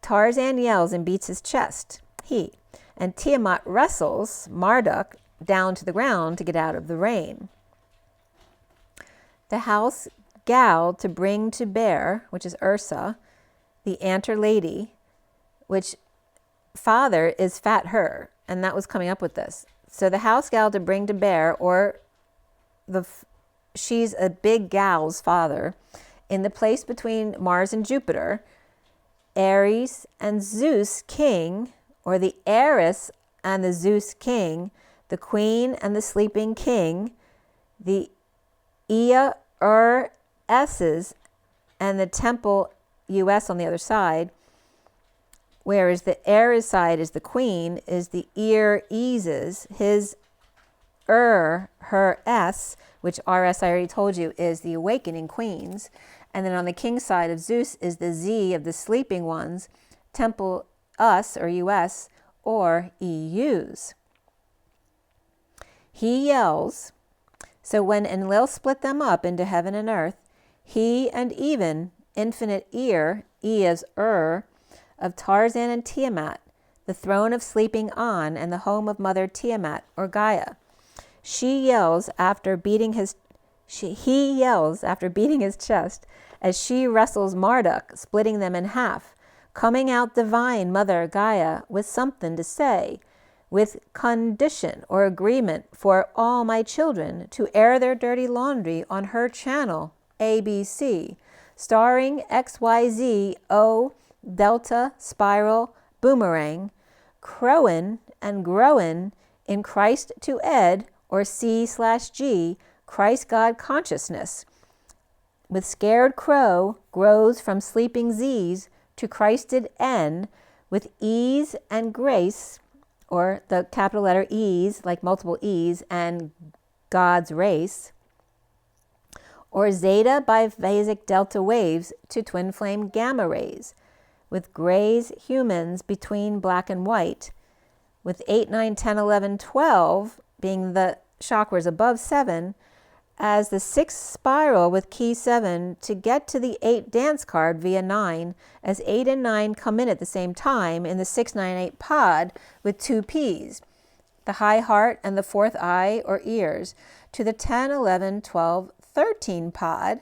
Tarzan yells and beats his chest, and Tiamat wrestles Marduk down to the ground to get out of the rain. The house gal to bring to bear, which is Ursa, the Anter lady, which father is fat her, and that was coming up with this. So the house gal to bring to bear, or she's a big gal's father, in the place between Mars and Jupiter, Ares and Zeus king, or the heiress and the Zeus king, the queen and the sleeping king, the Ea S's and the temple US on the other side, whereas the Ares side is the queen, is the Eses, his her S, which RS I already told you is the awakening queens. And then on the king side of Zeus is the Z of the sleeping ones, temple us, or US, or EUs. He yells. So when Enlil split them up into heaven and earth, he and even infinite ear, E as of Tarzan and Tiamat, the throne of sleeping An and the home of mother Tiamat, or Gaia. He yells after beating his chest as she wrestles Marduk, splitting them in half, coming out divine mother Gaia with something to say, with condition or agreement for all my children to air their dirty laundry on her channel, ABC, starring XYZ O Delta Spiral Boomerang, crowin' and growin' in Christ to Ed, or C/G, Christ God consciousness. With scared crow grows from sleeping Z's to Christed N, with ease and grace, or the capital letter E's, like multiple E's, and God's race, or zeta biphasic delta waves to twin flame gamma rays, with grays humans between black and white, with 8, 9, 10, 11, 12 being the chakras above 7, as the 6th spiral with key 7 to get to the 8 dance card via 9, as 8 and 9 come in at the same time in the 698 pod with 2 Ps, the high heart and the 4th eye or ears, to the 10, 11, 12, 13 pod,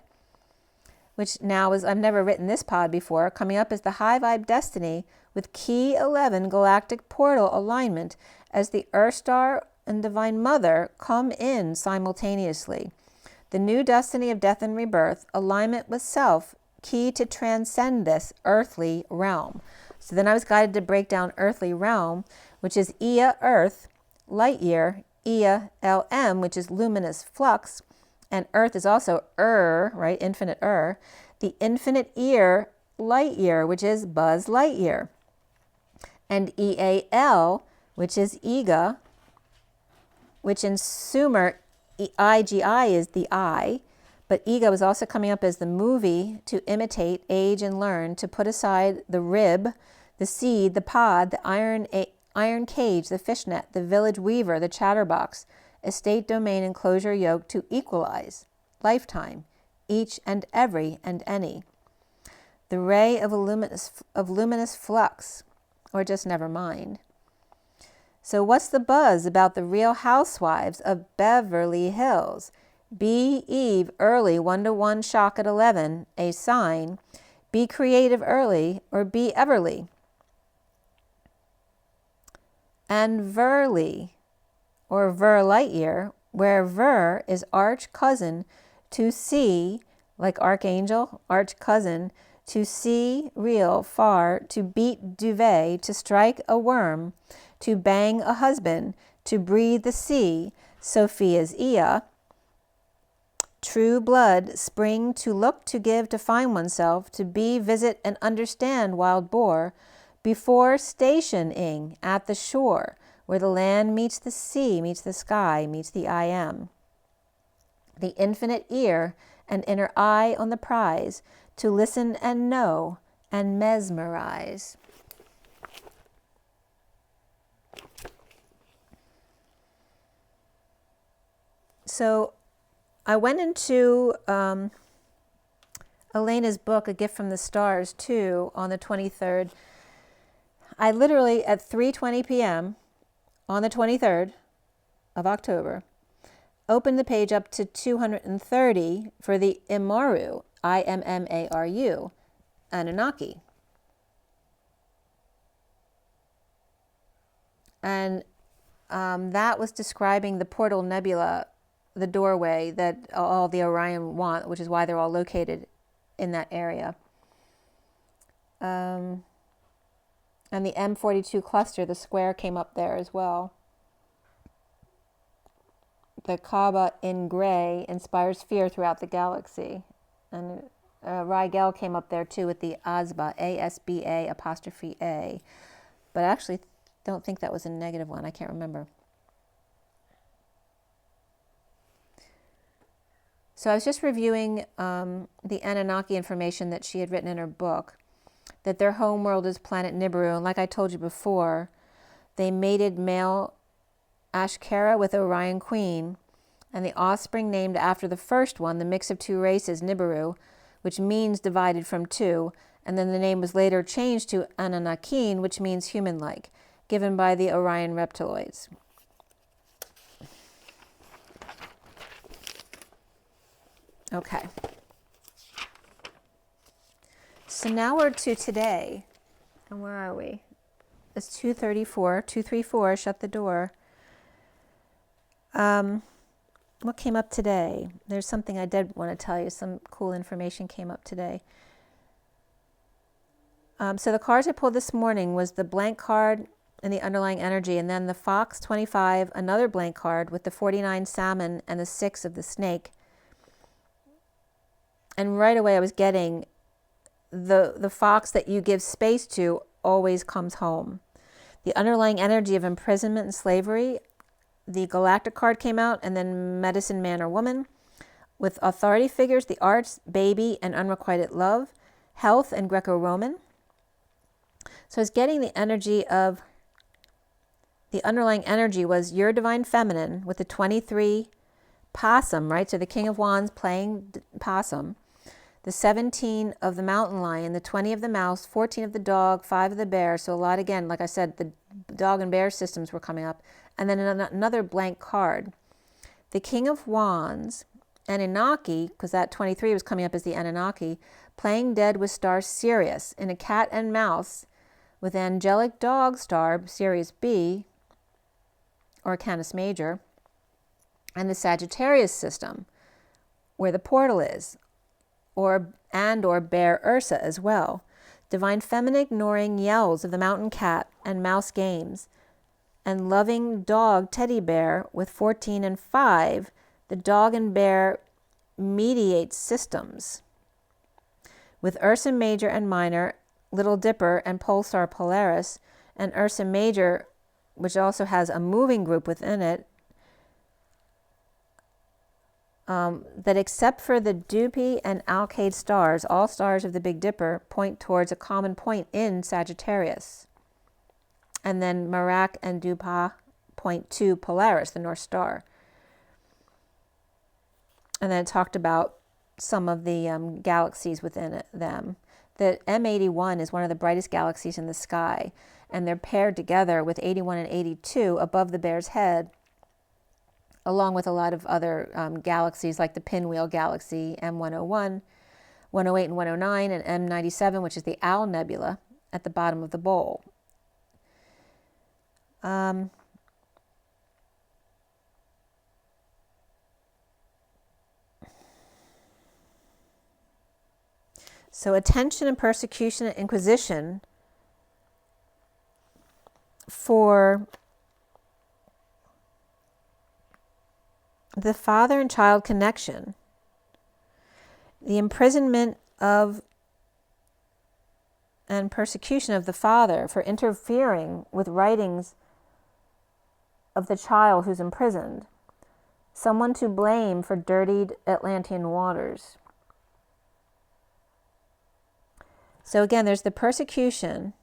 which now is, I've never written this pod before, coming up as the high vibe destiny with key 11 galactic portal alignment as the Earth Star and Divine Mother come in simultaneously. The new destiny of death and rebirth, alignment with self, key to transcend this earthly realm. So then I was guided to break down earthly realm, which is Ea, earth, light year, Ea, LM, which is luminous flux, and earth is also right, infinite the infinite ear, light year, which is Buzz Lightyear, and EAL, which is Ega, which in Sumer, IGI is the eye, but Ega was also coming up as the movie to imitate, age, and learn, to put aside the rib, the seed, the pod, the iron cage, the fishnet, the village weaver, the chatterbox, estate, domain, enclosure, yoke, to equalize, lifetime, each and every and any. The ray of luminous flux, or just never mind. So what's the buzz about the Real Housewives of Beverly Hills? Be Eve early, 1-to-1 shock at 11, a sign. Be creative early, or be Everly. And Verly, or Ver Lightyear, where Ver is arch cousin to see, like archangel, arch cousin, to see real, far, to beat duvet, to strike a worm, to bang a husband, to breathe the sea, Sophia's Ea. True blood, spring, to look, to give, to find oneself, to be, visit, and understand wild boar, before stationing at the shore, where the land meets the sea, meets the sky, meets the I am. The infinite ear and inner eye on the prize, to listen and know and mesmerize. So I went into Elena's book, A Gift from the Stars, too, on the 23rd. I literally, at 3:20 p.m. on the 23rd of October, opened the page up to 230 for the Immaru, I-M-M-A-R-U, Anunnaki. And that was describing the portal nebula, the doorway that all the Orion want, which is why they're all located in that area. And the M42 cluster, the square, came up there as well. The Kaaba in gray inspires fear throughout the galaxy. And Rigel came up there too with the Asba, A-S-B-A apostrophe A. But I actually don't think that was a negative one. I can't remember. So I was just reviewing the Anunnaki information that she had written in her book, that their home world is planet Nibiru. And like I told you before, they mated male Ashkara with Orion Queen, and the offspring named after the first one, the mix of two races, Nibiru, which means divided from two, and then the name was later changed to Anunnaki, which means human-like, given by the Orion reptiloids. Okay. So now we're to today. And where are we? It's 2:34, 234, shut the door. What came up today? There's something I did want to tell you. Some cool information came up today. So the cards I pulled this morning was the blank card and the underlying energy, and then the Fox 25, another blank card with the 49 salmon and the 6 of the snake. And right away I was getting the fox that you give space to always comes home. The underlying energy of imprisonment and slavery, the galactic card came out, and then medicine man or woman. With authority figures, the arts, baby, and unrequited love, health, and Greco-Roman. So it's getting the energy of, the underlying energy was your divine feminine with the 23 possum, right? So the King of Wands playing possum. The 17 of the mountain lion, the 20 of the mouse, 14 of the dog, 5 of the bear. So a lot, again, like I said, the dog and bear systems were coming up. And then another blank card. The King of Wands, Anunnaki, because that 23 was coming up as the Anunnaki, playing dead with star Sirius in a cat and mouse with angelic dog star, Sirius B, or Canis Major, and the Sagittarius system, where the portal is, or Bear Ursa as well. Divine feminine ignoring yells of the mountain cat and mouse games, and loving dog teddy bear with 14 and 5, the dog and bear mediate systems. With Ursa Major and Minor, Little Dipper and Polestar Polaris, and Ursa Major, which also has a moving group within it, that except for the Dupi and Alcade stars, all stars of the Big Dipper point towards a common point in Sagittarius. And then Merak and Dupa point to Polaris, the North Star. And then it talked about some of the galaxies within them. The M81 is one of the brightest galaxies in the sky, and they're paired together with 81 and 82 above the bear's head, along with a lot of other galaxies like the Pinwheel Galaxy, M101, 108 and 109, and M97, which is the Owl Nebula at the bottom of the bowl. So attention and persecution and inquisition for the father and child connection, the imprisonment of and persecution of the father for interfering with writings of the child who's imprisoned, someone to blame for dirtied Atlantean waters. So again, there's the persecution,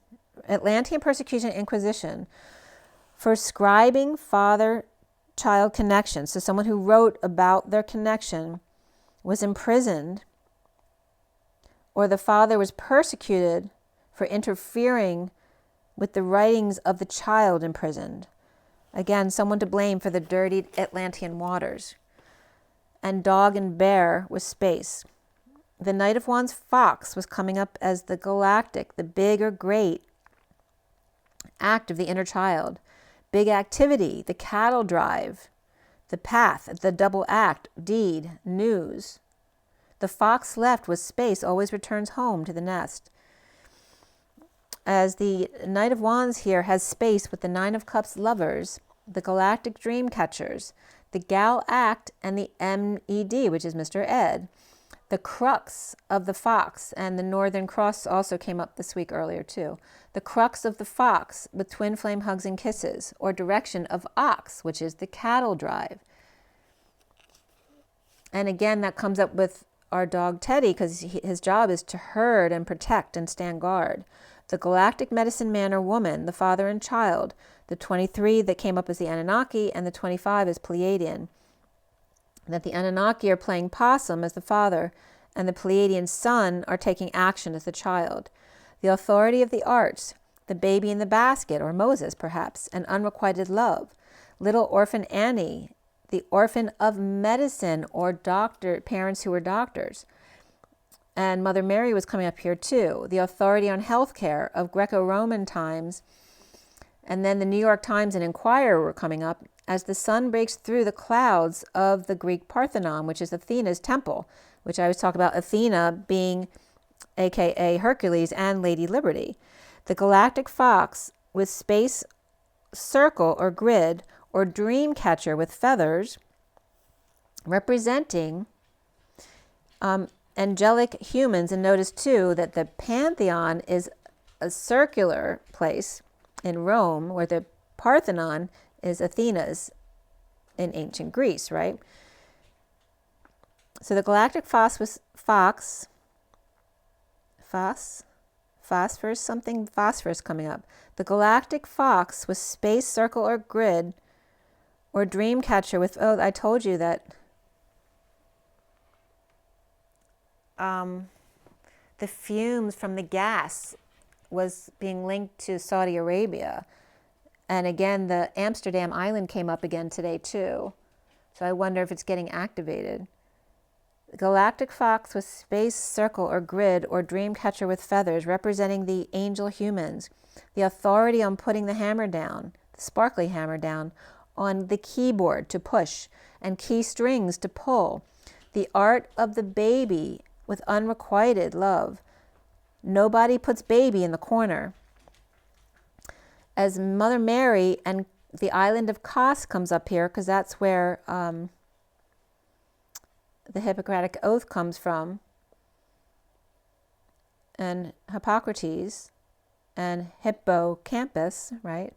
Atlantean persecution, inquisition, for scribing father-child connection. So someone who wrote about their connection was imprisoned, or the father was persecuted for interfering with the writings of the child imprisoned. Again, someone to blame for the dirtied Atlantean waters. And dog and bear was space. The Knight of Wands fox was coming up as the galactic, the big or great act of the inner child. Big activity, the cattle drive, the path, the double act, deed, news. The fox left was space, always returns home to the nest. As the Knight of Wands here has space with the Nine of Cups lovers, the galactic dream catchers, the gal act, and the MED, which is Mr. Ed. The crux of the fox, and the Northern Cross also came up this week earlier too. The crux of the fox with twin flame hugs and kisses, or direction of ox, which is the cattle drive. And again, that comes up with our dog Teddy, because his job is to herd and protect and stand guard. The galactic medicine man or woman, the father and child, the 23 that came up as the Anunnaki, and the 25 is Pleiadian. That the Anunnaki are playing possum as the father, and the Pleiadian son are taking action as the child. The authority of the arts, the baby in the basket, or Moses perhaps, and unrequited love. Little orphan Annie, the orphan of medicine, or parents who were doctors. And Mother Mary was coming up here too. The authority on healthcare of Greco-Roman times. And then the New York Times and Inquirer were coming up as the sun breaks through the clouds of the Greek Parthenon, which is Athena's temple, which I was talking about Athena being aka Hercules and Lady Liberty. The galactic fox with space circle or grid, or dream catcher with feathers, representing angelic humans. And notice too that the Pantheon is a circular place in Rome, where the Parthenon is Athena's in ancient Greece, right? So the galactic phosphorus coming up. The galactic fox with space, circle, or grid, or dream catcher with, oh, I told you that the fumes from the gas was being linked to Saudi Arabia. And again, the Amsterdam island came up again today too. So I wonder if it's getting activated. The galactic fox with space, circle, or grid, or dream catcher with feathers, representing the angel humans. The authority on putting the hammer down, the sparkly hammer down, on the keyboard to push, and key strings to pull. The art of the baby with unrequited love. Nobody puts baby in the corner. As Mother Mary and the island of Kos comes up here, because that's where the Hippocratic Oath comes from, and Hippocrates and Hippocampus, right?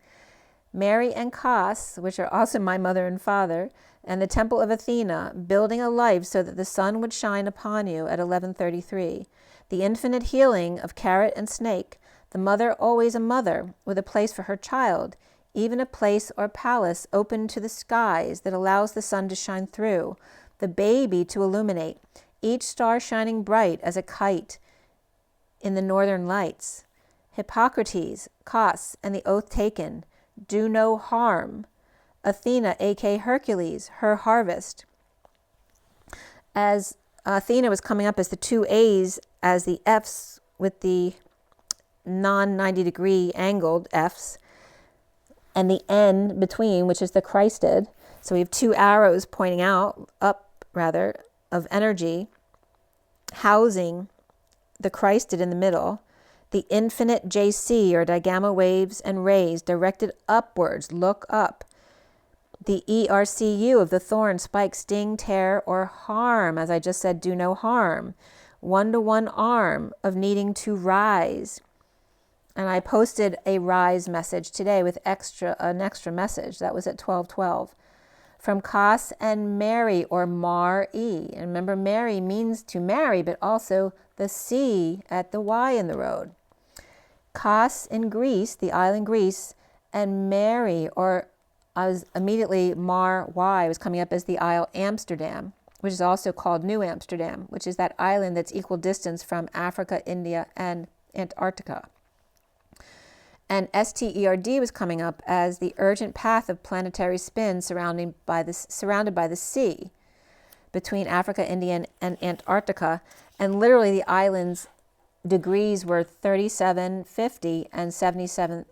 Mary and Kos, which are also my mother and father, and the Temple of Athena, building a life so that the sun would shine upon you at 1133. The infinite healing of carrot and snake, the mother always a mother, with a place for her child, even a place or palace open to the skies that allows the sun to shine through, the baby to illuminate, each star shining bright as a kite in the northern lights. Hippocrates, Kos, and the oath taken, do no harm. Athena, a.k.a. Hercules, her harvest. As Athena was coming up as the two A's, as the F's with the non-90 degree angled F's, and the N between, which is the Christed. So we have two arrows pointing out, up rather, of energy, housing the Christed in the middle. The infinite JC, or digamma waves and rays directed upwards, look up. The ERCU of the thorn, spike, sting, tear, or harm, as I just said, do no harm. One-to-one arm of needing to rise. And I posted a rise message today with an extra message. That was at 12:12. From Kos and Mary, or Mar-E. And remember, Mary means to marry, but also the C at the Y in the road. Kos in Greece, the island Greece, and Mary, or I was immediately Mar-Y was coming up as the Isle Amsterdam, which is also called New Amsterdam, which is that island that's equal distance from Africa, India, and Antarctica. And STERD was coming up as the urgent path of planetary spin surrounded by the sea between Africa, India, and Antarctica. And literally the island's degrees were 37, 50, and 77.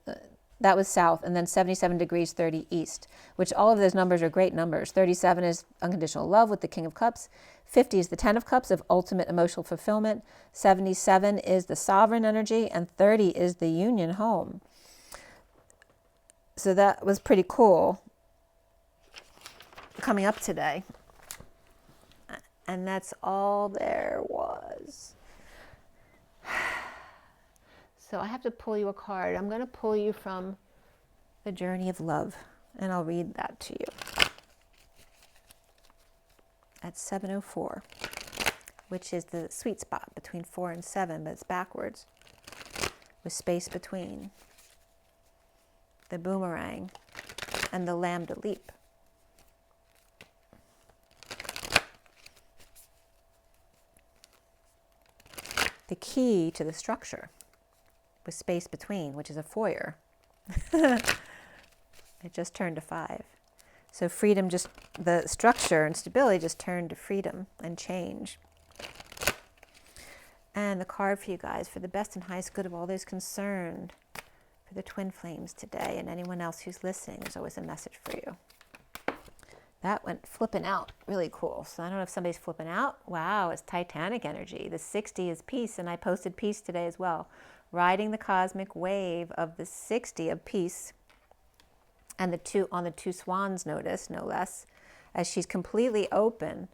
That was south, and then 77 degrees 30 east, which all of those numbers are great numbers. 37 is unconditional love with the King of Cups. 50 is the Ten of Cups of ultimate emotional fulfillment. 77 is the sovereign energy, and 30 is the union home. So that was pretty cool coming up today. And that's all there was. So I have to pull you a card. I'm going to pull you from The Journey of Love, and I'll read that to you at 7:04, which is the sweet spot between 4 and 7, but it's backwards with space between. The boomerang and the lambda leap. The key to the structure with space between, which is a foyer. It just turned to 5. So freedom, just the structure and stability just turned to freedom and change. And the card for you guys, for the best and highest good of all those concerned, for the twin flames today, and anyone else who's listening, there's always a message for you. That went flipping out, really cool. So I don't know if somebody's flipping out. Wow, it's Titanic energy. The 60 is peace, and I posted peace today as well. Riding the cosmic wave of the 60 of peace, and the two swans notice, no less, as she's completely open.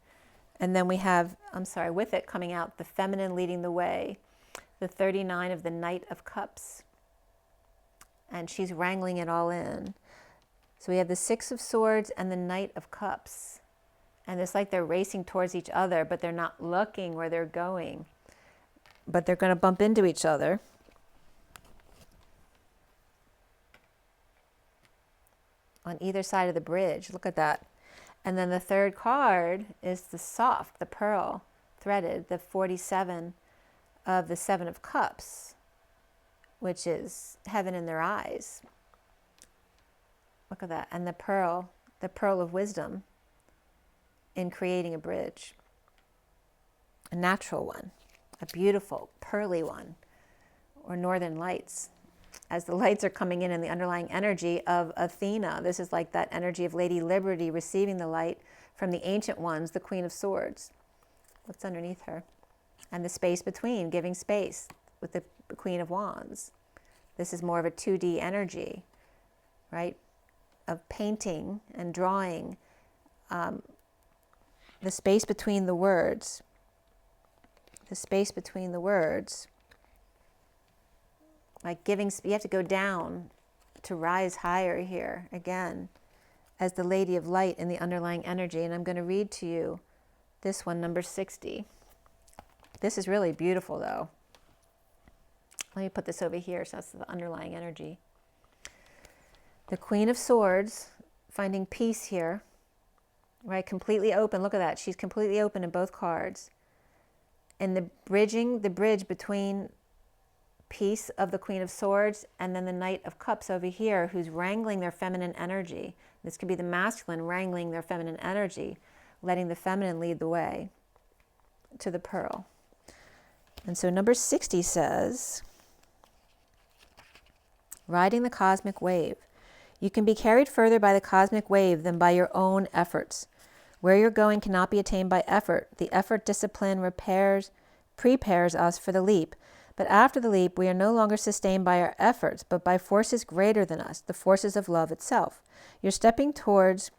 And then we have, with it coming out, the feminine leading the way, the 39 of the Knight of Cups. And she's wrangling it all in. So we have the Six of Swords and the Knight of Cups. And it's like they're racing towards each other, but they're not looking where they're going. But they're going to bump into each other. On either side of the bridge. Look at that. And then the third card is the soft, the pearl, threaded, the 47 of the Seven of Cups, which is heaven in their eyes. Look at that. And the pearl of wisdom in creating a bridge. A natural one, a beautiful, pearly one, or northern lights. As the lights are coming in the underlying energy of Athena, this is like that energy of Lady Liberty receiving the light from the ancient ones, the Queen of Swords. What's underneath her? And the space between, giving space with the Queen of Wands. This is more of a 2D energy, right? Of painting and drawing. The space between the words. The space between the words. Like giving, you have to go down to rise higher here, again, as the Lady of Light in the underlying energy. And I'm going to read to you this one, number 60. This is really beautiful, though. Let me put this over here, so that's the underlying energy. The Queen of Swords, finding peace here, right? Completely open. Look at that. She's completely open in both cards. And the bridge between peace of the Queen of Swords and then the Knight of Cups over here, who's wrangling their feminine energy. This could be the masculine wrangling their feminine energy, letting the feminine lead the way to the pearl. And so number 60 says, riding the cosmic wave. You can be carried further by the cosmic wave than by your own efforts. Where you're going cannot be attained by effort. The effort discipline prepares us for the leap. But after the leap, we are no longer sustained by our efforts, but by forces greater than us, the forces of love itself. You're stepping towards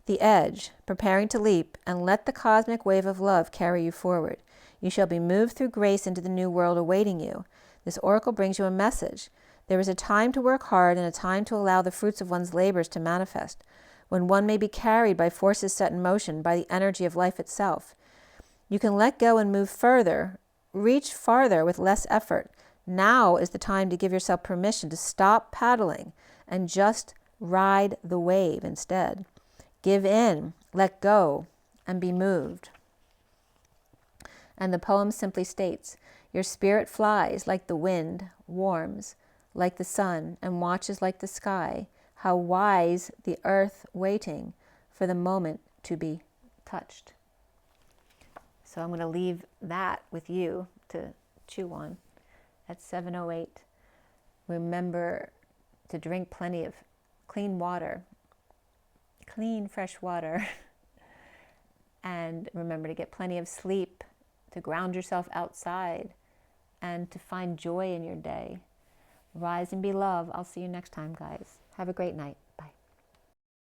the edge, preparing to leap, and let the cosmic wave of love carry you forward. You shall be moved through grace into the new world awaiting you. This oracle brings you a message. There is a time to work hard and a time to allow the fruits of one's labors to manifest, when one may be carried by forces set in motion by the energy of life itself. You can let go and move further, reach farther with less effort. Now is the time to give yourself permission to stop paddling and just ride the wave instead. Give in, let go, and be moved. And the poem simply states, your spirit flies like the wind, warms like the sun, and watches like the sky. How wise the earth waiting for the moment to be touched. So I'm going to leave that with you to chew on at 7:08. Remember to drink plenty of clean water, clean, fresh water. And remember to get plenty of sleep, to ground yourself outside, and to find joy in your day. Rise and be love. I'll see you next time, guys. Have a great night. Bye.